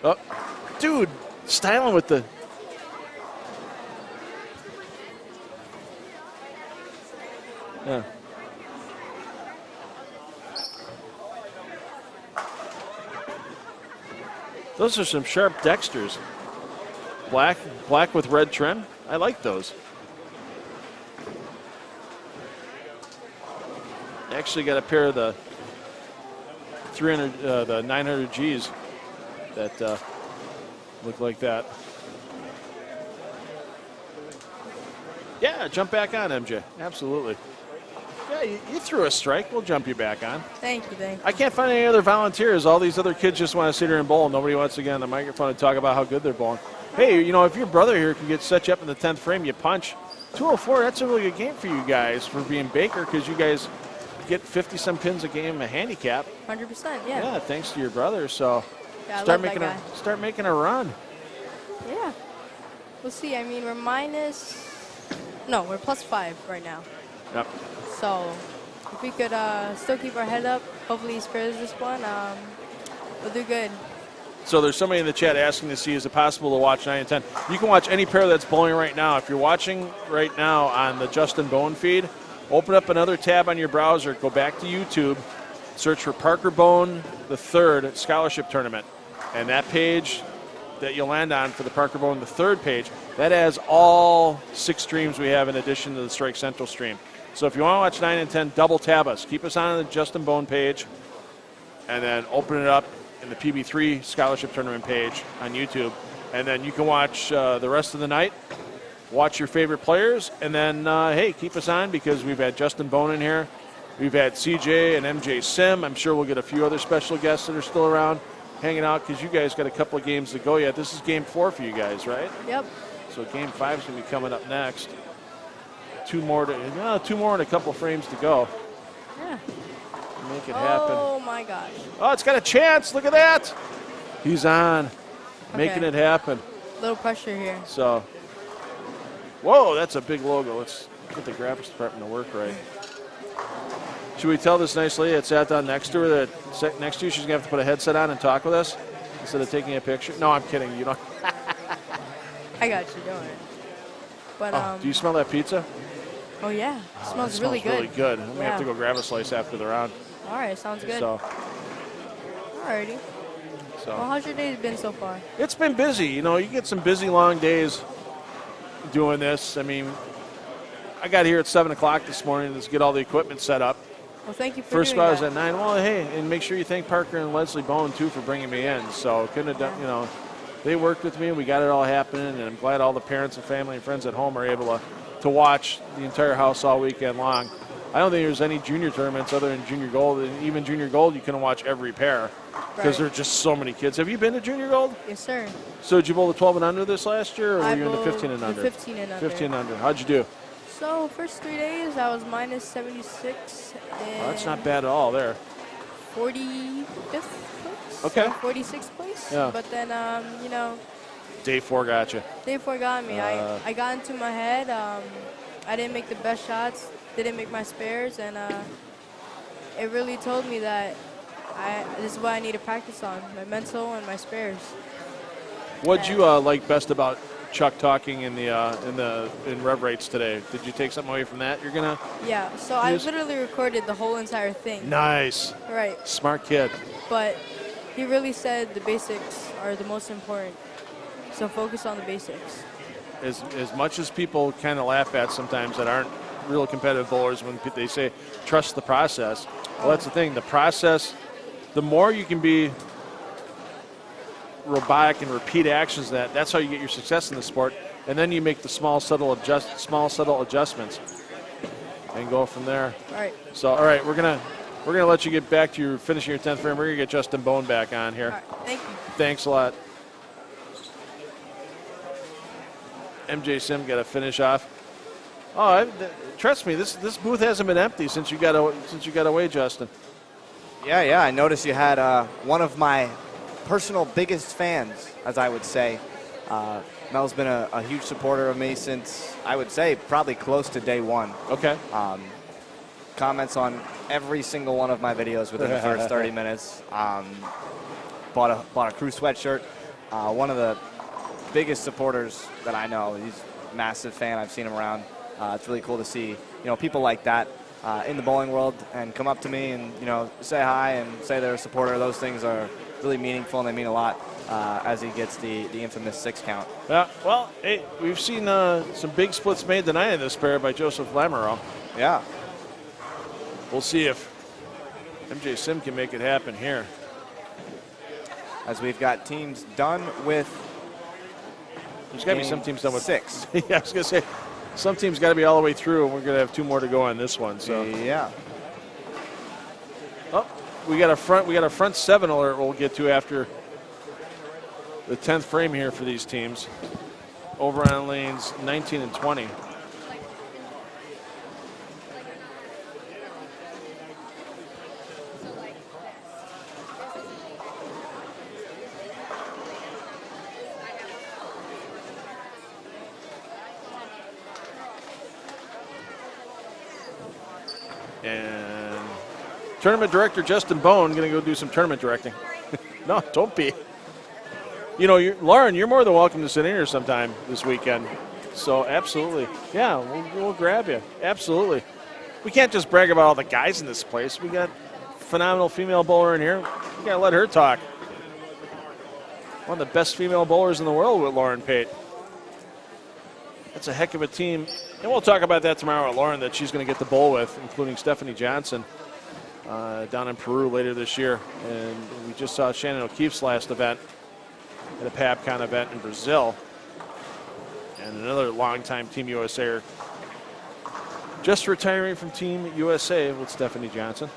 Oh, dude, styling with the. Yeah. Those are some sharp Dexters. Black with red trim. I like those. I actually got a pair of the 900 Gs that look like that. Yeah, jump back on, MJ. Absolutely. Yeah, you threw a strike. We'll jump you back on. Thank you. I can't find any other volunteers. All these other kids just want to sit here and bowl. Nobody wants to get on the microphone and talk about how good they're bowling. Hey, if your brother here can set you up in the 10th frame, you punch. 204, that's a really good game for you guys for being Baker, because you guys get 50-some pins a game, a handicap. 100%, yeah. Yeah, thanks to your brother. So Yeah, I start love that making a run. Yeah. We'll see. I mean, we're we're +5 right now. Yep. So if we could still keep our head up, hopefully he spares this one, we'll do good. So there's somebody in the chat asking to see, is it possible to watch 9 and 10? You can watch any pair that's bowling right now. If you're watching right now on the Justin Bohn feed, open up another tab on your browser, go back to YouTube, search for Parker Bohn the Third Scholarship Tournament. And that page that you'll land on for the Parker Bohn the Third page, that has all 6 streams we have in addition to the Strike Central stream. So if you want to watch 9 and 10, double tab us. Keep us on the Justin Bohn page, and then open it up in the PB3 Scholarship Tournament page on YouTube. And then you can watch the rest of the night, watch your favorite players, and then, hey, keep us on, because we've had Justin Bohn in here. We've had CJ and MJ Sim. I'm sure we'll get a few other special guests that are still around hanging out, because you guys got a couple of games to go yet. This is game 4 for you guys, right? Yep. So game 5 is going to be coming up next. 2 more and a couple frames to go. Yeah. Make it happen. Oh my gosh. Oh, it's got a chance. Look at that. He's on. Making Okay. it happen. Little pressure here. So, whoa, that's a big logo. Let's get the graphics department to work right. Should we tell this nice lady that sat down next to her that next to you, she's going to have to put a headset on and talk with us instead of taking a picture? No, I'm kidding. You don't. I got you, don't worry. But, do you smell that pizza? Oh, yeah. It smells It really good. really good. I'm going to have to Yeah. go grab a slice after the round. All right, sounds good. So, Alrighty. so. Well, how's your day been so far? It's been busy. You get some busy, long days doing this. I mean, I got here at 7 o'clock this morning to get all the equipment set up. Well, thank you for First doing squad was that. at 9. Well, hey, and make sure you thank Parker and Leslie Bohn, too, for bringing me in. So couldn't have done, they worked with me. We got it all happening, and I'm glad all the parents and family and friends at home are able to watch the entire house all weekend long. I don't think there's any junior tournaments other than Junior Gold, and even Junior Gold, you couldn't watch every pair because there are just so many kids. Have you been to Junior Gold? Yes, sir. So did you bowl the 12 and under this last year, or were you in the 15 and under? 15 and under. 15 and under. How'd you do? So, first 3 days, I was minus 76. Oh, that's not bad at all there. 45th place. Okay. 46th place. Yeah. But then, Day 4 got you. Day 4 got me. I got into my head. I didn't make the best shots. Didn't make my spares, and it really told me that this is what I need to practice on: my mental and my spares. What'd you like best about Chuck talking in rev rates today. Did you take something away from that? You're gonna. Yeah. So I literally recorded the whole entire thing. Nice. Right. Smart kid. But he really said the basics are the most important. So focus on the basics. As much as people kind of laugh at sometimes that aren't real competitive bowlers when they say trust the process. Well, that's the thing. The process, the more you can be robotic and repeat actions, that's how you get your success in the sport. And then you make the small subtle adjustments and go from there. All right. So all right, we're gonna let you get back to your finishing your 10th frame. We're gonna get Justin Bohn back on here. All right. Thank you. Thanks a lot. MJ Sim got to finish off. Oh, trust me, this booth hasn't been empty since you got away, Justin. Yeah. I noticed you had one of my personal biggest fans, as I would say. Mel's been a huge supporter of me since, I would say, probably close to day one. Okay. Comments on every single one of my videos within the first 30 minutes. Bought a crew sweatshirt. One of the biggest supporters that I know. He's a massive fan. I've seen him around. It's really cool to see, people like that in the bowling world and come up to me and, say hi and say they're a supporter. Those things are really meaningful and they mean a lot as he gets the infamous 6 count. Yeah, well, hey, we've seen some big splits made tonight in this pair by Joseph Lamoureux. Yeah. We'll see if MJ Sim can make it happen here. As we've got teams done with. There's got to be some teams done with 6. Yeah, I was going to say, some teams got to be all the way through, and we're going to have 2 more to go on this one. So yeah. Oh, we got a front 7 alert we'll get to after the 10th frame here for these teams. Over on lanes 19 and 20. And tournament director Justin Bohn going to go do some tournament directing. No, don't be. Lauren, you're more than welcome to sit in here sometime this weekend. So absolutely, yeah, we'll grab you. Absolutely. We can't just brag about all the guys in this place. We got a phenomenal female bowler in here. We got to let her talk. One of the best female bowlers in the world with Lauren Pate. That's a heck of a team. And we'll talk about that tomorrow with Lauren, that she's going to get the bowl with, including Stephanie Johnson down in Peru later this year. And we just saw Shannon O'Keefe's last event at a PABCON event in Brazil. And another longtime Team USA'er just retiring from Team USA with Stephanie Johnson.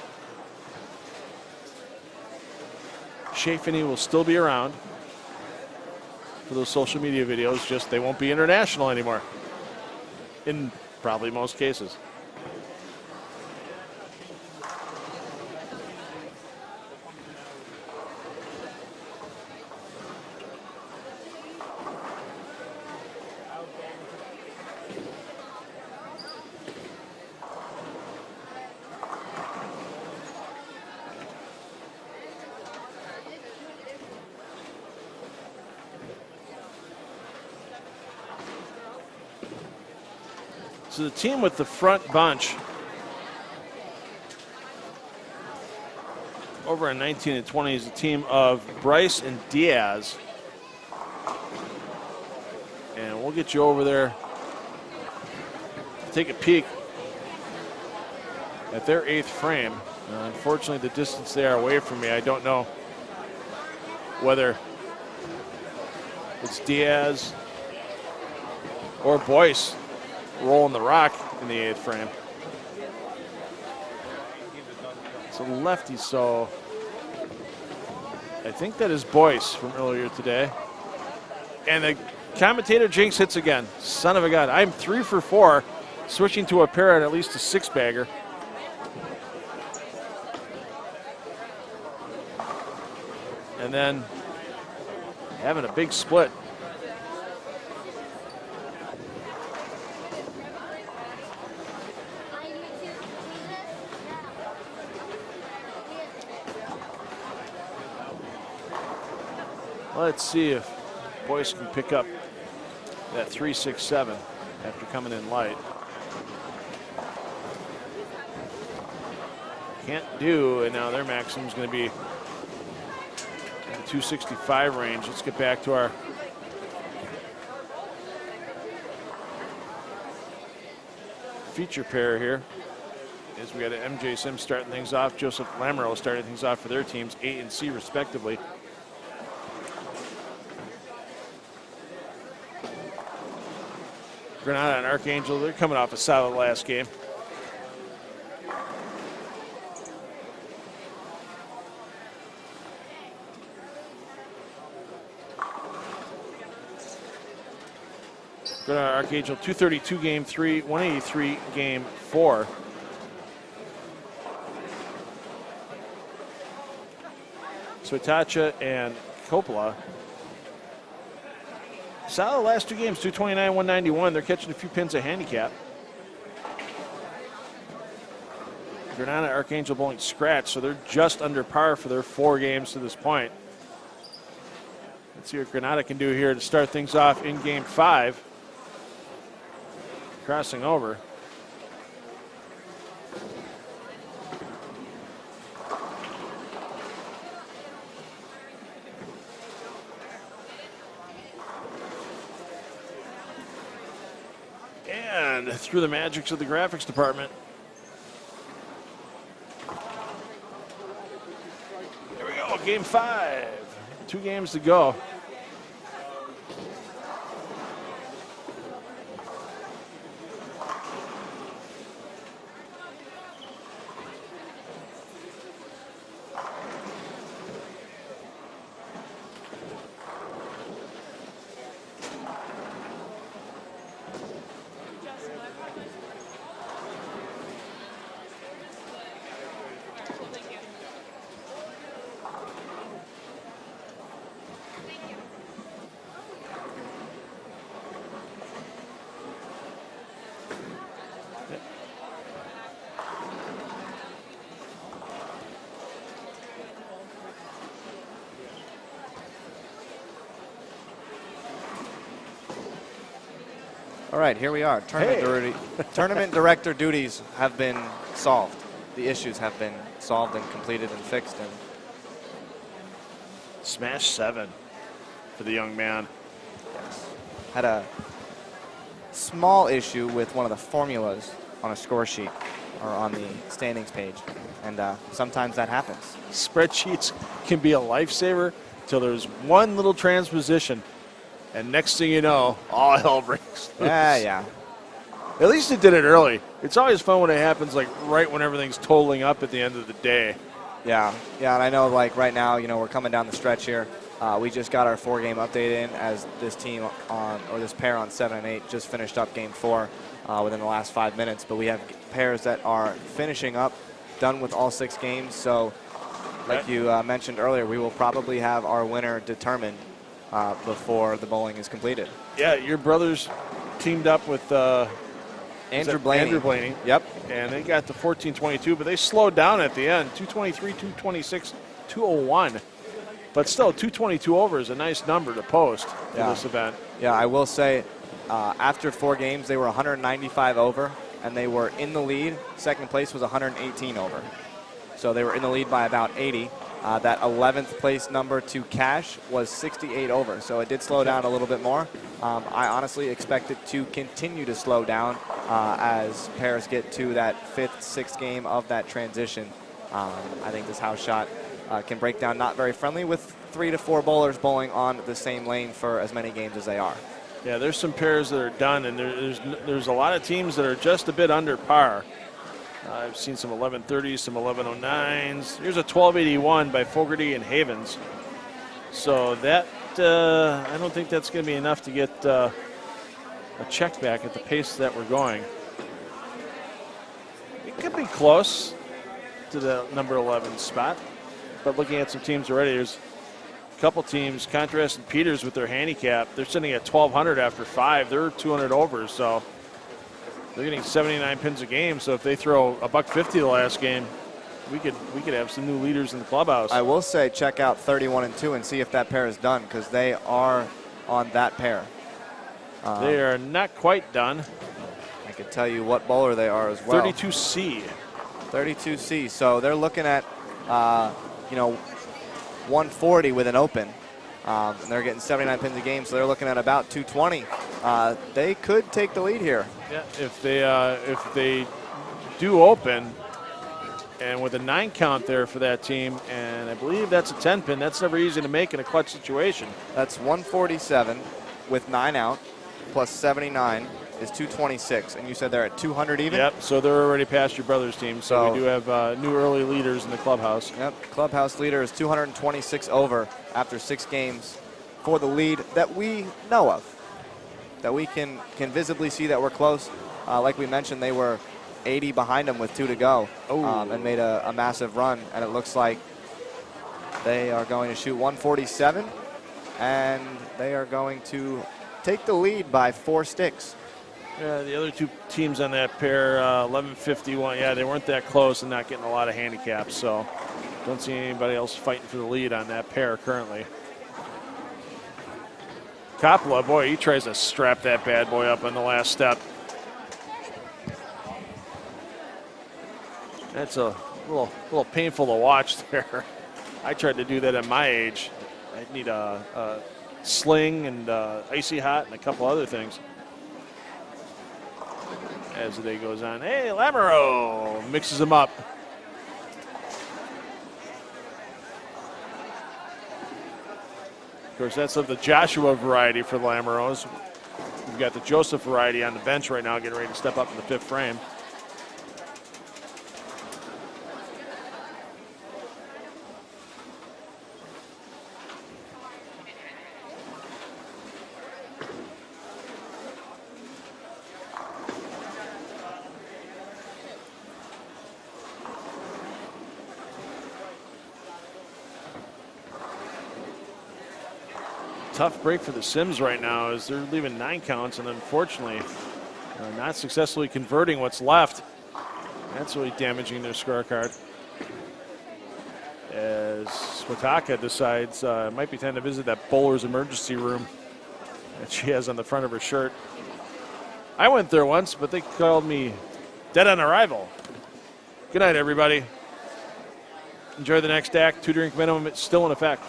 Shafany will still be around for those social media videos, just they won't be international anymore in probably most cases. So the team with the front bunch over in 19 and 20 is a team of Bryce and Diaz. And we'll get you over there to take a peek at their 8th frame. Unfortunately, the distance they are away from me, I don't know whether it's Diaz or Boyce rolling the rock in the 8th frame. It's a lefty, so I think that is Boyce from earlier today. And the commentator jinx hits again. Son of a gun. I'm 3 for 4, switching to a pair and at least a 6-bagger. And then having a big split. Let's see if Boyce can pick up that 3.67 after coming in light. Can't do, and now their maximum is going to be in the 265 range. Let's get back to our feature pair here. As we got an MJ Sim starting things off, Joseph Lamoureux starting things off for their teams, A and C respectively. Granada and Archangel, they're coming off a solid last game. Granada Archangel, 232 game 3, 183 game 4. Switacha and Coppola. Solid last two games, 229, 191. They're catching a few pins of handicap. Granada Archangel bowling scratch, so they're just under par for their 4 games to this point. Let's see what Granada can do here to start things off in game 5. Crossing over. And through the magics of the graphics department. There we go, game 5. 2 games to go. All right, here we are. Tournament director duties have been solved. The issues have been solved and completed and fixed. And Smash 7 for the young man. Yes. Had a small issue with one of the formulas on a score sheet or on the standings page. And sometimes that happens. Spreadsheets can be a lifesaver until there's one little transposition. And next thing you know, all hell breaks loose. Yeah. At least it did it early. It's always fun when it happens like right when everything's totaling up at the end of the day. Yeah, and I know like right now, we're coming down the stretch here. We just got our 4-game update in as this team this pair on 7 and 8 just finished up game 4 within the last 5 minutes. But we have pairs that are finishing up, done with all 6 games. So like you mentioned earlier, we will probably have our winner determined before the bowling is completed. Yeah, your brothers teamed up with Andrew Blaney. Yep. And they got to 14-22, but they slowed down at the end. 223, 226, 201. But still, 222 over is a nice number to post for this event. Yeah, I will say after 4 games, they were 195 over, and they were in the lead. Second place was 118 over. So they were in the lead by about 80. That 11th place number to cash was 68 over, so it did slow down a little bit more. I honestly expect it to continue to slow down as pairs get to that 5th, 6th game of that transition. I think this house shot can break down not very friendly with 3 to 4 bowlers bowling on the same lane for as many games as they are. Yeah, there's some pairs that are done, and there's a lot of teams that are just a bit under par. I've seen some 1130s, some 1109s. Here's a 1281 by Fogarty and Havens. So that, I don't think that's going to be enough to get a check back at the pace that we're going. It could be close to the number 11 spot. But looking at some teams already, there's a couple teams, Contrast and Peters with their handicap. They're sitting at 1,200 after 5. They're 200 over, so they're getting 79 pins a game, so if they throw a $150 the last game, we could have some new leaders in the clubhouse. I will say check out 31 and 2 and see if that pair is done, because they are on that pair. They are not quite done. I can tell you what bowler they are as well. 32C. 32C. So they're looking at, 140 with an open. And they're getting 79 pins a game, so they're looking at about 220. They could take the lead here. Yeah, if they do open, and with a 9 count there for that team, and I believe that's a 10 pin. That's never easy to make in a clutch situation. That's 147 with 9 out, plus 79 is 226. And you said they're at 200 even? Yep, so they're already past your brother's team. So we do have new early leaders in the clubhouse. Yep, clubhouse leader is 226 over after 6 games for the lead that we know of, that we can visibly see that we're close. Like we mentioned, they were 80 behind them with 2 to go and made a massive run. And it looks like they are going to shoot 147, and they are going to take the lead by 4 sticks. Yeah, the other 2 teams on that pair, 1151. Yeah, they weren't that close and not getting a lot of handicaps. So don't see anybody else fighting for the lead on that pair currently. Coppola, boy, he tries to strap that bad boy up on the last step. That's a little painful to watch there. I tried to do that at my age. I'd need a sling and icy hot and a couple other things. As the day goes on, hey, Lamoureux mixes them up. Of course, that's of the Joshua variety for Lamoureux. We've got the Joseph variety on the bench right now, getting ready to step up in the 5th frame. Tough break for the Sims right now as they're leaving 9 counts and unfortunately not successfully converting what's left. That's really damaging their scorecard. As Swataka decides it might be time to visit that bowler's emergency room that she has on the front of her shirt. I went there once, but they called me dead on arrival. Good night, everybody. Enjoy the next act. 2-drink minimum. It's still in effect.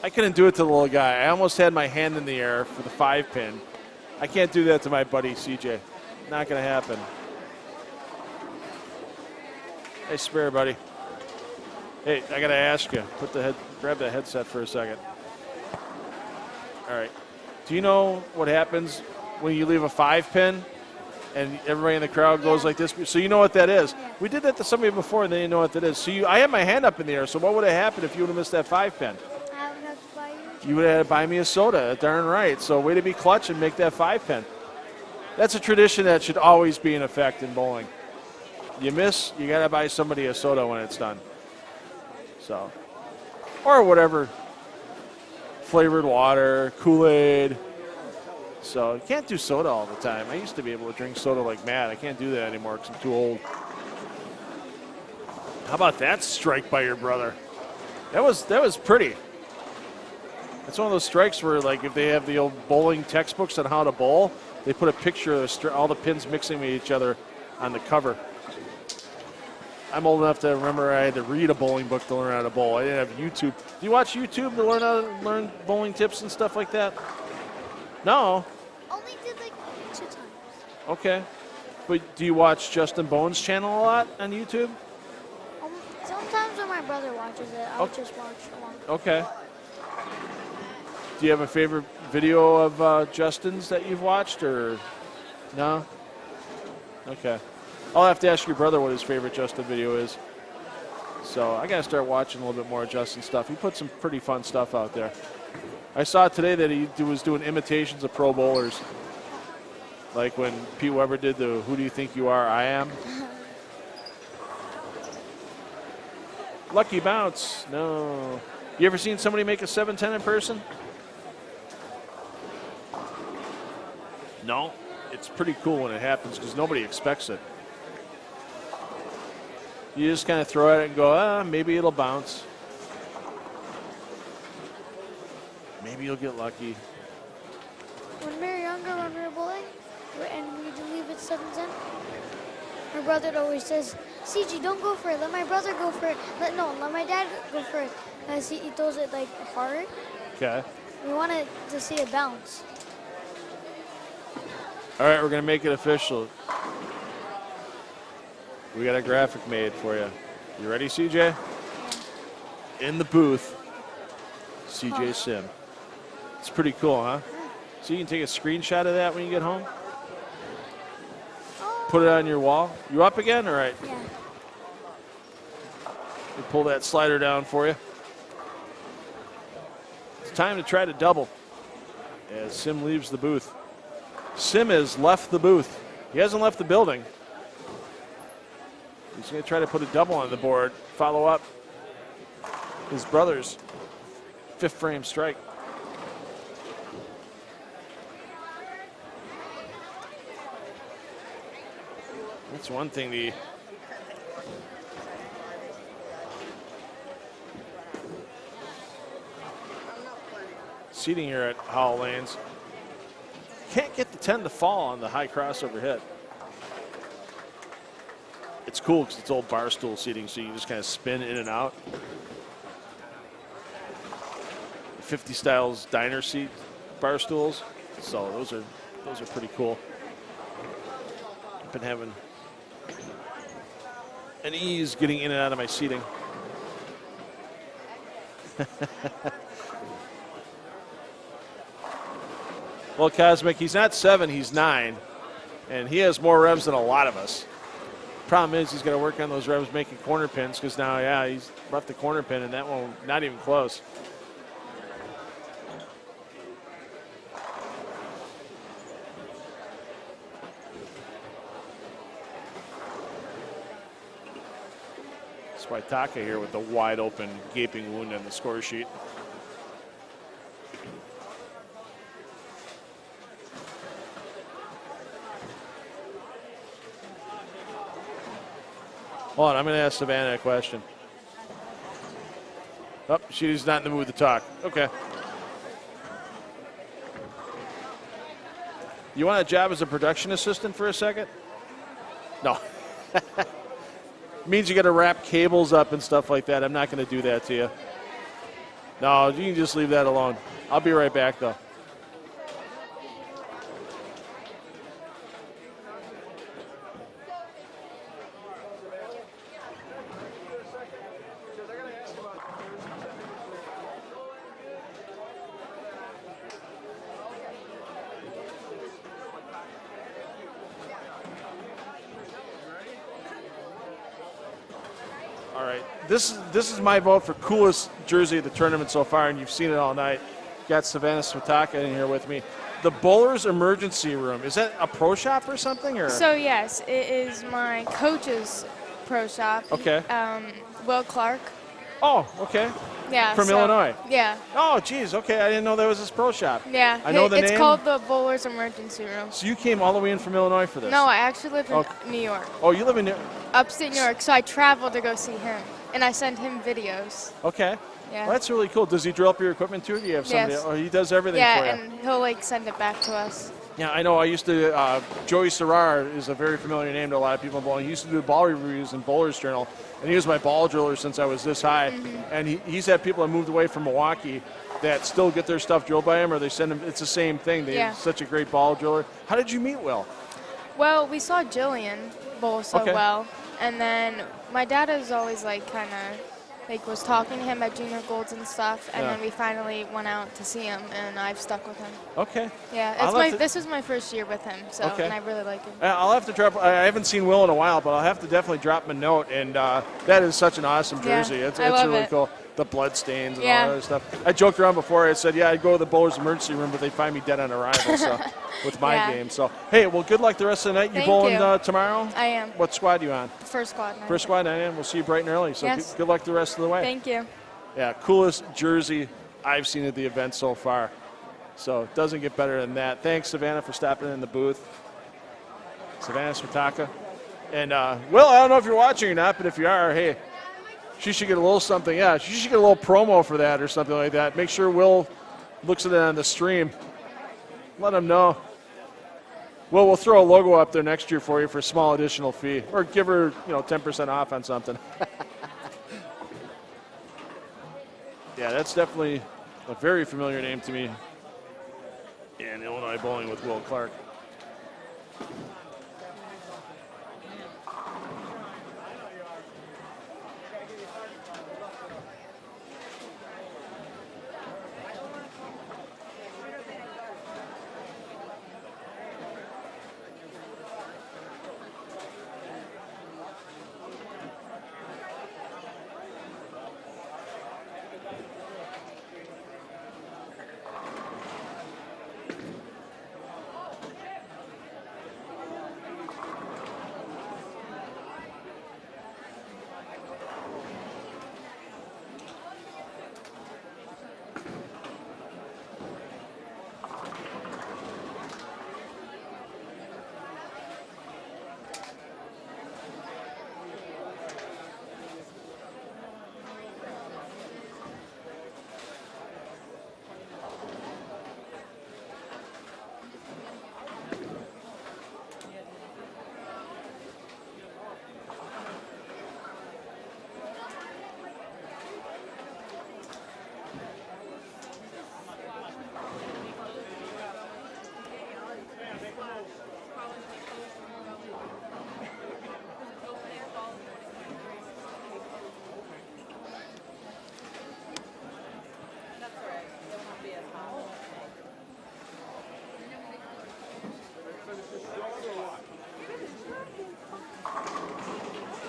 I couldn't do it to the little guy. I almost had my hand in the air for the 5-pin. I can't do that to my buddy CJ. Not going to happen. Hey, spare, buddy. Hey, I got to ask you. Grab that headset for a second. All right. Do you know what happens when you leave a 5-pin and everybody in the crowd goes like this? So you know what that is. We did that to somebody before and they didn't know what that is. So I had my hand up in the air. So what would have happened if you would have missed that 5-pin? You would have to buy me a soda, darn right. So way to be clutch and make that 5-pin. That's a tradition that should always be in effect in bowling. You miss, you got to buy somebody a soda when it's done. So, or whatever, flavored water, Kool-Aid. So you can't do soda all the time. I used to be able to drink soda like mad. I can't do that anymore because I'm too old. How about that strike by your brother? That was pretty. It's one of those strikes where, like, if they have the old bowling textbooks on how to bowl, they put a picture of all the pins mixing with each other on the cover. I'm old enough to remember I had to read a bowling book to learn how to bowl. I didn't have YouTube. Do you watch YouTube to learn how to learn bowling tips and stuff like that? No. Only did like 2 times. Okay. But do you watch Justin Bohn's channel a lot on YouTube? Sometimes when my brother watches it, I'll just watch along. Okay. Do you have a favorite video of Justin's that you've watched, or no? Okay. I'll have to ask your brother what his favorite Justin video is. So I got to start watching a little bit more of Justin's stuff. He put some pretty fun stuff out there. I saw today that he was doing imitations of pro bowlers. Like when Pete Weber did the "Who do you think you are? I am." Lucky bounce. No. You ever seen somebody make a 7-10 in person? No. It's pretty cool when it happens because nobody expects it. You just kind of throw at it and go, maybe it'll bounce. Maybe you'll get lucky. when we were younger, when we were bowling, and we'd leave at 7-10, my brother always says, CG, don't go for it. Let my brother go for it. Let my dad go for it. As he throws it like hard. Okay. We wanted to see it bounce. All right, we're going to make it official. We got a graphic made for you. You ready, CJ? In the booth, CJ Sim. It's pretty cool, huh? So you can take a screenshot of that when you get home? Put it on your wall. You up again? All right. Yeah. We pull that slider down for you. It's time to try to double as Sim leaves the booth. Sim has left the booth. He hasn't left the building. He's going to try to put a double on the board, follow up his brother's 5th frame strike. That's one thing the seating here at Howell Lanes can't get the 10 to fall on the high crossover hit. It's cool because it's old bar stool seating, so you can just kind of spin in and out. 50 styles diner seat bar stools, so those are pretty cool. I've been having an ease getting in and out of my seating. Well, Cosmic, he's not 7, he's 9, and he has more revs than a lot of us. Problem is, he's got to work on those revs making corner pins because now, yeah, he's left the corner pin, and that one not even close. Taka here with the wide open, gaping wound on the score sheet. Hold on, I'm going to ask Savannah a question. Oh, she's not in the mood to talk. Okay. You want a job as a production assistant for a second? No. Means you got to wrap cables up and stuff like that. I'm not going to do that to you. No, you can just leave that alone. I'll be right back, though. This is my vote for coolest jersey of the tournament so far, and you've seen it all night. Got Savannah Swataka in here with me. The Bowlers Emergency Room, is that a pro shop or something? Or? So yes, it is my coach's pro shop. Okay. Will Clark. Oh, okay. Yeah. From Illinois. Yeah. Oh, geez. Okay, I didn't know there was this pro shop. Yeah. I know the name. It's called the Bowlers Emergency Room. So you came all the way in from Illinois for this? No, I actually live in New York. Oh, you live in upstate New York. So I traveled to go see him, and I send him videos. Okay. Yeah. Well, that's really cool. Does he drill up your equipment too? Do you have somebody? Yes. Oh, he does everything for you. Yeah, and he'll like send it back to us. Yeah, I know. I used to. Joey Serrar is a very familiar name to a lot of people in bowling. He used to do ball reviews in Bowler's Journal, and he was my ball driller since I was this high. Mm-hmm. And he's had people that moved away from Milwaukee that still get their stuff drilled by him, or they send him. It's the same thing. He's such a great ball driller. How did you meet Will? Well, we saw Jillian bowl so well, and then my dad is always like kind of like was talking to him at Junior Golds and stuff, and then we finally went out to see him, and I've stuck with him. Okay. Yeah, this is my first year with him, so and I really like him. I'll have to drop. I haven't seen Will in a while, but I'll have to definitely drop him a note. And that is such an awesome jersey. It's really cool. The blood stains and all that other stuff. I joked around before. I said, I'd go to the Bowlers Emergency Room, but they find me dead on arrival. So with my game. So hey, well, good luck the rest of the night. You bowling tomorrow? I am. What squad are you on? First squad. First squad, 9 a.m. We'll see you bright and early. So good luck the rest of the way. Thank you. Yeah, coolest jersey I've seen at the event so far. So it doesn't get better than that. Thanks, Savannah, for stopping in the booth. Savannah Swataka. And, Will, I don't know if you're watching or not, but if you are, hey, she should get a little something. Yeah, she should get a little promo for that or something like that. Make sure Will looks at it on the stream. Let them know. Well, we'll throw a logo up there next year for you for a small additional fee, or give her 10% off on something. Yeah, that's definitely a very familiar name to me in Illinois bowling with Will Clark.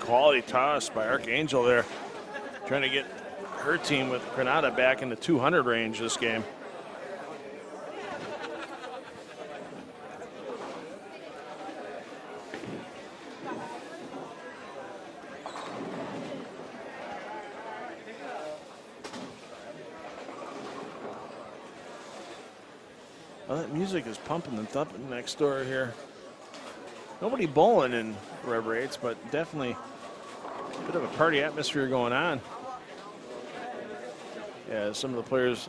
Quality toss by Archangel there. Trying to get her team with Granada back in the 200 range this game. Well, that music is pumping and thumping next door here. Nobody bowling in Rev Rates, but definitely a bit of a party atmosphere going on. Yeah, some of the players,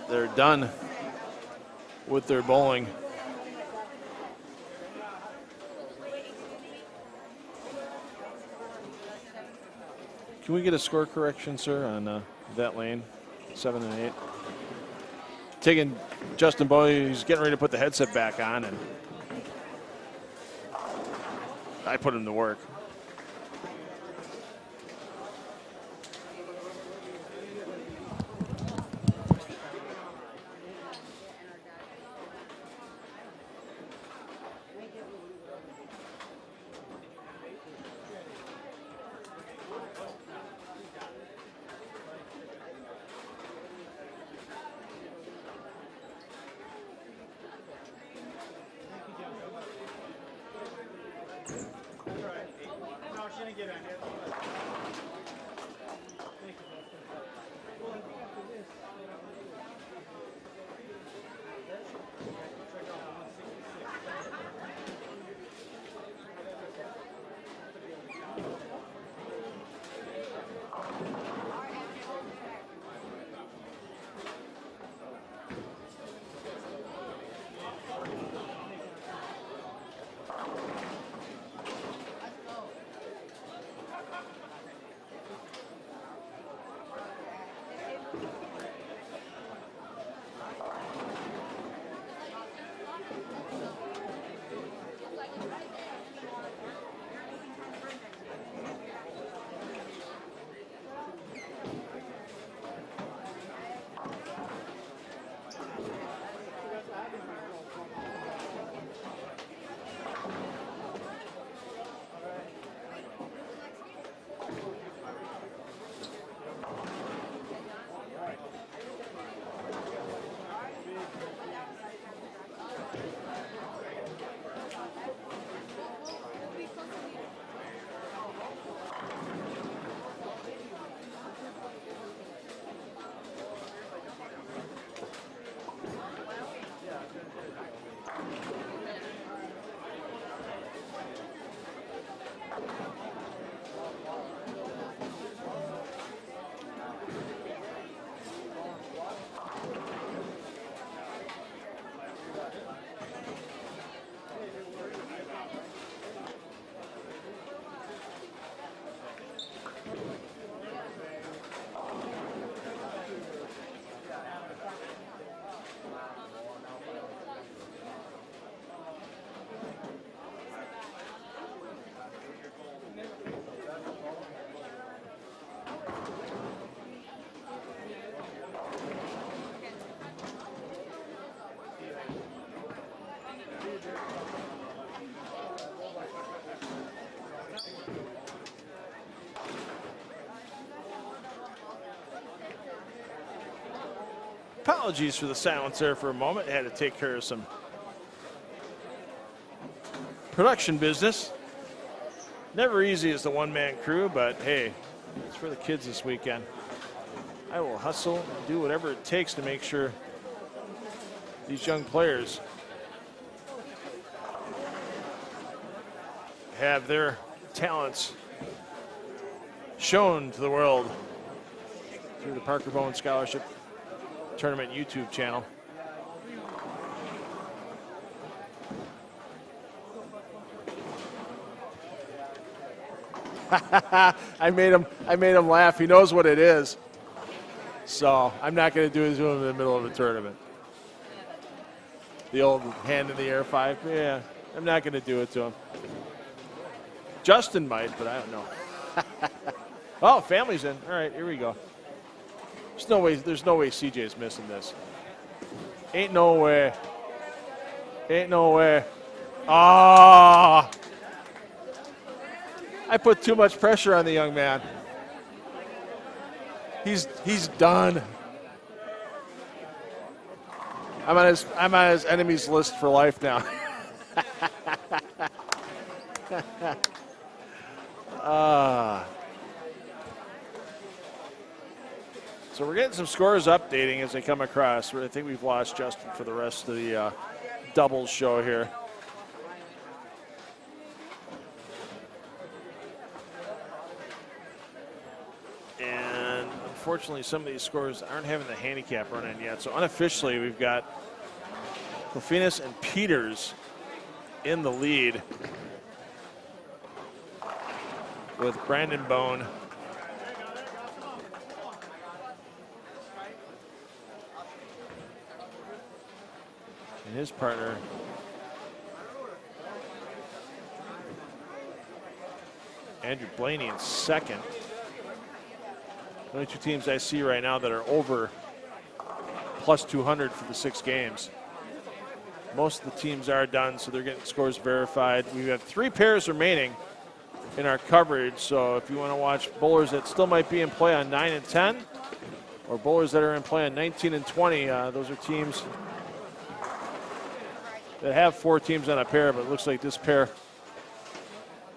they're done with their bowling. Can we get a score correction, sir, on that lane, 7 and 8? Taking Justin Bowie, he's getting ready to put the headset back on, and I put him to work. Apologies for the silence there for a moment. Had to take care of some production business. Never easy as the one-man crew, but hey, it's for the kids this weekend. I will hustle and do whatever it takes to make sure these young players have their talents shown to the world through the Parker Bohn Scholarship Tournament YouTube channel. I made him laugh. He knows what it is. So I'm not going to do it to him in the middle of a tournament. The old hand in the air 5. Yeah, I'm not going to do it to him. Justin might, but I don't know. Oh, family's in. All right, here we go. There's no way CJ's missing this. Ain't no way. Ain't no way. Ah! I put too much pressure on the young man. He's done. I'm on his enemies list for life now. So we're getting some scores updating as they come across. I think we've lost Justin for the rest of the doubles show here. And unfortunately, some of these scores aren't having the handicap run in yet. So unofficially, we've got Kofinas and Peters in the lead, with Brandon Bohn and his partner Andrew Blaney in second. The only two teams I see right now that are over plus 200 for the 6 games. Most of the teams are done, so they're getting scores verified. We have 3 pairs remaining in our coverage, so if you want to watch bowlers that still might be in play on 9 and 10, or bowlers that are in play on 19 and 20, those are teams that have 4 teams on a pair, but it looks like this pair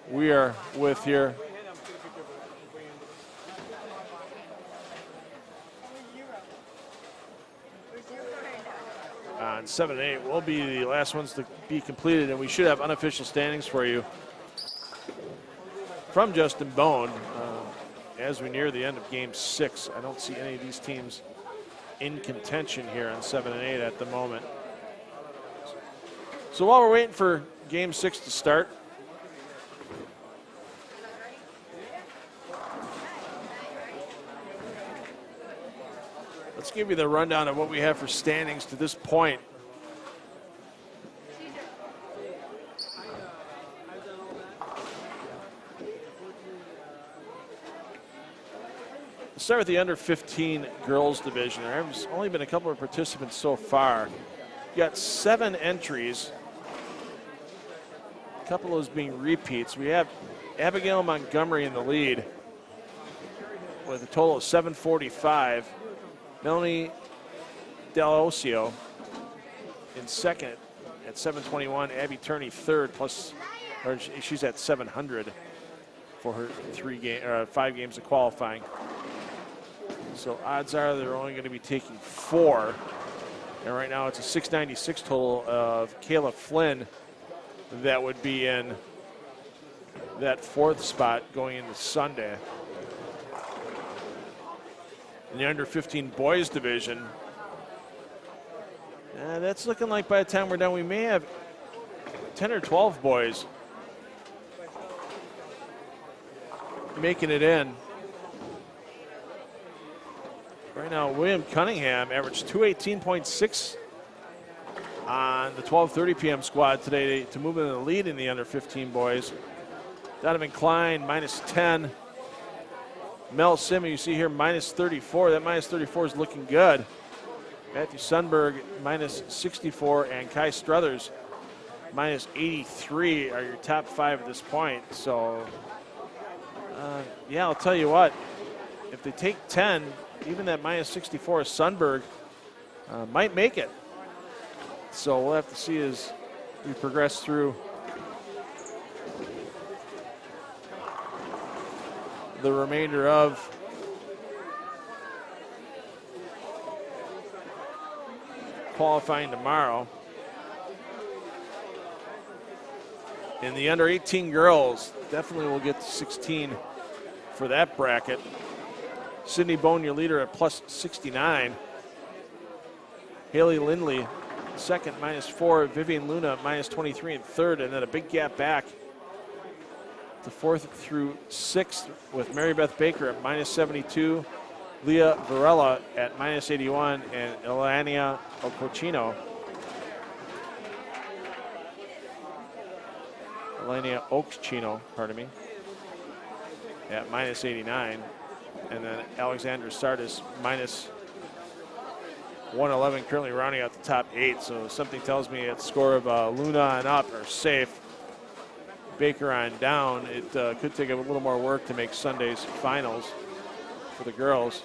we are with here. On 7 and 8 will be the last ones to be completed, and we should have unofficial standings for you from Justin Bohn as we near the end of game 6. I don't see any of these teams in contention here on 7 and 8 at the moment. So while we're waiting for game 6 to start, let's give you the rundown of what we have for standings to this point. Let's start with the under 15 girls division. There's only been a couple of participants so far. You got 7 entries, a couple of those being repeats. We have Abigail Montgomery in the lead with a total of 745. Melanie Delosio in second at 721. Abby Turney third, she's at 700 for her 5 games of qualifying. So odds are they're only going to be taking 4. And right now it's a 696 total of Kayla Flynn that would be in that 4th spot going into Sunday. In the under 15 boys division, that's looking like by the time we're done, we may have 10 or 12 boys making it in. Right now, William Cunningham averaged 218.6 on the 12:30 p.m. squad today to move in the lead in the under 15 boys. Donovan Klein, minus 10. Mel Sim, you see here, minus 34. That minus 34 is looking good. Matthew Sundberg, minus 64, and Kai Struthers, minus 83 are your top 5 at this point. So, yeah, I'll tell you what. If they take 10, even that minus 64 Sundberg might make it. So we'll have to see as we progress through the remainder of qualifying tomorrow. In the under 18 girls, definitely will get to 16 for that bracket. Sydney Bohn, your leader, at plus 69. Haley Lindley, second, -4. Vivian Luna, -23 in third, and then a big gap back to fourth through sixth with Mary Beth Baker at -72. Leah Varela at -81, and Elania Okochino. Elania Okochino, pardon me, at -89. And then Alexandra Sardis, -111, currently rounding out the top 8. So something tells me a score of Luna on up are safe. Baker on down. It could take a little more work to make Sunday's finals for the girls.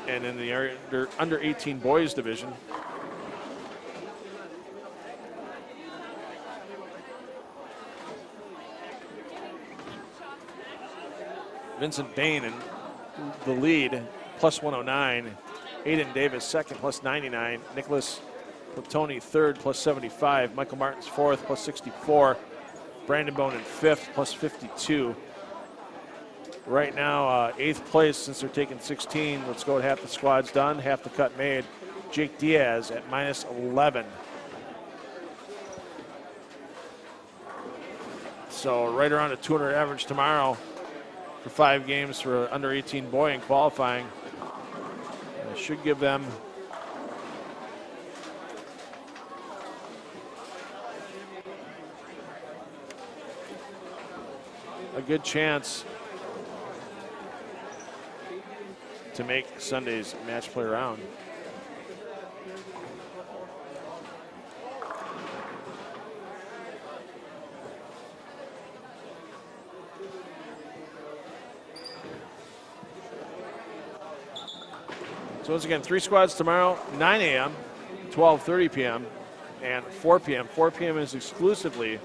And in the under 18 boys division, Vincent Bain in the lead, +109. Aiden Davis second, +99. Nicholas Platoni third, +75. Michael Martins fourth, +64. Brandon Bohn in fifth, +52. Right now, 8th place since they're taking 16. Let's go at half the squad's done, half the cut made. Jake Diaz at -11. So right around a 200 average tomorrow for 5 games for under 18 boy in qualifying. It should give them a good chance to make Sunday's match play round. So once again, 3 squads tomorrow, 9 a.m., 12:30 p.m., and 4 p.m. 4 p.m. is exclusively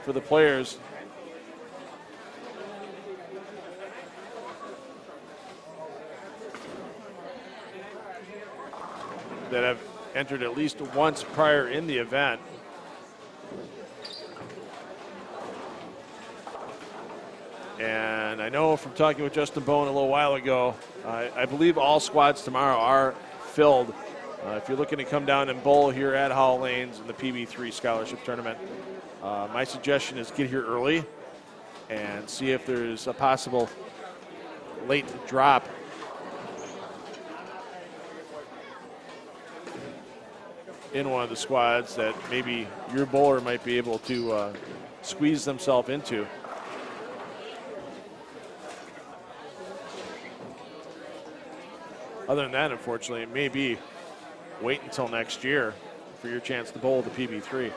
for the players that have entered at least once prior in the event. And I know from talking with Justin Bohn a little while ago, I believe all squads tomorrow are filled. If you're looking to come down and bowl here at Howell Lanes in the PB3 Scholarship Tournament, my suggestion is get here early and see if there's a possible late drop in one of the squads that maybe your bowler might be able to squeeze themselves into. Other than that, unfortunately, it may be wait until next year for your chance to bowl the PB3.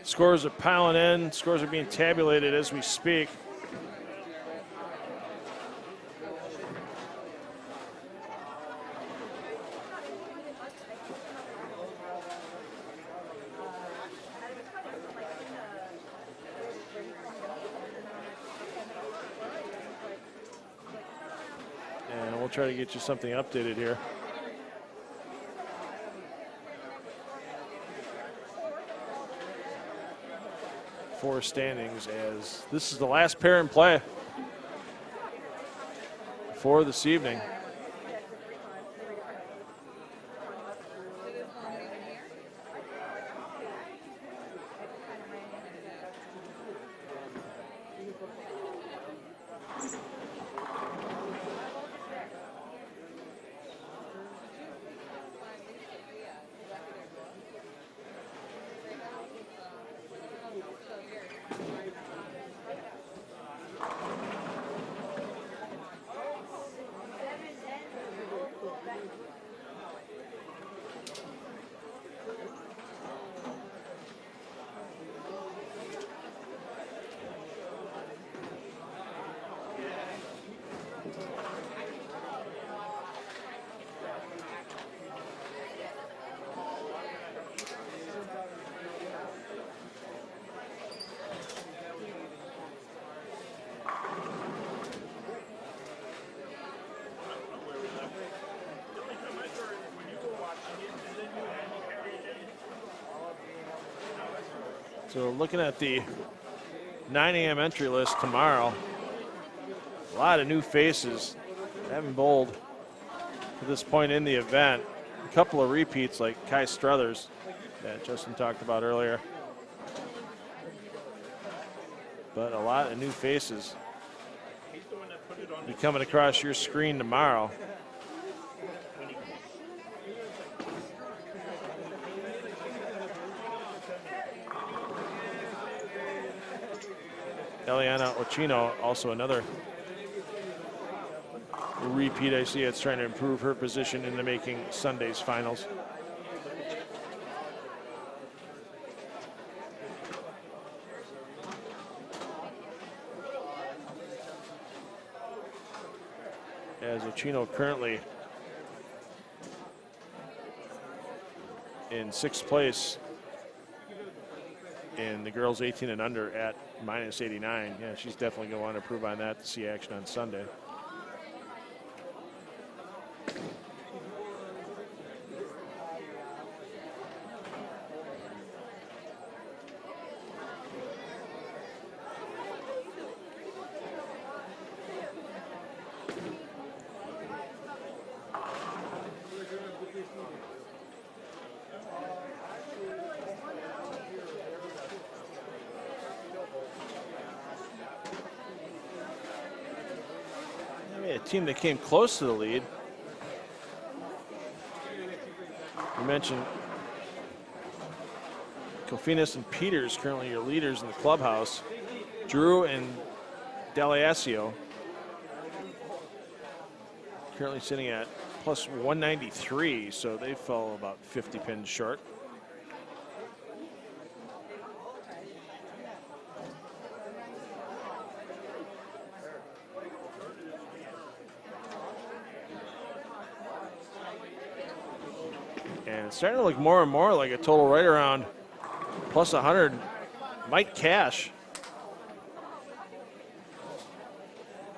Scores are piling in. Scores are being tabulated as we speak. And we'll try to get you something updated here. For standings, as this is the last pair in play for this evening. So looking at the 9 a.m. entry list tomorrow, a lot of new faces haven't bowled to this point in the event. A couple of repeats like Kai Struthers that Justin talked about earlier. But a lot of new faces be coming across your screen tomorrow. Eliana Ochino, also another repeat I see that's trying to improve her position into making Sunday's finals. As Ochino currently in 6th place in the girls 18 and under at -89. Yeah, she's definitely going to want to improve on that to see action on Sunday. Team that came close to the lead. You mentioned Kofinas and Peters, currently your leaders in the clubhouse. Drew and Daliasio currently sitting at plus 193, so they fell about 50 pins short. It's starting to look more and more like a total right around plus 100 might cash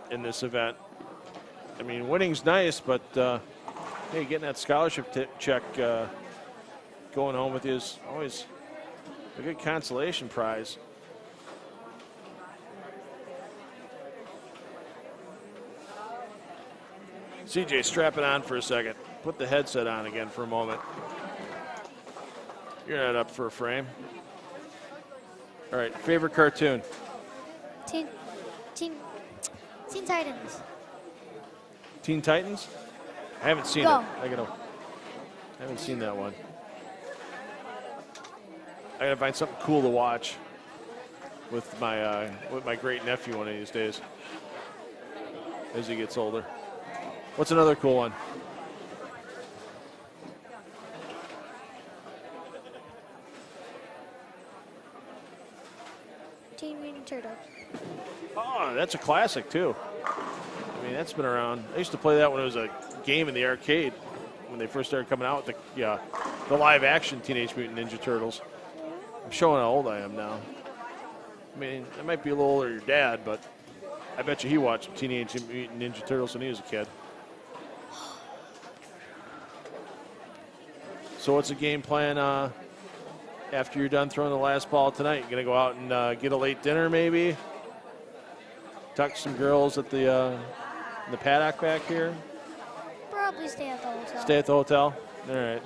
in this event. I mean, winning's nice, but hey, getting that scholarship check going home with you is always a good consolation prize. CJ, strap it on for a second. Put the headset on again for a moment. You're not up for a frame. All right, favorite cartoon? Teen Titans. Teen Titans? I haven't seen it. I haven't seen that one. I gotta find something cool to watch with my great nephew one of these days as he gets older. What's another cool one? Turtles. Oh, that's a classic too. I mean, that's been around. I used to play that when it was a game in the arcade when they first started coming out with the live action Teenage Mutant Ninja Turtles. I'm showing how old I am now. I mean, I might be a little older than your dad, but I bet you he watched Teenage Mutant Ninja Turtles when he was a kid. So what's the game plan after you're done throwing the last ball tonight? You going to go out and get a late dinner maybe? Tuck some girls at the paddock back here? Probably stay at the hotel. Stay at the hotel? All right.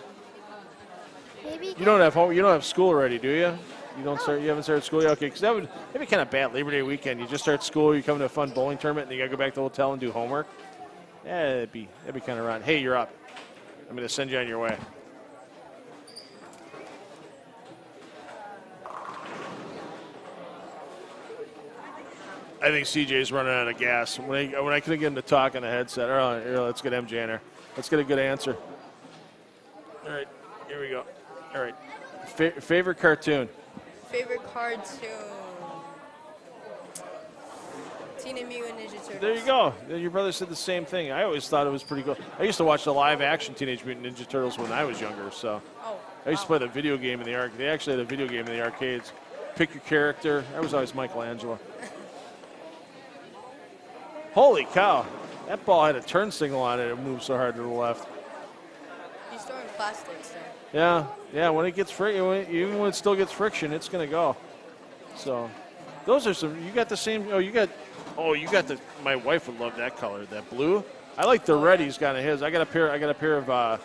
Maybe You don't have school already, do you? You haven't started school yet? Okay, because that'd be kind of bad. Labor Day weekend, you just start school, you come to a fun bowling tournament, and you got to go back to the hotel and do homework. Yeah, that'd be kind of rotten. Hey, you're up. I'm going to send you on your way. I think CJ's running out of gas. When I couldn't get him to talk on the headset, here, let's get MJ in there. Let's get a good answer. All right, here we go. All right, favorite cartoon? Favorite cartoon? Teenage Mutant Ninja Turtles. There you go. Your brother said the same thing. I always thought it was pretty cool. I used to watch the live action Teenage Mutant Ninja Turtles when I was younger. So I used to play the video game in the arcade. They actually had a video game in the arcades. Pick your character. I was always Michelangelo. Holy cow. That ball had a turn signal on it. It moved so hard to the left. He's throwing plastics there. Yeah. When it gets even when it still gets friction, it's going to go. So those are some. You got the same. You got the. My wife would love that color, that blue. I like the red he's got in his. I got a pair of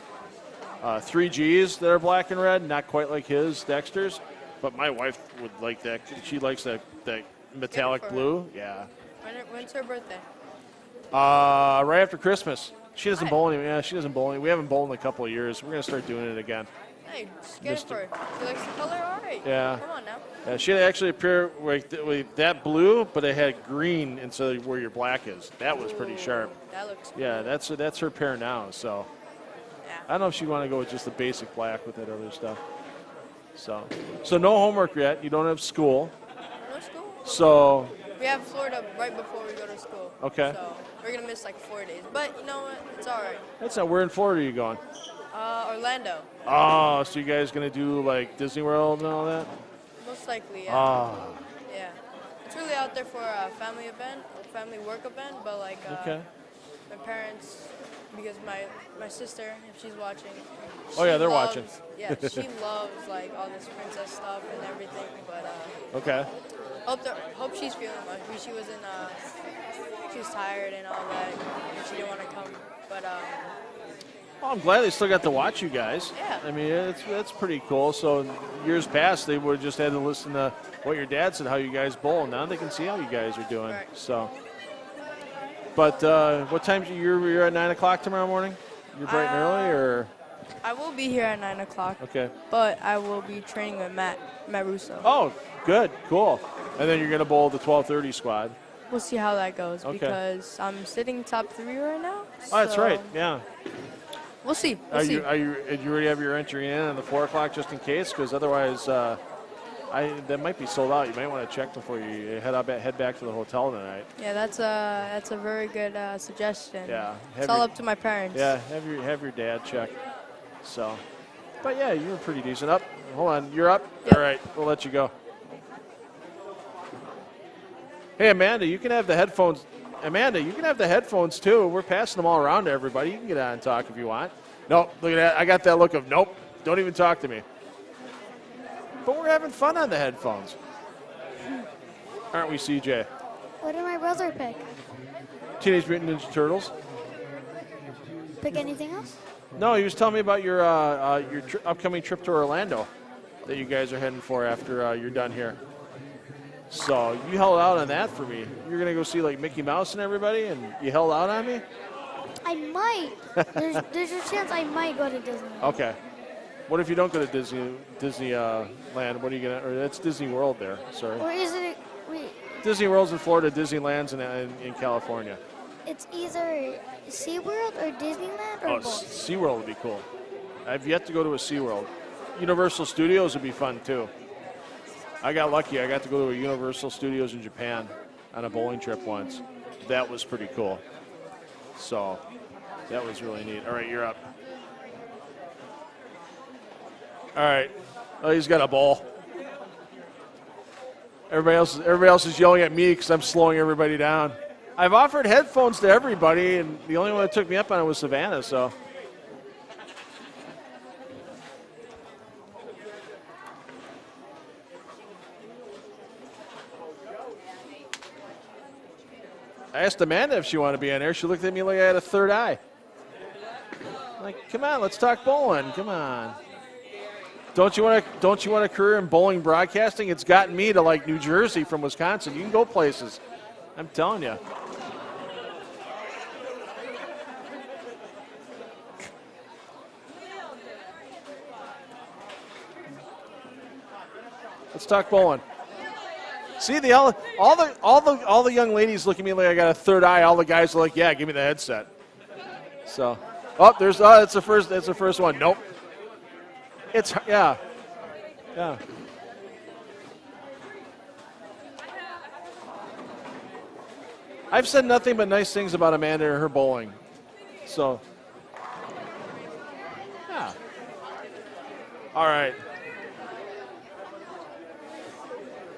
3Gs that are black and red, not quite like his Dexter's, but my wife would like that. She likes that metallic blue. Yeah. When's her birthday? Right after Christmas. She doesn't bowl anymore. Yeah, she doesn't bowl anymore. We haven't bowled in a couple of years. We're gonna start doing it again. Hey, just get it for her. She likes the color, all right. Yeah. Come on now. Yeah, she had actually a pair with that blue, but it had green instead of where your black is. That was pretty sharp. That looks cool. Yeah, that's her pair now. So I don't know if she want to go with just the basic black with that other stuff. So no homework yet. You don't have school. No school. So we have Florida right before we go to school. Okay. So we're gonna miss like 4 days, but you know what? It's all right. That's not. Where in Florida are you going? Orlando. Oh, so you guys gonna do like Disney World and all that? Most likely, yeah. Oh. Yeah. It's really out there for a family event, family work event, but like Okay. my parents, because my sister, if she's watching. Oh yeah, they're loves- watching. Yeah, she loves like all this princess stuff and everything, but Okay. hope she's feeling well. She was she was tired and all that, and she didn't want to come, but Well, I'm glad they still got to watch you guys. Yeah. I mean, that's pretty cool. So years past, they would have just had to listen to what your dad said, how you guys bowl. Now they can see how you guys are doing. Right. So, but what time you're at 9 o'clock tomorrow morning? You're bright and early, or? I will be here at 9 o'clock. Okay. But I will be training with Matt Russo. Oh, good, cool. And then you're gonna bowl the 12:30 squad. We'll see how that goes because I'm sitting top 3 right now. Oh, that's so right. Yeah. We'll see. Did you already have your entry in on the 4 o'clock just in case? Because otherwise, that might be sold out. You might want to check before you head back to the hotel tonight. Yeah, that's a very good suggestion. Yeah. It's all up to my parents. Yeah, have your dad check. So, but yeah, you were pretty decent. Up. Hold on, you're up. Yep. All right, we'll let you go. Hey, Amanda, you can have the headphones. Amanda, you can have the headphones too. We're passing them all around to everybody. You can get on and talk if you want. Nope, look at that. I got that look of nope. Don't even talk to me. But we're having fun on the headphones, aren't we, CJ? What did my brother pick? Teenage Mutant Ninja Turtles. Pick anything else? No, he was telling me about your upcoming trip to Orlando that you guys are heading for after you're done here. So you held out on that for me. You're going to go see like Mickey Mouse and everybody, and you held out on me? I might. There's a chance I might go to Disney. Okay. What if you don't go to Disneyland? What are you going to – or that's Disney World there, sorry. Or is it – wait. Disney World's in Florida, Disneyland's in California. It's either SeaWorld or Disneyland or both. SeaWorld would be cool. I've yet to go to a SeaWorld. Universal Studios would be fun too. I got lucky. I got to go to a Universal Studios in Japan on a bowling trip once. That was pretty cool. So that was really neat. All right, you're up. All right. Oh, he's got a ball. Everybody else is yelling at me because I'm slowing everybody down. I've offered headphones to everybody, and the only one that took me up on it was Savannah. So. I asked Amanda if she wanted to be on there. She looked at me like I had a third eye. I'm like, come on, let's talk bowling. Come on. Don't you want a career in bowling broadcasting? It's gotten me to like New Jersey from Wisconsin. You can go places. I'm telling you. Let's talk bowling. See all the young ladies look at me like I got a third eye. All the guys are like, yeah, give me the headset. So, it's the first one. Nope. It's yeah. I've said nothing but nice things about Amanda and her bowling. So, yeah. All right.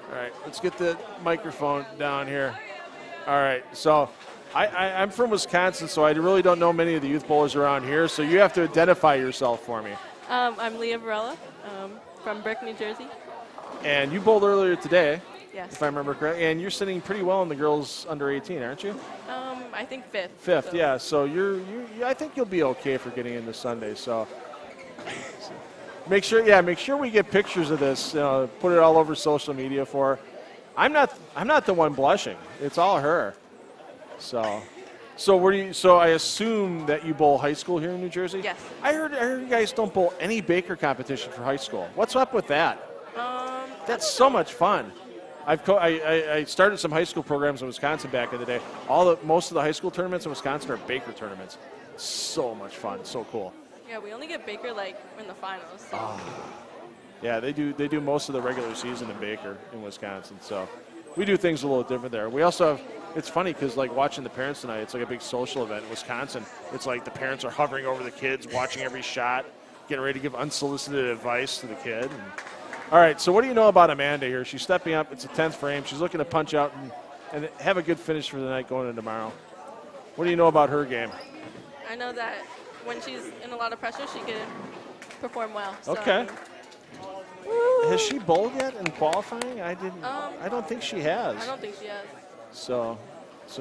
All right, let's get the microphone down here. All right, so I'm from Wisconsin, so I really don't know many of the youth bowlers around here, so you have to identify yourself for me. I'm Leah Varela from Brick, New Jersey. And you bowled earlier today, yes, if I remember correctly, and you're sitting pretty well in the girls under 18, aren't you? I think fifth. Fifth, so. yeah, so I think you'll be okay for getting into Sunday, so. Make sure we get pictures of this. Put it all over social media for her. I'm not the one blushing. It's all her. So I assume that you bowl high school here in New Jersey? Yes. I heard you guys don't bowl any Baker competition for high school. What's up with that? That's so much fun. I started some high school programs in Wisconsin back in the day. Most of the high school tournaments in Wisconsin are Baker tournaments. So much fun. So cool. Yeah, we only get Baker in the finals. So. Yeah, they do most of the regular season in Baker in Wisconsin. So we do things a little different there. We also have, it's funny because like watching the parents tonight, it's like a big social event in Wisconsin. It's like the parents are hovering over the kids, watching every shot, getting ready to give unsolicited advice to the kid. All right, so what do you know about Amanda here? She's stepping up. It's a 10th frame. She's looking to punch out and have a good finish for the night going into tomorrow. What do you know about her game? I know that when she's in a lot of pressure, she can perform well. So, okay. Has she bowled yet in qualifying? I don't think she has. I don't think she has. So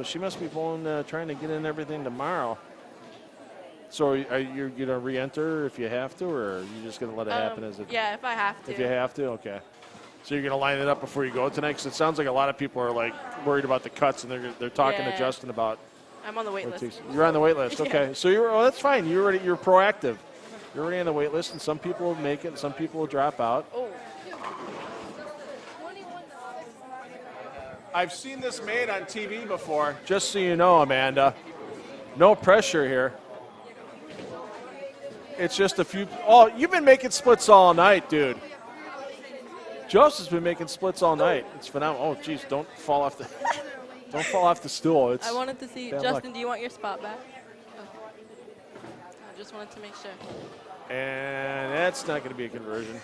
she must be bowling, trying to get in everything tomorrow. So are you going to re-enter if you have to, or are you just going to let it happen as it? Yeah, if I have to. If you have to, okay. So you're going to line it up before you go tonight? Because it sounds like a lot of people are like worried about the cuts, and they're talking to Justin about. I'm on the wait list. You're on the wait list, okay. Yeah. So that's fine. You're proactive. You're already on the wait list, and some people will make it, and some people will drop out. Oh. I've seen this made on TV before. Just so you know, Amanda, no pressure here. It's just a few. Oh, you've been making splits all night, dude. Joseph's been making splits all night. It's phenomenal. Oh, geez, don't fall off the. Don't fall off the stool. I wanted to see. Justin, do you want your spot back? I just wanted to make sure. And that's not going to be a conversion.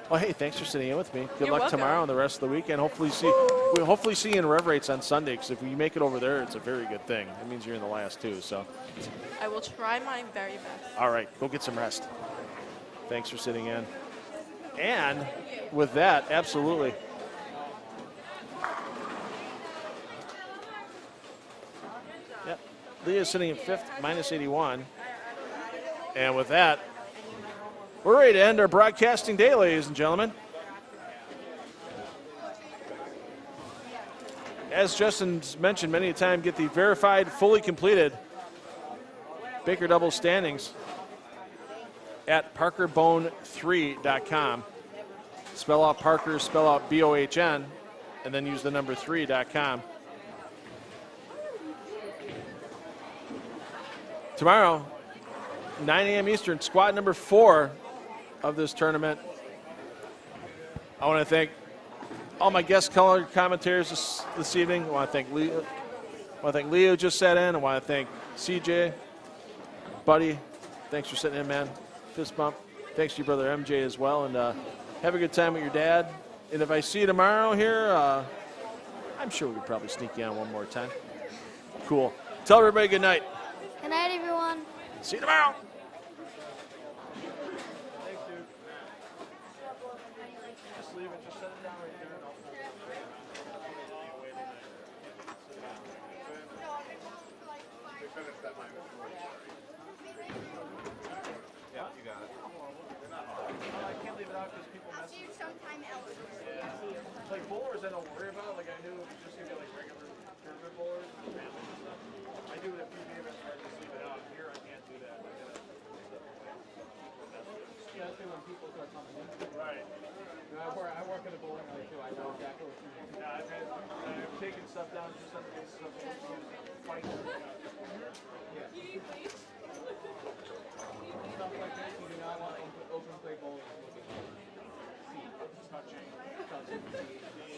Well, hey, thanks for sitting in with me. Good luck welcome. tomorrow and the rest of the weekend. Hopefully see you in Rev Rates on Sunday, because if you make it over there, it's a very good thing. It means you're in the last two. So I will try my very best. All right, go get some rest. Thanks for sitting in. And with that, absolutely. Yep. Leah's sitting in fifth, minus 81. And with that, we're ready to end our broadcasting day, ladies and gentlemen. As Justin's mentioned many a time, get the verified, fully completed Baker doubles standings at parkerbohn3.com. Spell out Parker, spell out BOHN, and then use the number 3.com. Tomorrow, 9 a.m. Eastern, squad number 4 of this tournament I want to thank all my guest color commentators this evening. I want to thank Leo. I want to thank Leo just sat in. I want to thank CJ, buddy. Thanks for sitting in, man. Fist bump. Thanks to your brother MJ as well. And have a good time with your dad. And if I see you tomorrow here, I'm sure we could probably sneak you on one more time. Cool. Tell everybody good night. Good night, everyone. See you tomorrow. Thanks, dude. Just leave it. Just set it down right there. And I'll Yeah, you got it. I can't leave it out because people mess with it. Sometime else. Yeah. Like bowlers, I don't worry about. Like I knew it was just gonna be like regular tournament bowlers and families and stuff. I do it at PBA events where I just leave it out. Here I can't do that. Yeah, I think when people start coming in. Right. I work in a bowling alley too. I know exactly what you mean. Yeah, I've taken stuff down just on the basis of fights. Yeah. Stuff like this, you do not want open play bowling. Touching.